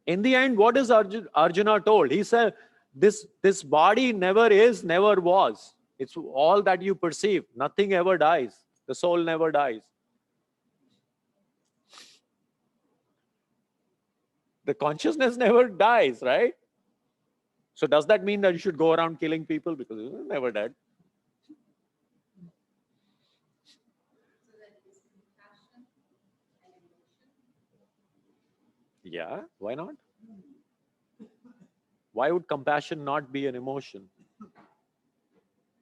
In the end, what is Arjuna told? He said, this body never is, never was. It's all that you perceive. Nothing ever dies. The soul never dies. The consciousness never dies, right? So does that mean that you should go around killing people because you're never dead? Yeah, why not? Why would compassion not be an emotion?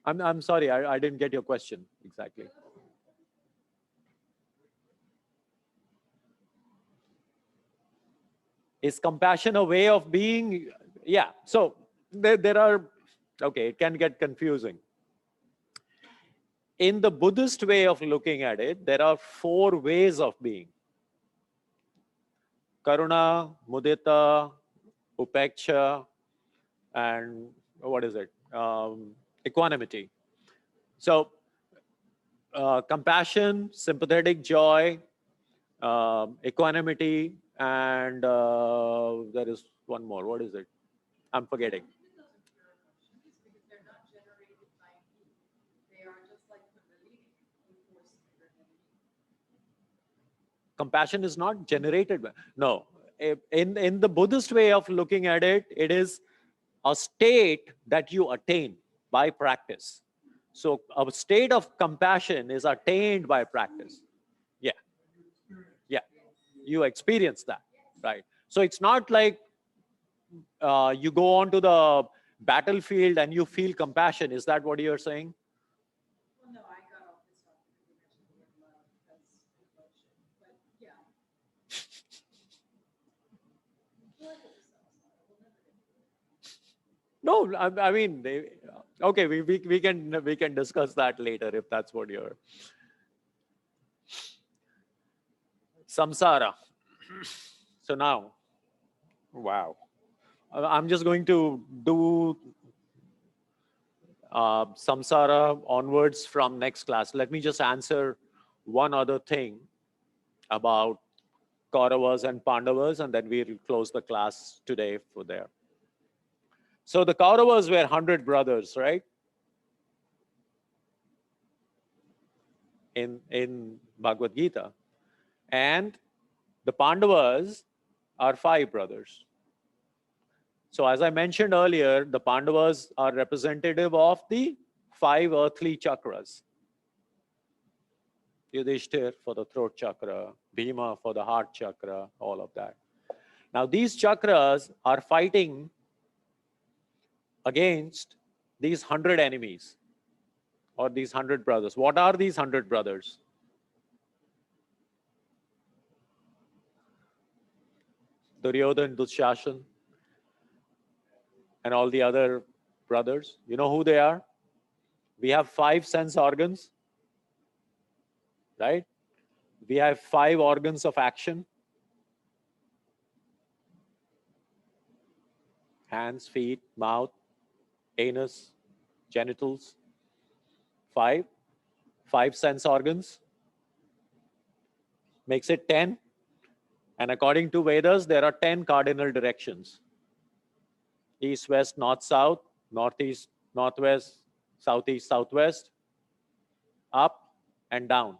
I'm sorry, I didn't get your question exactly. Is compassion a way of being? Yeah, so there are, okay, it can get confusing. In the Buddhist way of looking at it, there are 4 ways of being. Karuna, mudita, upeksha, and what is it? Equanimity. So compassion, sympathetic joy, equanimity, and there is one more. What is it? I'm forgetting. Compassion is not generated by, no. In the Buddhist way of looking at it, it is a state that you attain by practice. So a state of compassion is attained by practice. Yeah. Yeah. You experience that, right? So it's not like you go onto the battlefield and you feel compassion. Is that what you're saying? Well, no, I got all pissed off because you mentioned the word love because emotion, but yeah. No, I mean, okay, we can discuss that later if that's what you're. Samsara. So now, wow, I'm just going to do samsara onwards from next class. Let me just answer one other thing about Kauravas and Pandavas, and then we'll close the class today for there. So the Kauravas were 100 brothers, right? In Bhagavad Gita. And the Pandavas are 5 brothers. So as I mentioned earlier, the Pandavas are representative of the 5 earthly chakras. Yudhishthir for the throat chakra, Bhima for the heart chakra, all of that. Now these chakras are fighting against these 100 enemies or these 100 brothers. What are these 100 brothers? Duryodhan, Dushashan, and all the other brothers. You know who they are? We have 5 sense organs, right? We have 5 organs of action. Hands, feet, mouth, anus, genitals. 5 sense organs. Makes it 10. And according to Vedas, there are 10 cardinal directions. East, west, north, south, northeast, northwest, southeast, southwest, up and down.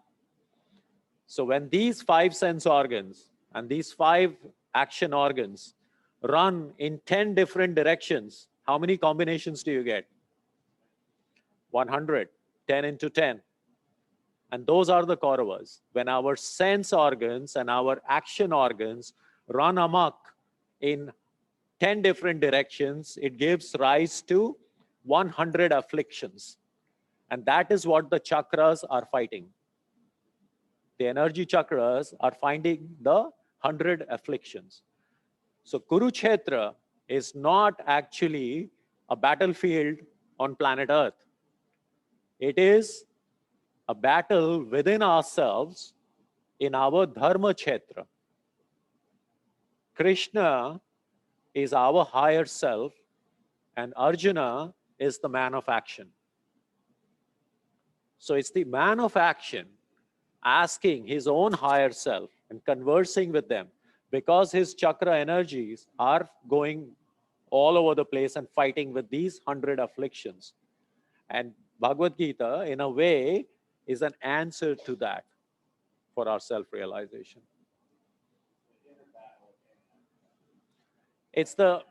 So when these 5 sense organs and these 5 action organs run in 10 different directions, how many combinations do you get? 100, 10 into 10. And those are the Kauravas. When our sense organs and our action organs run amok in 10 different directions, it gives rise to 100 afflictions. And that is what the chakras are fighting. The energy chakras are fighting the 100 afflictions. So Kurukshetra is not actually a battlefield on planet Earth. It is a battle within ourselves in our Dharma Kshetra. Krishna is our higher self and Arjuna is the man of action. So it's the man of action asking his own higher self and conversing with them because his chakra energies are going all over the place and fighting with these 100 afflictions. And Bhagavad Gita, in a way, is an answer to that for our self-realization. It's the...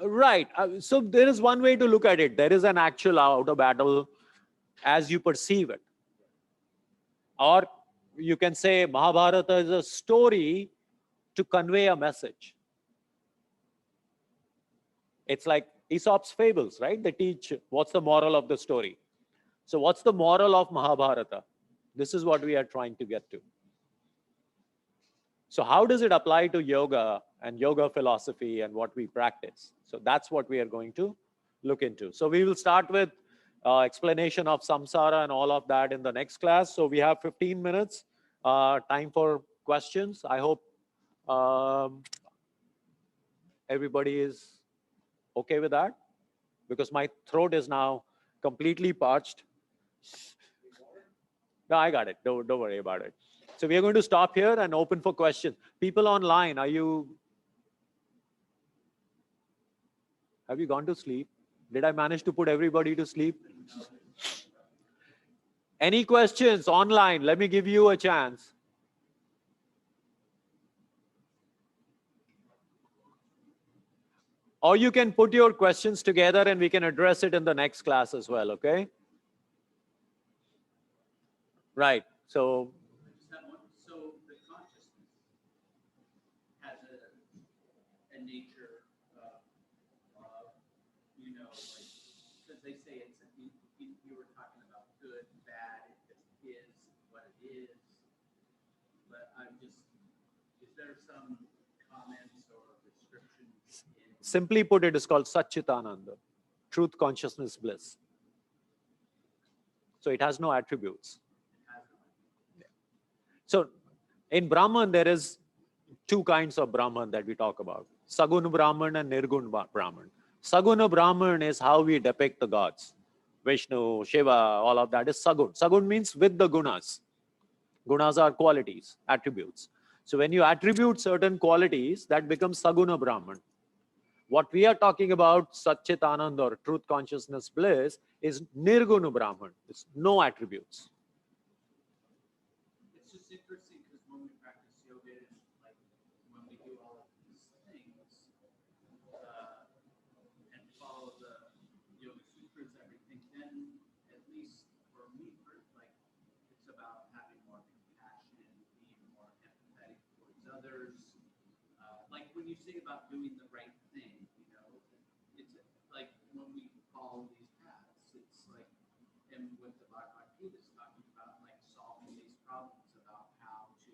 Right. So there is one way to look at it. There is an actual outer battle as you perceive it. Or you can say Mahabharata is a story to convey a message. It's like Aesop's fables, right? They teach what's the moral of the story. So what's the moral of Mahabharata? This is what we are trying to get to. So how does it apply to yoga and yoga philosophy and what we practice? So that's what we are going to look into. So we will start with explanation of samsara and all of that in the next class. So we have 15 minutes time for questions. I hope everybody is okay with that because my throat is now completely parched. No, I got it. Don't worry about it. So we are going to stop here and open for questions. People online, have you gone to sleep? Did I manage to put everybody to sleep? Any questions online? Let me give you a chance. Or you can put your questions together and we can address it in the next class as well, okay? Right. So So the consciousness has a nature of, you know, like, because they say it's, you were talking about good, bad, it just is what it is. But I'm just, is there some comments or restrictions in? simply put, it is called Satchitananda, truth, consciousness, bliss. So it has no attributes. So in Brahman, there is two kinds of Brahman that we talk about, Saguna Brahman and Nirguna Brahman. Saguna Brahman is how we depict the gods. Vishnu, Shiva, all of that is Sagun. Sagun means with the gunas. Gunas are qualities, attributes. So when you attribute certain qualities, that becomes Saguna Brahman. What we are talking about, Satchit Anand or truth consciousness bliss, is Nirguna Brahman. It's no attributes. It's just interesting because when we practice yoga and like when we do all of these things and follow the yoga sutras, everything, then at least for me, like it's about having more compassion, being more empathetic towards others. Like when you say about doing the right thing, you know, it's like when we follow these paths, it's like, and what the Bhagavad Gita is talking about, like solving these problems about how to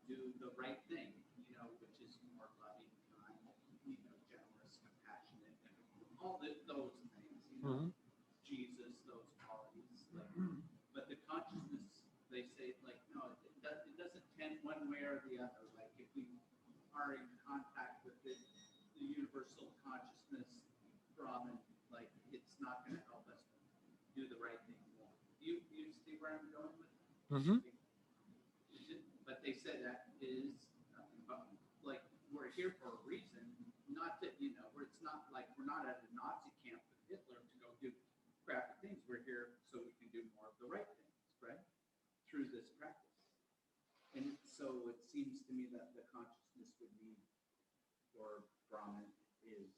do the right thing, you know, which is more loving, kind, you know, generous, compassionate, and all those things, you know, Jesus, those qualities. Like, but the consciousness, they say, like, no, it doesn't tend one way or the other. Like if we are in contact with the universal consciousness Brahman, like it's not going to help us do the right thing more. You see where I'm going with it? But they said that is like we're here for a reason, not that, you know, where it's not like we're not at a Nazi camp with Hitler to go do crappy things. We're here so we can do more of the right things, right? Through this practice. And so it seems to me that the consciousness would need for Brahman is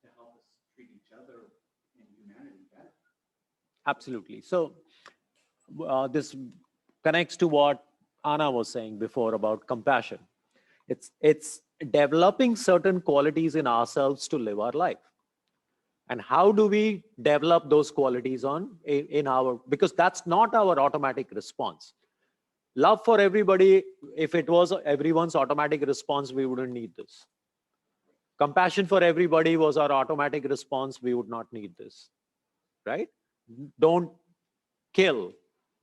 to help us treat each other and humanity better. Absolutely. So this connects to what Anna was saying before about compassion. It's developing certain qualities in ourselves to live our life. And how do we develop those qualities in our, because that's not our automatic response. Love for everybody, if it was everyone's automatic response, we wouldn't need this. Compassion for everybody was our automatic response, we would not need this, right? Don't kill,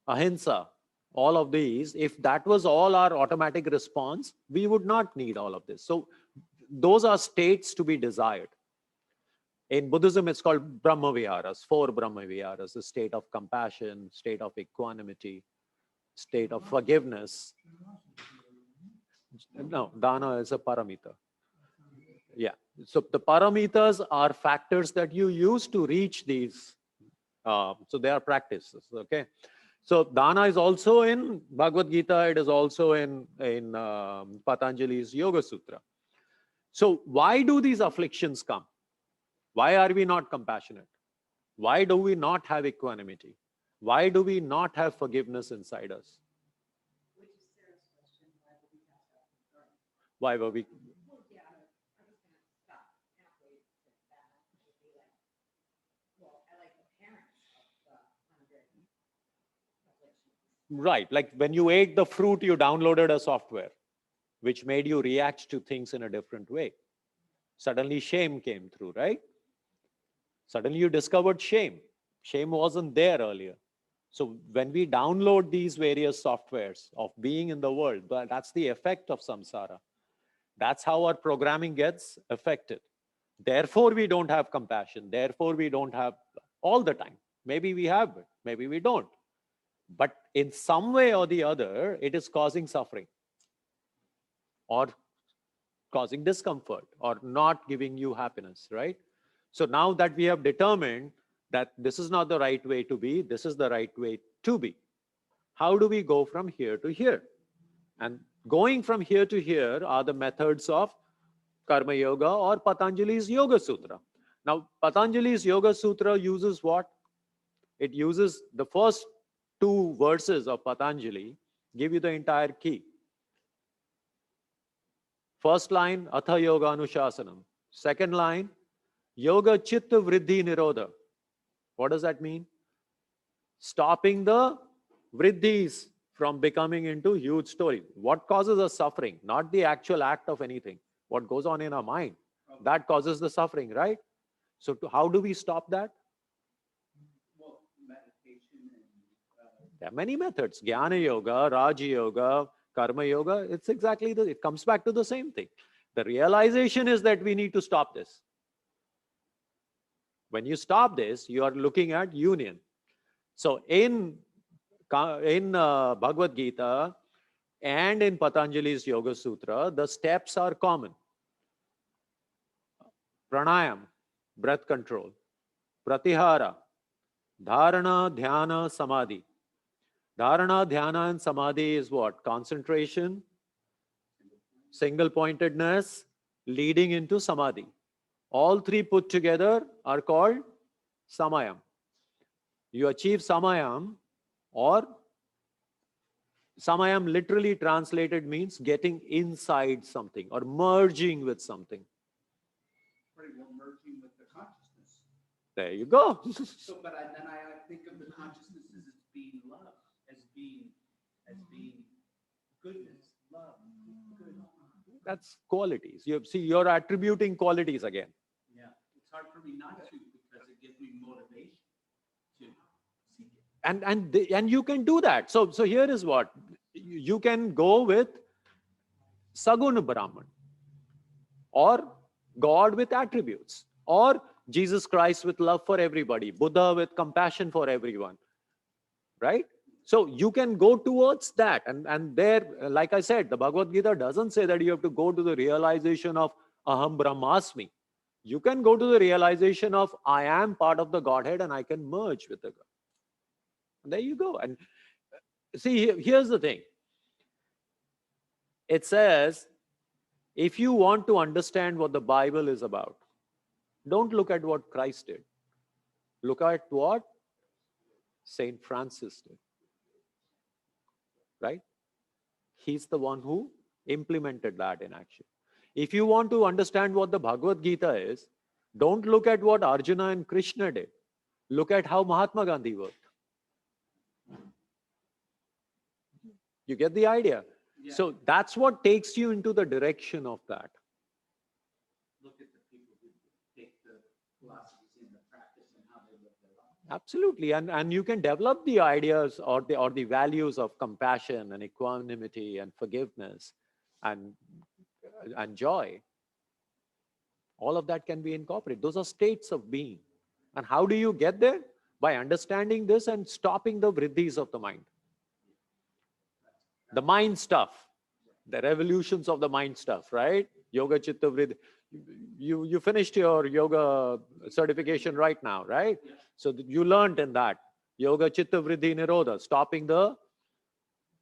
ahimsa, all of these, if that was all our automatic response, we would not need all of this. So those are states to be desired. In Buddhism, it's called Brahma Viharas, 4 Brahma Viharas, the state of compassion, state of equanimity, state of forgiveness. No, dana is a paramita. Yeah, so the paramitas are factors that you use to reach these. So they are practices, okay? So dana is also in Bhagavad Gita, it is also in Patanjali's Yoga Sutra. So why do these afflictions come? Why are we not compassionate? Why do we not have equanimity? Why do we not have forgiveness inside us? Which is Sarah's question, why would we pass out from birth? Why were we? Well, yeah, I was going to stop halfway to that. It would be like, well, I like the parents of the 100 afflictions. Right, like when you ate the fruit, you downloaded a software which made you react to things in a different way. Suddenly shame came through, right? Suddenly you discovered shame. Shame wasn't there earlier. So when we download these various softwares of being in the world, that's the effect of samsara. That's how our programming gets affected. Therefore, we don't have compassion. Therefore, we don't have all the time. Maybe we have it, maybe we don't. But in some way or the other, it is causing suffering or causing discomfort or not giving you happiness, right? So now that we have determined that this is not the right way to be, this is the right way to be, how do we go from here to here? And going from here to here are the methods of Karma Yoga or Patanjali's Yoga Sutra. Now, Patanjali's Yoga Sutra uses what? It uses the first 2 verses of Patanjali, give you the entire key. First line, Atha Yoga Anushasanam. Second line, Yoga Chitta Vriddhi Nirodha. What does that mean? Stopping the vriddhis from becoming into huge story. What causes us suffering? Not the actual act of anything. What goes on in our mind. That causes the suffering, right? So how do we stop that? Well, meditation and there are many methods. Jnana Yoga, Raja Yoga, Karma yoga, it's exactly it comes back to the same thing. The realization is that we need to stop this. When you stop this, you are looking at union. So in Bhagavad Gita and in Patanjali's Yoga Sutra, the steps are common. Pranayam, breath control. Pratihara, dharana, dhyana, samadhi. Dharana, dhyana, and samadhi is what? Concentration, single pointedness, leading into samadhi. All three put together are called samayam. You achieve samayam, or samayam literally translated means getting inside something or merging with something. Pretty well merging with the consciousness. There you go. So, but then I think of the consciousness as being love, as being goodness, love, good. That's qualities. You see, you're attributing qualities again. Yeah, it's hard for me not to because it gives me motivation to seek it. And you can do that. So here is what you can go with: Saguna Brahman, or God with attributes, or Jesus Christ with love for everybody, Buddha with compassion for everyone, right? So you can go towards that. And there, like I said, the Bhagavad Gita doesn't say that you have to go to the realization of Aham Brahmasmi. You can go to the realization of I am part of the Godhead and I can merge with the God. There you go. And see, here's the thing. It says, if you want to understand what the Bible is about, don't look at what Christ did. Look at what Saint Francis did. Right? He's the one who implemented that in action. If you want to understand what the Bhagavad Gita is, don't look at what Arjuna and Krishna did. Look at how Mahatma Gandhi worked. You get the idea? Yeah. So that's what takes you into the direction of that. Look at the people who take the philosophies into practice and how they live their life. Absolutely. And you can develop the ideas or the values of compassion and equanimity and forgiveness and joy. All of that can be incorporated. Those are states of being. And how do you get there? By understanding this and stopping the vriddhis of the mind. The mind stuff, the revolutions of the mind stuff, right? Yoga Chitta Vriddhi. You finished your yoga certification right now, right? Yeah. So you learned in that. Yoga Chitta Vriddhi Nirodha, stopping the...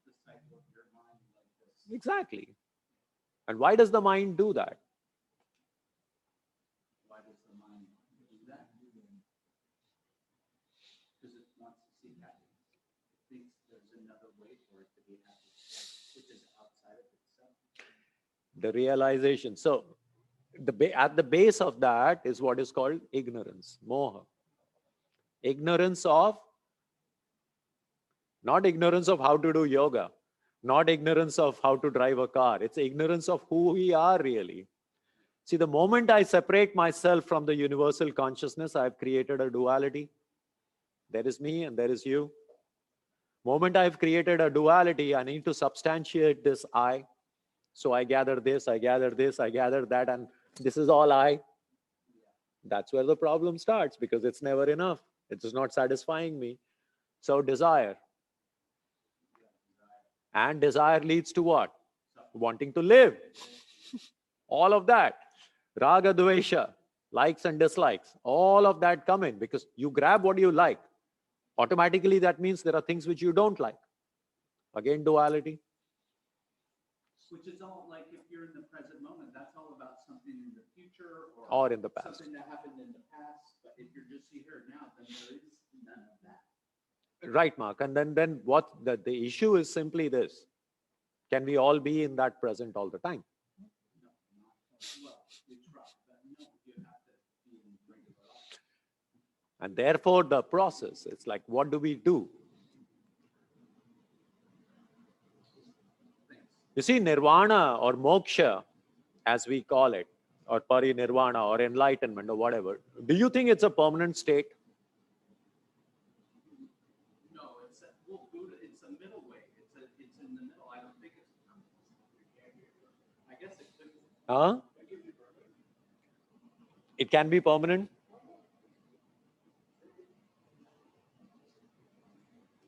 The cycle of your mind like this. Exactly. And why does the mind do that? Why does the mind do that? Because it wants to see happiness. It thinks there's another way for it to be happy, which is outside of itself. The realization. So at the base of that is what is called ignorance, moha. Ignorance of, not ignorance of how to do yoga, not ignorance of how to drive a car. It's ignorance of who we are really. See, the moment I separate myself from the universal consciousness, I've created a duality. There is me and there is you. Moment I've created a duality, I need to substantiate this I. So I gather this, I gather this, I gather that, and this is all I. That's where the problem starts, because it's never enough. It is not satisfying me. So desire. And desire leads to what? Wanting to live. All of that. Raga, dvesha, likes and dislikes. All of that come in because you grab what you like. Automatically, that means there are things which you don't like. Again, duality. Which is all like if you're in the present moment, that's all about something in the future Or in the past. something that happened in the past. But if you're just here now, then there is none of that. Right, Mark. And then what the issue is simply this. Can we all be in that present all the time? No, not well. You try, but no, you have to be in regular life. And therefore, the process, it's like, what do we do? You see, nirvana or moksha, as we call it, or parinirvana or enlightenment or whatever, do you think it's a permanent state? No, it's a, well, Buddha, it's a middle way. It's in the middle. I don't think it's Huh? It can be permanent.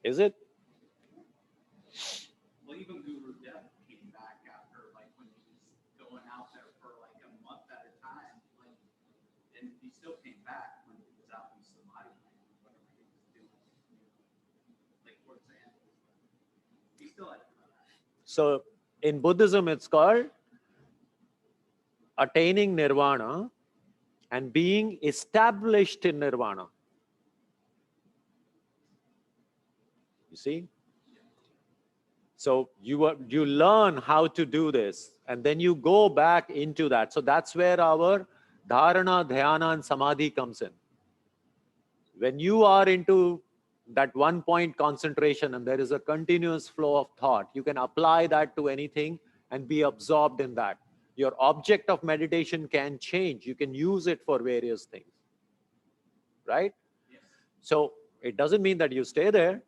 Is it? Well, even Guru Dev came back after, like, when he was going out there for like a month at a time, like, and he still came back when he was out in Samadhi, whatever he was doing, like, for example, he still had to come back. So in Buddhism, it's called attaining nirvana and being established in nirvana. You see? So you learn how to do this, and then you go back into that. So that's where our dharana, dhyana, and samadhi comes in. When you are into that 1 point concentration and there is a continuous flow of thought, you can apply that to anything and be absorbed in that. Your object of meditation can change. You can use it for various things, right? Yes. So it doesn't mean that you stay there.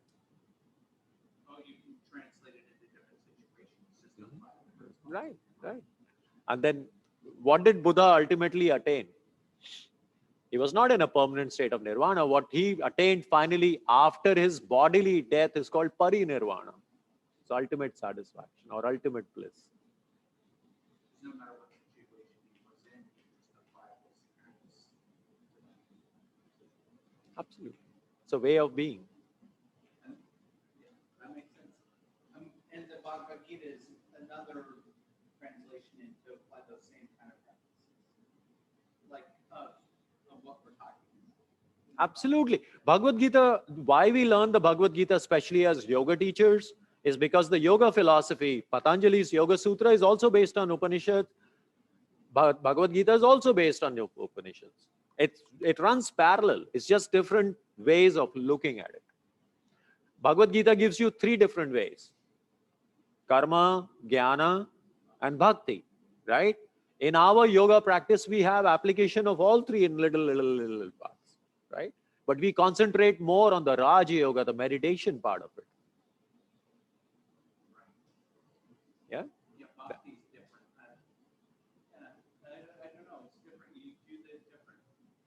Oh, you can translate it into different situations. System Right, right. And then what did Buddha ultimately attain? He was not in a permanent state of nirvana. What he attained finally after his bodily death is called parinirvana. It's ultimate satisfaction or ultimate bliss. No matter what situation he was in, he just applied those things. Absolutely. It's a way of being. And, yeah, that makes sense. And the Bhagavad Gita is another translation into apply those same kind of practices, like of what we're talking about. Absolutely. Bhagavad Gita, why we learn the Bhagavad Gita, especially as yoga teachers, is because the yoga philosophy, Patanjali's Yoga Sutra, is also based on Upanishads. Bhagavad Gita is also based on Upanishads. It runs parallel. It's just different ways of looking at it. Bhagavad Gita gives you 3 different ways: karma, jnana, and bhakti, right? In our yoga practice, we have application of all 3 in little parts, right? But we concentrate more on the Raja Yoga, the meditation part of it. Yeah? Yeah, bhakti is different. I don't know, it's different. You do the different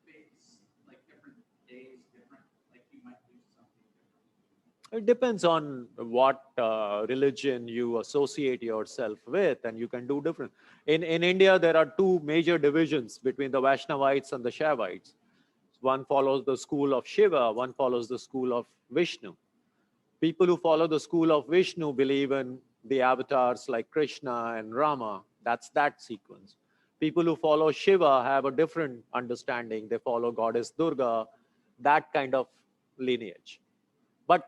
phase, like different days, different, like you might do something different. It depends on what religion you associate yourself with, and you can do different. In India, there are 2 major divisions between the Vaishnavites and the Shaivites. One follows the school of Shiva, one follows the school of Vishnu. People who follow the school of Vishnu believe in the avatars like Krishna and Rama. That's that sequence. People who follow Shiva have a different understanding. They follow goddess Durga, that kind of lineage. But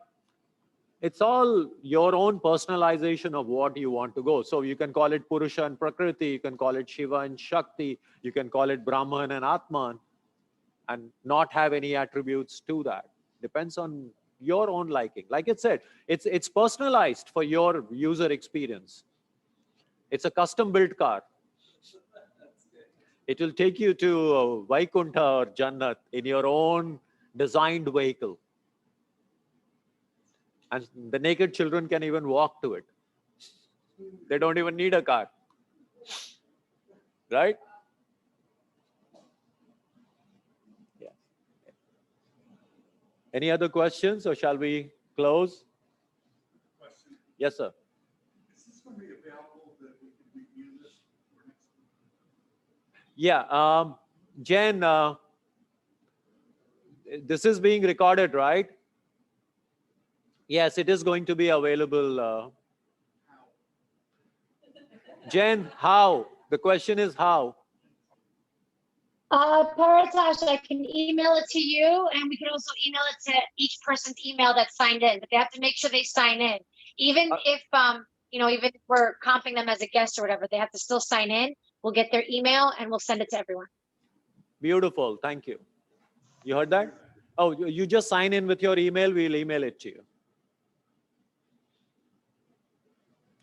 it's all your own personalization of what you want to go. So you can call it Purusha and Prakriti, you can call it Shiva and Shakti, you can call it Brahman and Atman, and not have any attributes to that. Depends on your own liking. Like it said, it's personalized for your user experience. It's a custom built car. It will take you to Vaikuntha or Jannat in your own designed vehicle. And the naked children can even walk to it. They don't even need a car. Right? Yeah. Any other questions, or shall we close? Question, Yes, sir. is this going to be available that we can review this for next week? Yeah, Jen, this is being recorded, right? Yes, it is going to be available. Jen, how? The question is how? Paratosh, I can email it to you, and we can also email it to each person's email that signed in, but they have to make sure they sign in. Even if, even if we're comping them as a guest or whatever, they have to still sign in. We'll get their email and we'll send it to everyone. Beautiful, thank you. You heard that? Oh, you just sign in with your email, we'll email it to you.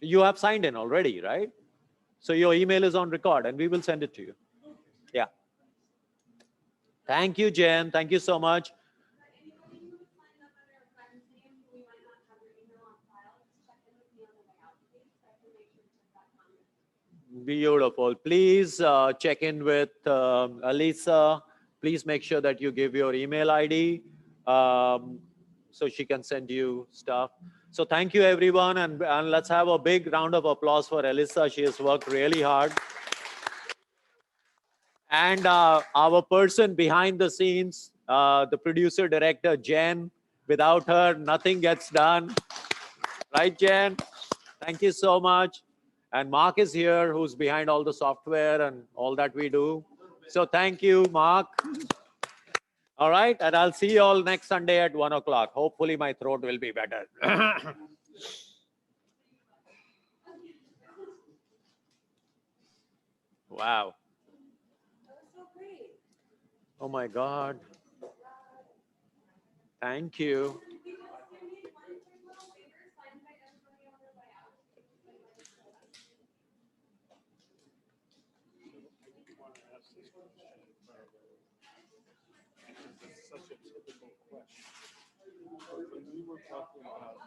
You have signed in already, right? So your email is on record and we will send it to you. Yeah. Thank you, Jen. Thank you so much. Anybody who signed up under a friend's name who we might not have their email on file, just check in with me on the way out, please, so I can make sure to check that comment. Beautiful. Please check in with Alisa. Please make sure that you give your email ID so she can send you stuff. So thank you, everyone. And let's have a big round of applause for Alisa. She has worked really hard. And our person behind the scenes, the producer director, Jen. Without her, nothing gets done. Right, Jen? Thank you so much. And Mark is here, who's behind all the software and all that we do. So thank you, Mark. All right, and I'll see you all next Sunday at 1 o'clock. Hopefully my throat will be better. Wow. Oh my God. Thank you. Such a typical question. When we were talking about